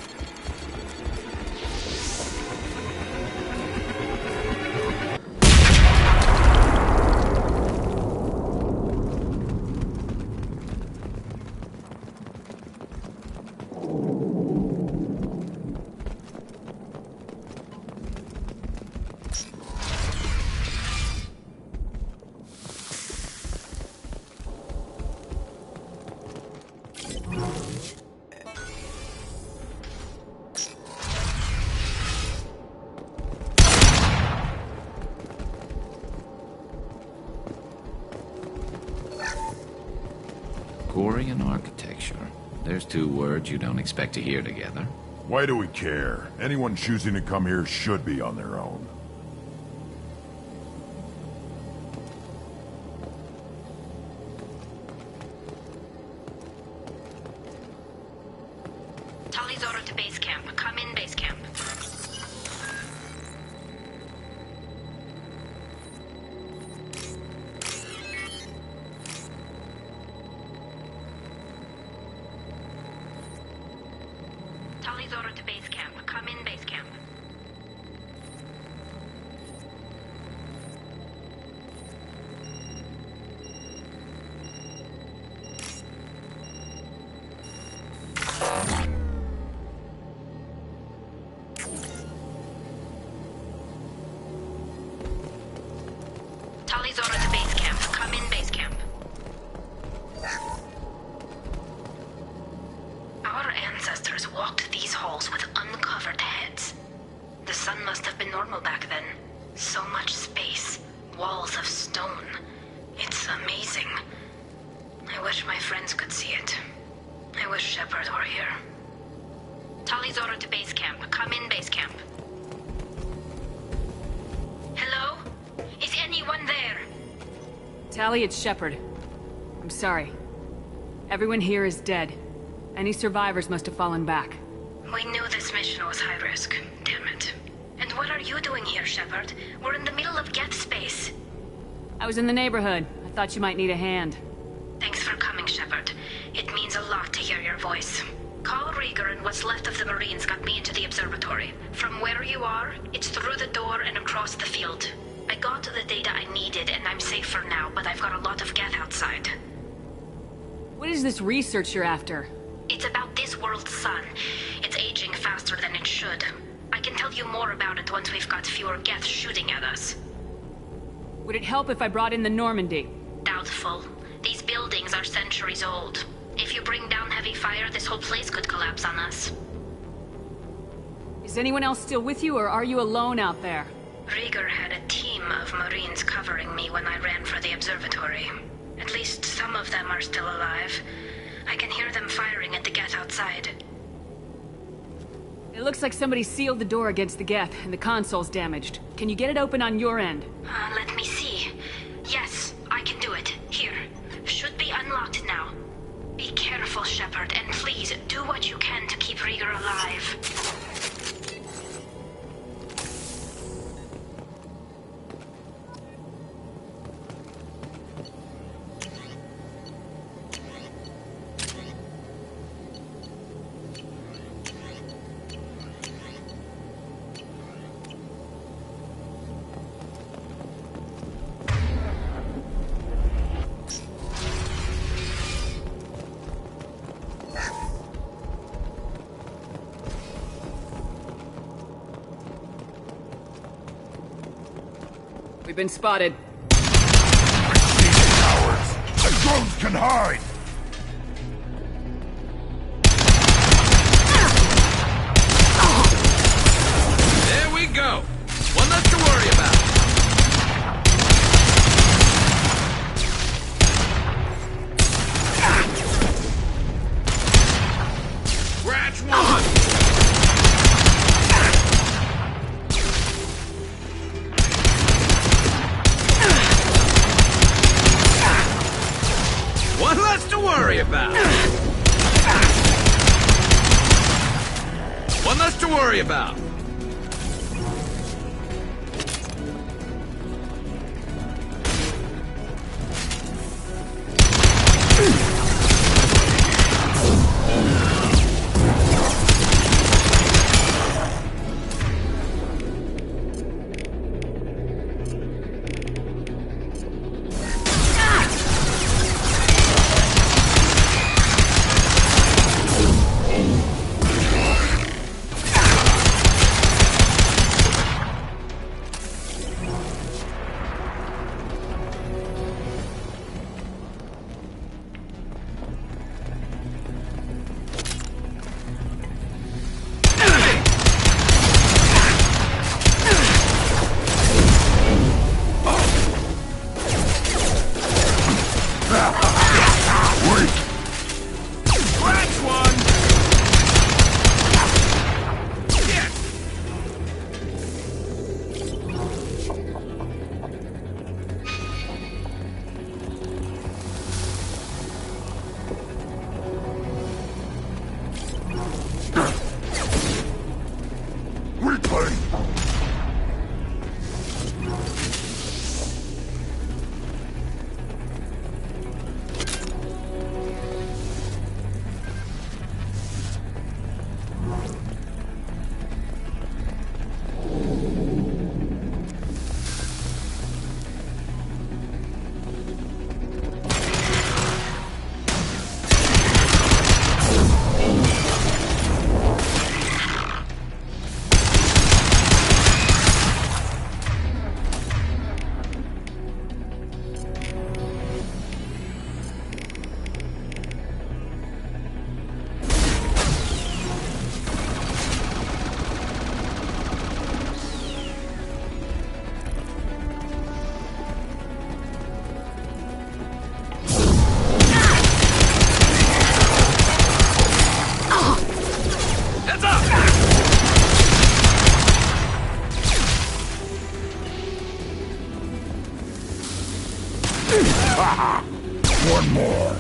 Quarian architecture. There's two words you don't expect to hear together. Why do we care? Anyone choosing to come here should be on their own. Tali's order to base camp. Come in, base camp. Tali's order to base camp. Come in, base camp. Tali's order to base camp. Come in, base camp. Our ancestors walked these halls with uncovered heads. The sun must have been normal back then. So much space. Walls of stone. It's amazing. I wish my friends could see it. I wish Shepard were here. Tali's order to base camp. Come in, base camp. Tally, it's Shepard. I'm sorry. Everyone here is dead. Any survivors must have fallen back. We knew this mission was high risk. Damn it. And what are you doing here, Shepard? We're in the middle of Geth space. I was in the neighborhood. I thought you might need a hand. Thanks for coming, Shepard. It means a lot to hear your voice. Call Rieger and what's left of the Marines got me into the observatory. From where you are, it's through the door and across the field. I got the data I needed and I'm safe for now, but I've got a lot of Geth outside. What is this research you're after? It's about this world's sun. It's aging faster than it should. I can tell you more about it once we've got fewer Geth shooting at us. Would it help if I brought in the Normandy? Doubtful. These buildings are centuries old. If you bring down heavy fire, this whole place could collapse on us. Is anyone else still with you, or are you alone out there? Rieger had a team of Marines covering me when I ran for the observatory. At least some of them are still alive. I can hear them firing at the Geth outside. It looks like somebody sealed the door against the Geth, and the console's damaged. Can you get it open on your end? Let me see. Yes, I can do it. Here. Should be unlocked now. Be careful, Shepard, and please do what you can to keep Rieger alive. We've been spotted. Cowards! The drones can hide! There we go! One less to worry about. Scratch one! One less to worry about. One less to worry about. One more.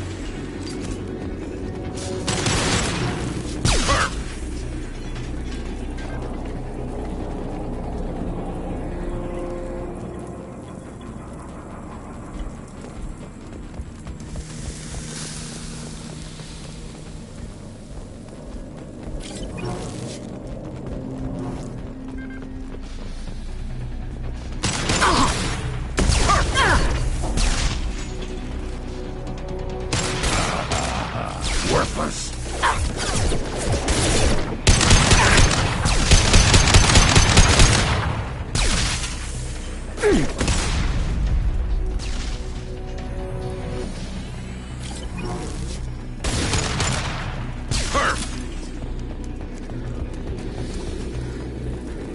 Worthless.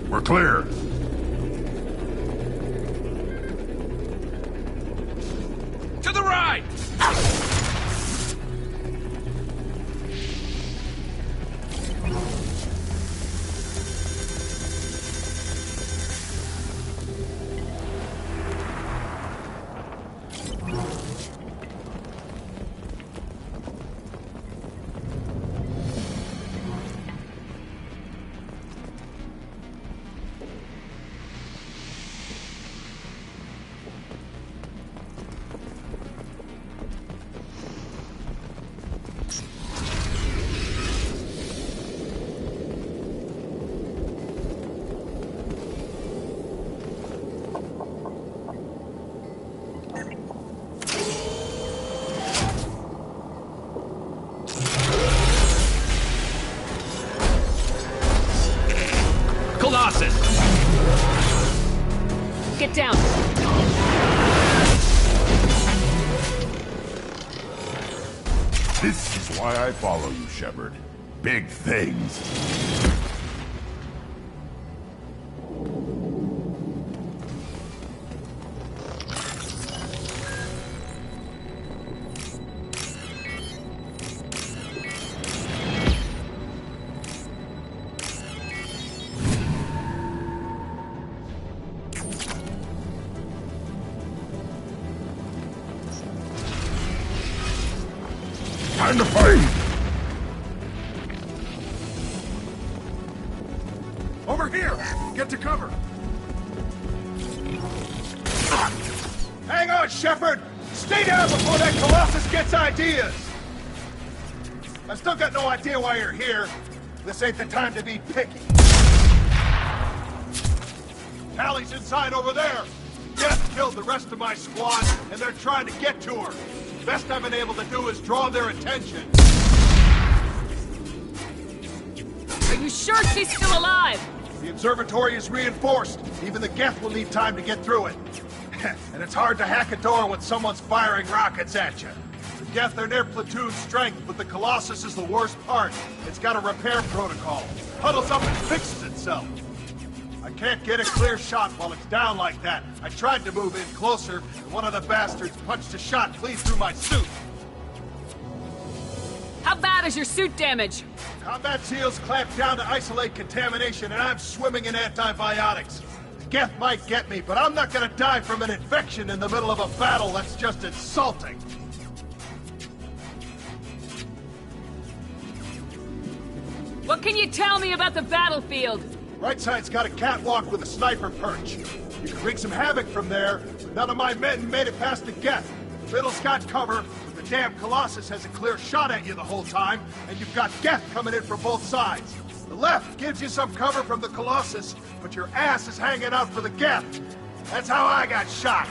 We're clear. To the right! Colossus! Get down! This is why I follow you, Shepard. Big things. Time to fight! Over here! Get to cover! Hang on, Shepard! Stay down before that Colossus gets ideas! I still got no idea why you're here. This ain't the time to be picky. Tally's inside over there! Death killed the rest of my squad, and they're trying to get to her. Best I've been able to do is draw their attention. Are you sure she's still alive? The observatory is reinforced. Even the Geth will need time to get through it. And it's hard to hack a door when someone's firing rockets at you. The Geth are near platoon strength, but the Colossus is the worst part. It's got a repair protocol. Huddles up and fixes itself. I can't get a clear shot while it's down like that. I tried to move in closer, and one of the bastards punched a shot clean through my suit. How bad is your suit damage? Combat SEALs clamped down to isolate contamination, and I'm swimming in antibiotics. Geth might get me, but I'm not gonna die from an infection in the middle of a battle. That's just insulting. What can you tell me about the battlefield? Right side's got a catwalk with a sniper perch. You can wreak some havoc from there, but none of my men made it past the Geth. The middle's got cover, but the damn Colossus has a clear shot at you the whole time, and you've got Geth coming in from both sides. The left gives you some cover from the Colossus, but your ass is hanging out for the Geth. That's how I got shot.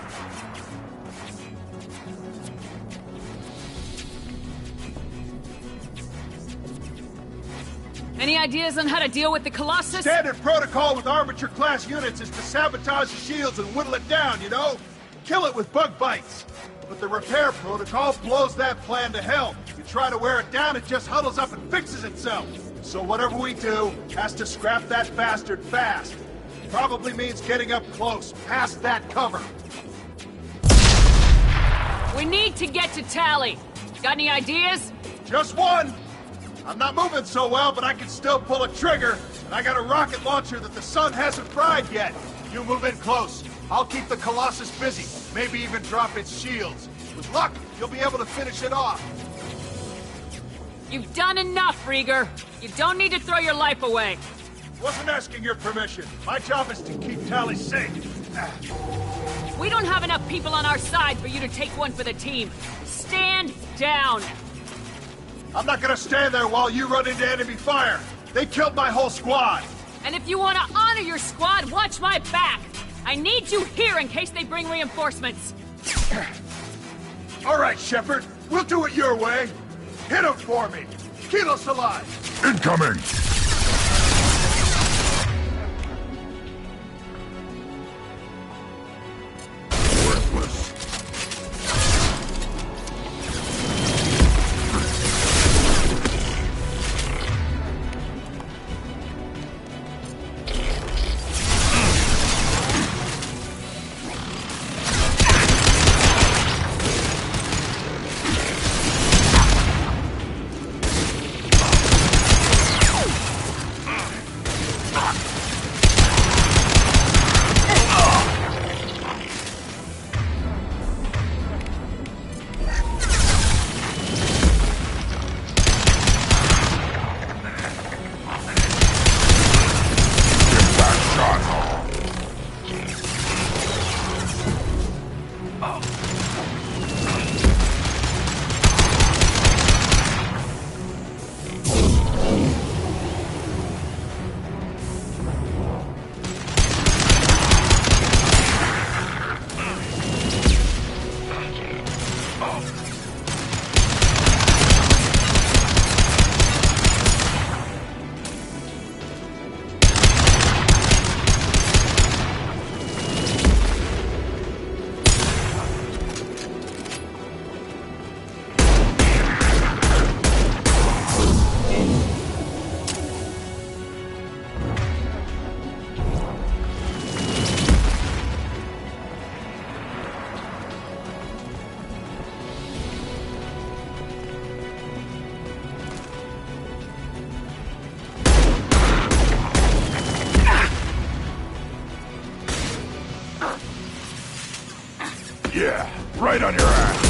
Any ideas on how to deal with the Colossus? Standard protocol with armature-class units is to sabotage the shields and whittle it down, you know? Kill it with bug bites. But the repair protocol blows that plan to hell. You try to wear it down, it just huddles up and fixes itself. So whatever we do has to scrap that bastard fast. Probably means getting up close, past that cover. We need to get to Tally. Got any ideas? Just one. I'm not moving so well, but I can still pull a trigger. And I got a rocket launcher that the sun hasn't fried yet. You move in close. I'll keep the Colossus busy. Maybe even drop its shields. With luck, you'll be able to finish it off. You've done enough, Rieger. You don't need to throw your life away. Wasn't asking your permission. My job is to keep Tally safe. We don't have enough people on our side for you to take one for the team. Stand down. I'm not gonna stand there while you run into enemy fire. They killed my whole squad. And if you want to honor your squad, watch my back. I need you here in case they bring reinforcements. All right, Shepard. We'll do it your way. Hit him for me. Keep us alive. Incoming! Yeah, right on your ass.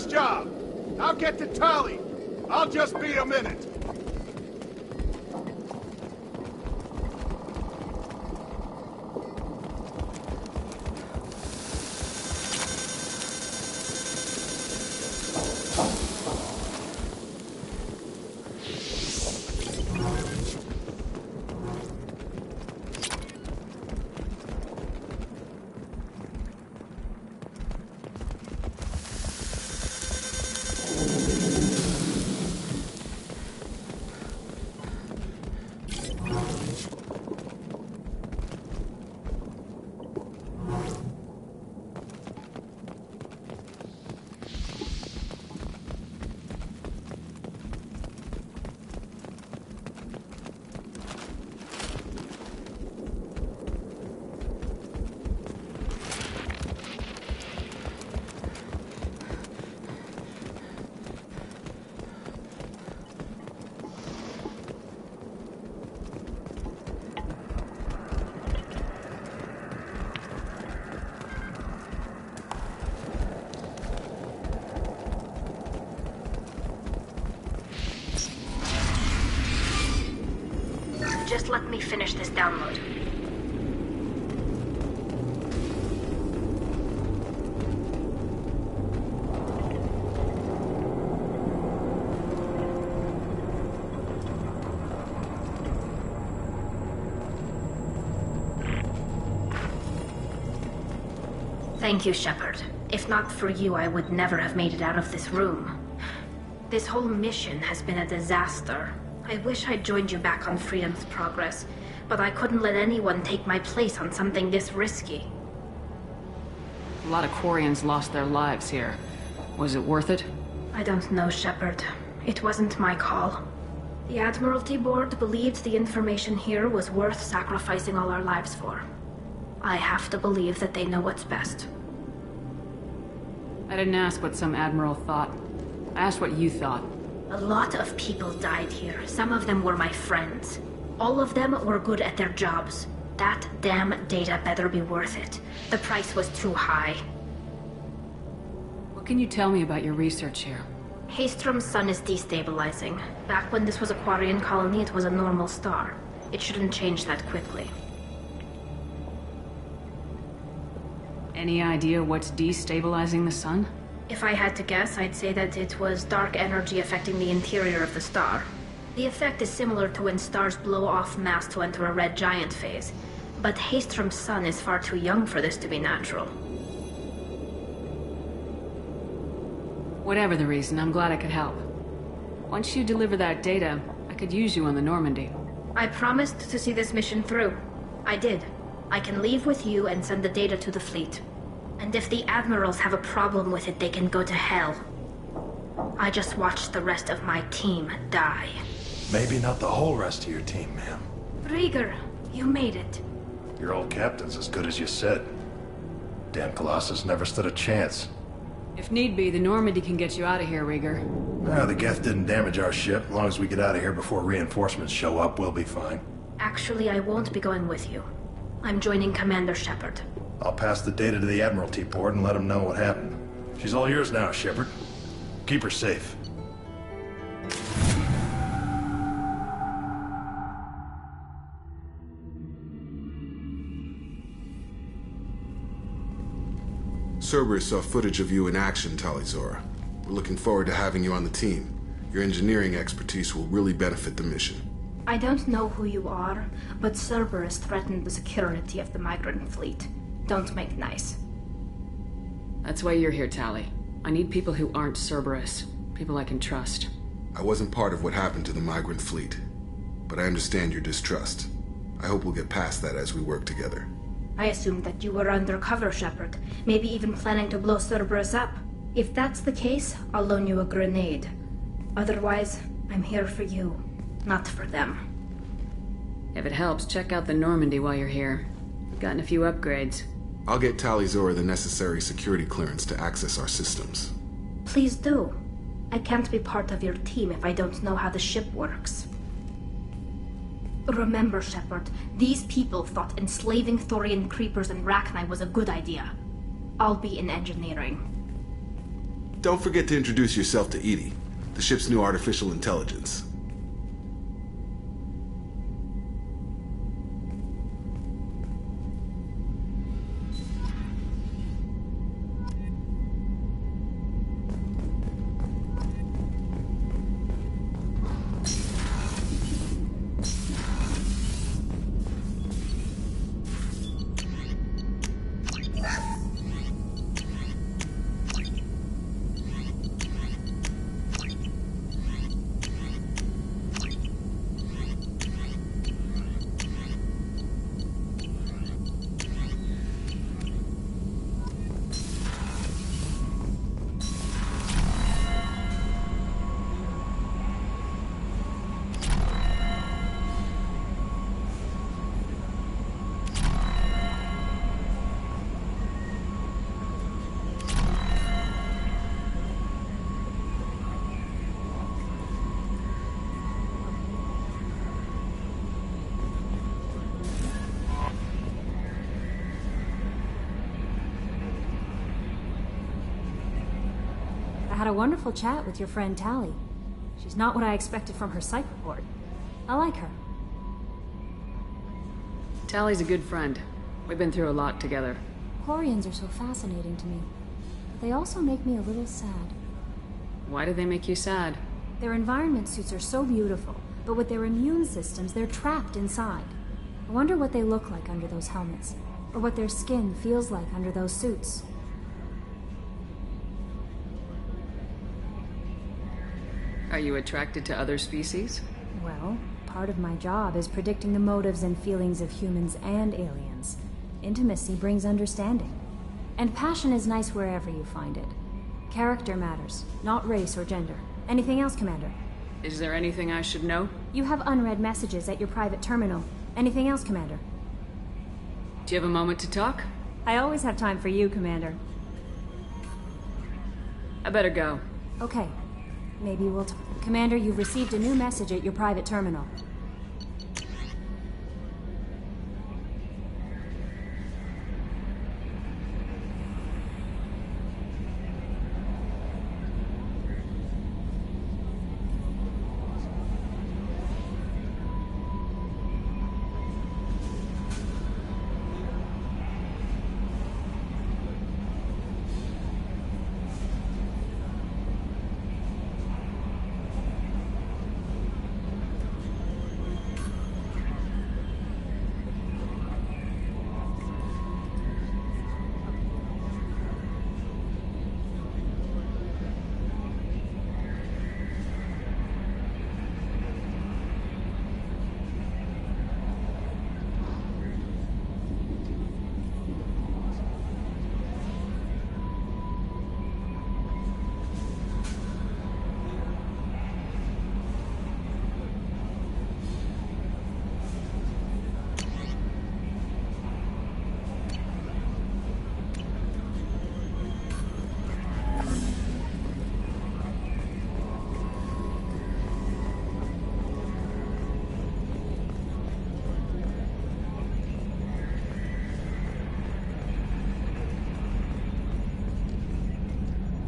job. I'll get to Tali. I'll just be a minute. Just let me finish this download. Thank you, Shepard. If not for you, I would never have made it out of this room. This whole mission has been a disaster. I wish I'd joined you back on Freedom's Progress, but I couldn't let anyone take my place on something this risky. A lot of Quarians lost their lives here. Was it worth it? I don't know, Shepard. It wasn't my call. The Admiralty Board believed the information here was worth sacrificing all our lives for. I have to believe that they know what's best. I didn't ask what some admiral thought. I asked what you thought. A lot of people died here. Some of them were my friends. All of them were good at their jobs. That damn data better be worth it. The price was too high. What can you tell me about your research here? Haystrom's sun is destabilizing. Back when this was a Quarian colony, it was a normal star. It shouldn't change that quickly. Any idea what's destabilizing the sun? If I had to guess, I'd say that it was dark energy affecting the interior of the star. The effect is similar to when stars blow off mass to enter a red giant phase. But Haystrom's sun is far too young for this to be natural. Whatever the reason, I'm glad I could help. Once you deliver that data, I could use you on the Normandy. I promised to see this mission through. I did. I can leave with you and send the data to the fleet. And if the admirals have a problem with it, they can go to hell. I just watched the rest of my team die. Maybe not the whole rest of your team, ma'am. Rieger, you made it. Your old captain's as good as you said. Damn Colossus never stood a chance. If need be, the Normandy can get you out of here, Rieger. The Geth didn't damage our ship. As long as we get out of here before reinforcements show up, we'll be fine. Actually, I won't be going with you. I'm joining Commander Shepard. I'll pass the data to the Admiralty Board and let them know what happened. She's all yours now, Shepard. Keep her safe. Cerberus saw footage of you in action, Talizora. We're looking forward to having you on the team. Your engineering expertise will really benefit the mission. I don't know who you are, but Cerberus threatened the security of the migrant fleet. Don't make nice. That's why you're here, Tali. I need people who aren't Cerberus. People I can trust. I wasn't part of what happened to the migrant fleet, but I understand your distrust. I hope we'll get past that as we work together. I assumed that you were undercover, Shepard. Maybe even planning to blow Cerberus up. If that's the case, I'll loan you a grenade. Otherwise, I'm here for you, not for them. If it helps, check out the Normandy while you're here. We've gotten a few upgrades. I'll get Talizora the necessary security clearance to access our systems. Please do. I can't be part of your team if I don't know how the ship works. Remember, Shepard, these people thought enslaving Thorian creepers and Rachni was a good idea. I'll be in engineering. Don't forget to introduce yourself to Edie, the ship's new artificial intelligence. I had a wonderful chat with your friend Tally. She's not what I expected from her psych report. I like her. Tally's a good friend. We've been through a lot together. Quarians are so fascinating to me, but they also make me a little sad. Why do they make you sad? Their environment suits are so beautiful, but with their immune systems, they're trapped inside. I wonder what they look like under those helmets, or what their skin feels like under those suits. Are you attracted to other species? Well, part of my job is predicting the motives and feelings of humans and aliens. Intimacy brings understanding. And passion is nice wherever you find it. Character matters, not race or gender. Anything else, Commander? Is there anything I should know? You have unread messages at your private terminal. Anything else, Commander? Do you have a moment to talk? I always have time for you, Commander. I better go. Okay. Maybe we'll talk. Commander, you've received a new message at your private terminal.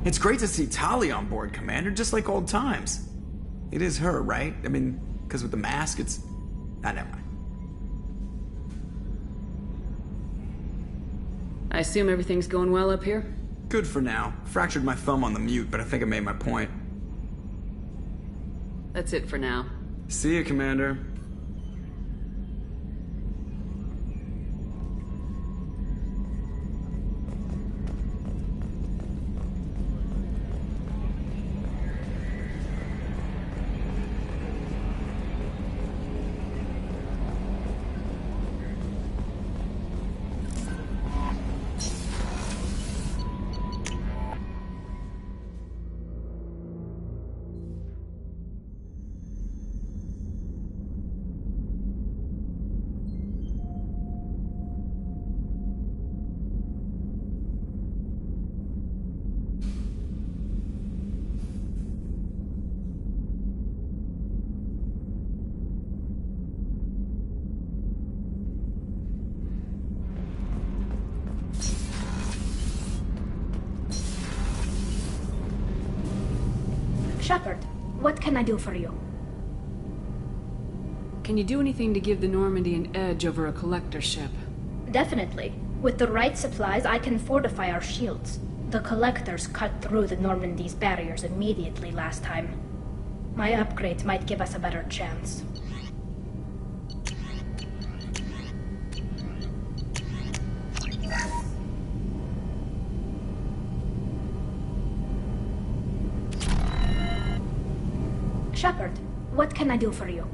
It's great to see Tali on board, Commander, just like old times. It is her, right? I mean, because with the mask, it's... Ah, never mind. I assume everything's going well up here? Good for now. Fractured my thumb on the mute, but I think I made my point. That's it for now. See you, Commander. Shepard, what can I do for you? Can you do anything to give the Normandy an edge over a collector ship? Definitely. With the right supplies, I can fortify our shields. The Collectors cut through the Normandy's barriers immediately last time. My upgrades might give us a better chance. Shepard, what can I do for you?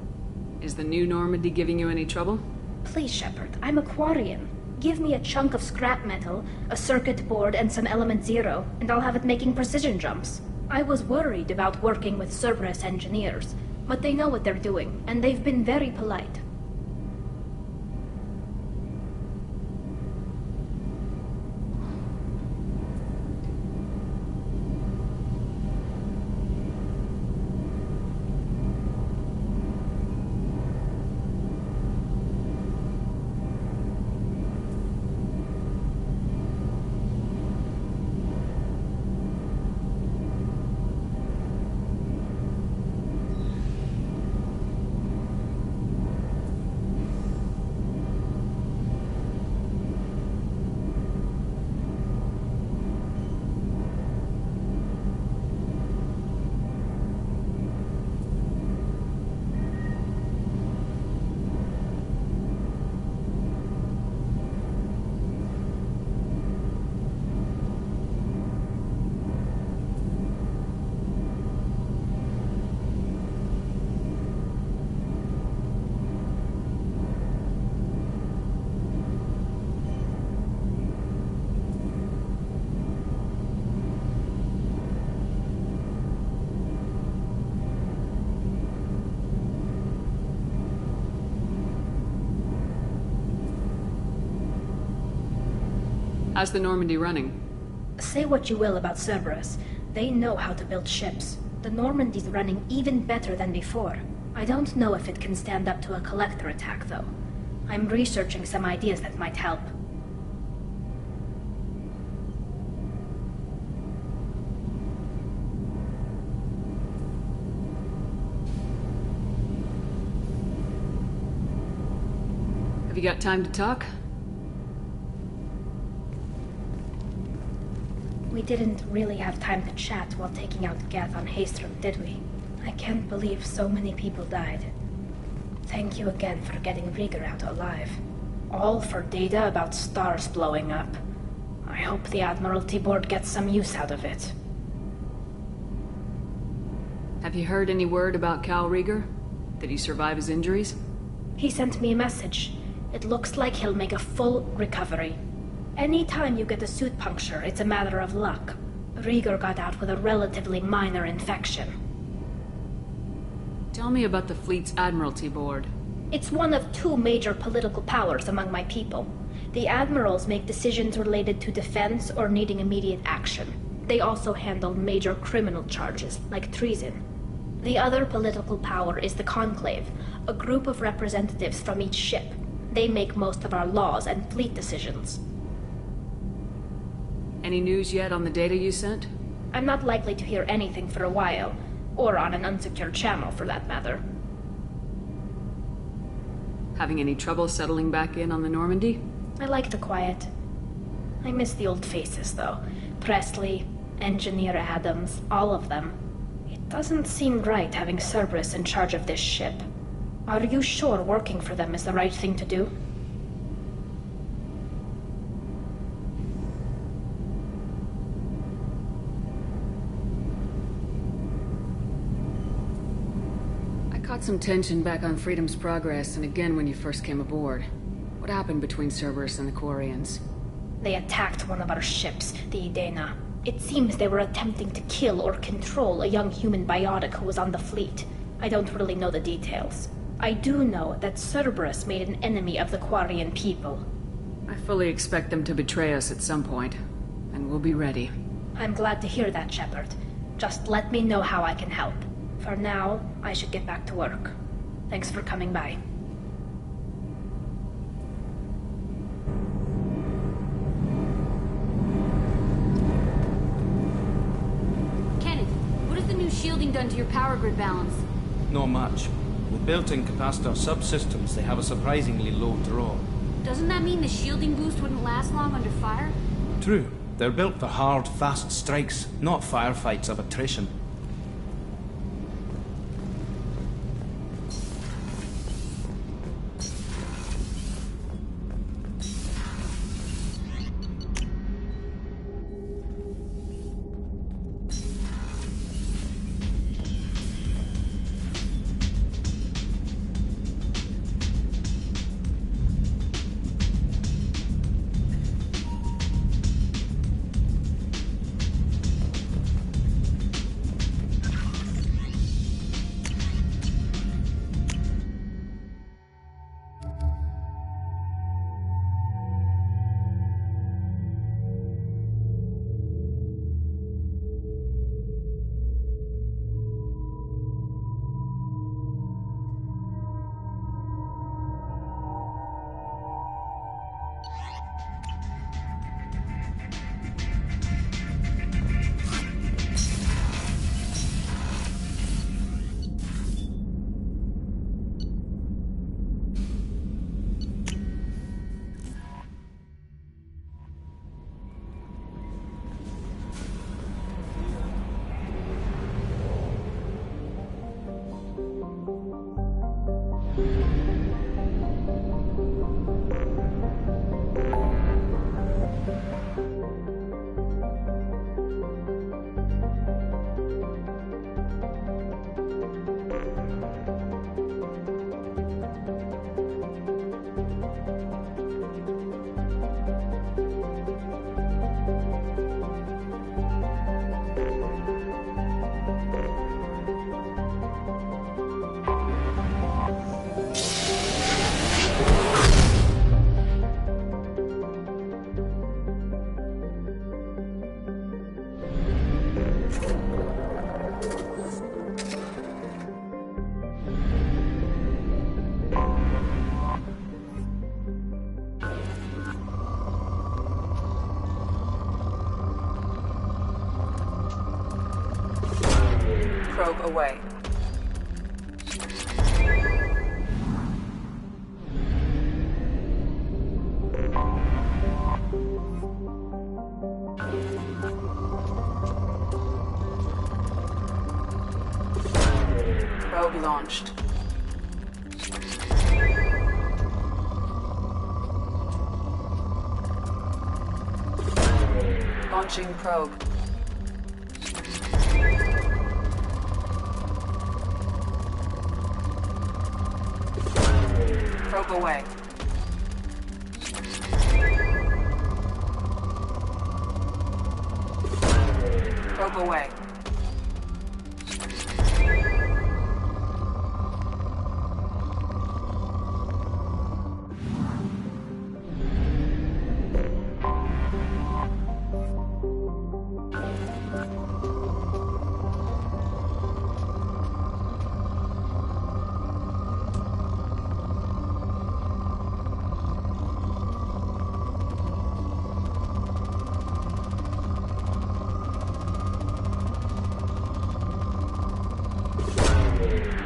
Is the new Normandy giving you any trouble? Please, Shepard, I'm a Quarian. Give me a chunk of scrap metal, a circuit board, and some element zero, and I'll have it making precision jumps. I was worried about working with Cerberus engineers, but they know what they're doing, and they've been very polite. How's the Normandy running? Say what you will about Cerberus. They know how to build ships. The Normandy's running even better than before. I don't know if it can stand up to a Collector attack, though. I'm researching some ideas that might help. Have you got time to talk? We didn't really have time to chat while taking out Gath on Haestrom, did we? I can't believe so many people died. Thank you again for getting Rieger out alive. All for data about stars blowing up. I hope the Admiralty Board gets some use out of it. Have you heard any word about Cal Rieger? Did he survive his injuries? He sent me a message. It looks like he'll make a full recovery. Anytime you get a suit puncture, it's a matter of luck. Rieger got out with a relatively minor infection. Tell me about the fleet's Admiralty Board. It's one of two major political powers among my people. The admirals make decisions related to defense or needing immediate action. They also handle major criminal charges, like treason. The other political power is the Conclave, a group of representatives from each ship. They make most of our laws and fleet decisions. Any news yet on the data you sent? I'm not likely to hear anything for a while, or on an unsecured channel for that matter. Having any trouble settling back in on the Normandy? I like the quiet. I miss the old faces, though. Presley, Engineer Adams, all of them. It doesn't seem right having Cerberus in charge of this ship. Are you sure working for them is the right thing to do? Caught some tension back on Freedom's Progress, and again when you first came aboard. What happened between Cerberus and the Quarians? They attacked one of our ships, the Idena. It seems they were attempting to kill or control a young human biotic who was on the fleet. I don't really know the details. I do know that Cerberus made an enemy of the Quarian people. I fully expect them to betray us at some point, and we'll be ready. I'm glad to hear that, Shepard. Just let me know how I can help. For now, I should get back to work. Thanks for coming by. Kenneth, what does the new shielding done to your power grid balance? Not much. With built-in capacitor subsystems, they have a surprisingly low draw. Doesn't that mean the shielding boost wouldn't last long under fire? True. They're built for hard, fast strikes, not firefights of attrition. Probe away. Probe launched. Launching probe. Probe away. Probe away.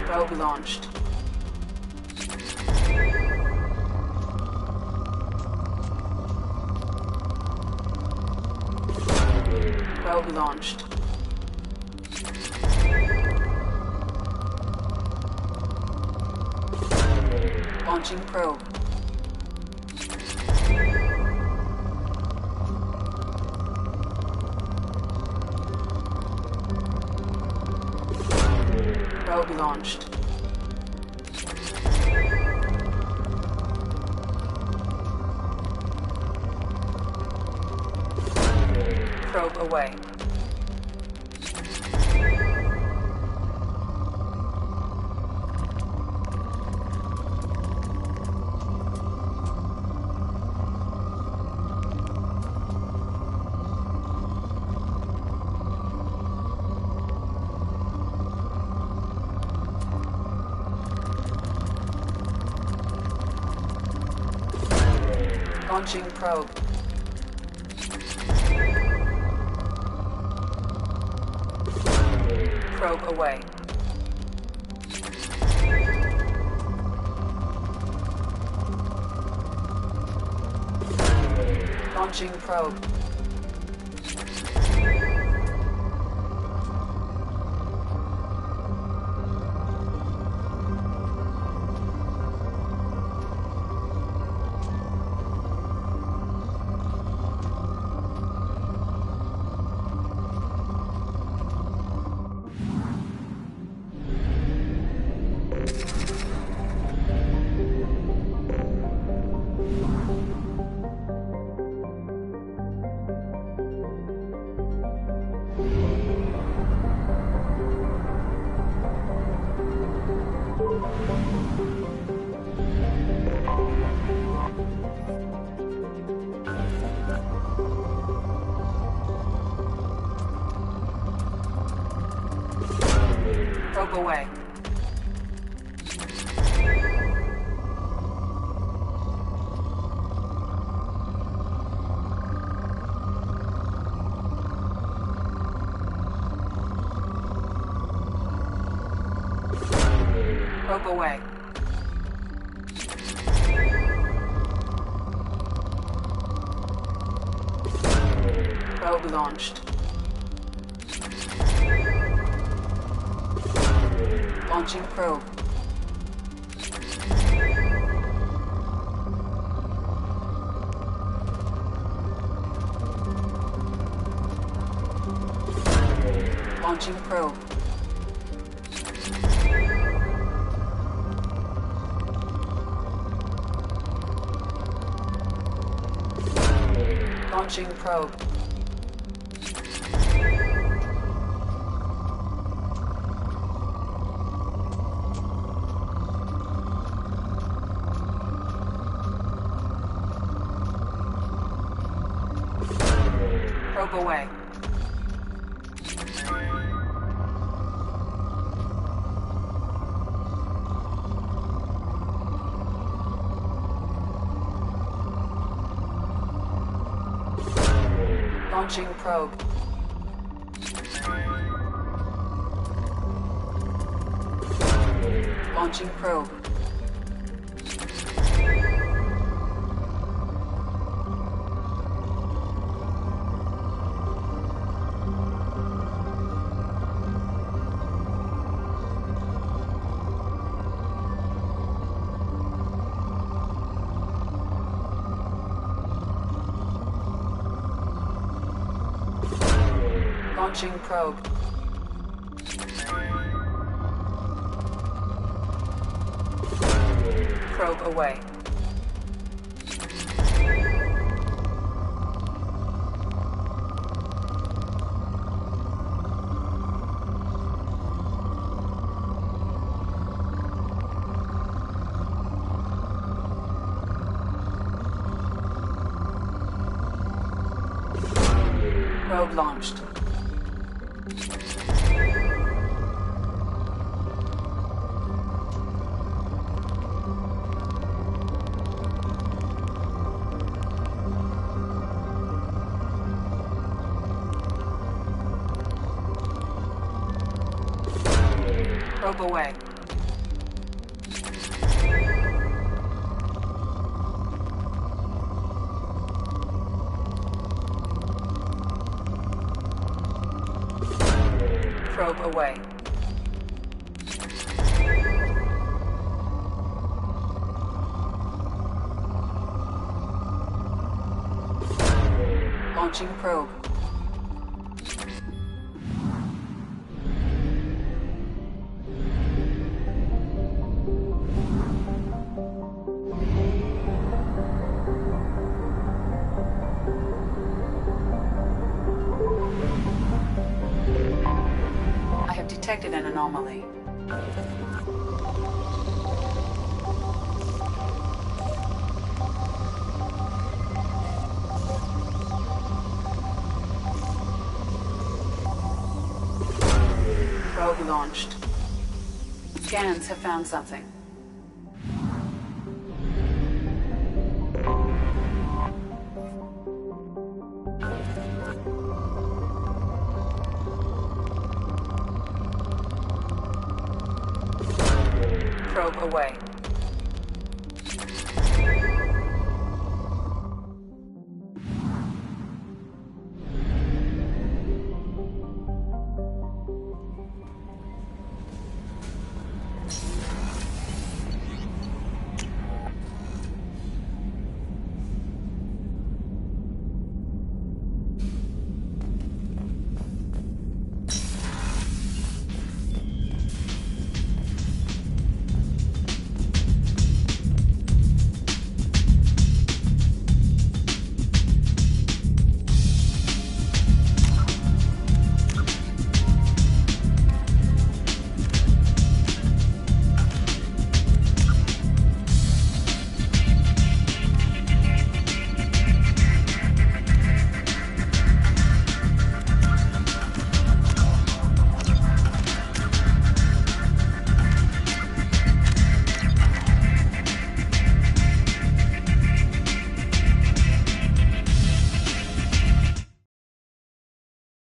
Probe launched. Probe launched. Launching probe. Probe launched. Probe away. Launching probe. Probe away. Launching probe. Probe away. Probe away. Probe launched. Launching probe. Launching probe. Launching probe. Probe away. Launching probe. Launching probe. Launching probe. Probe away. Probe launched. Probe away. Probe away. Launching probe. I have detected an anomaly. Probe launched. Scans have found something. probe away.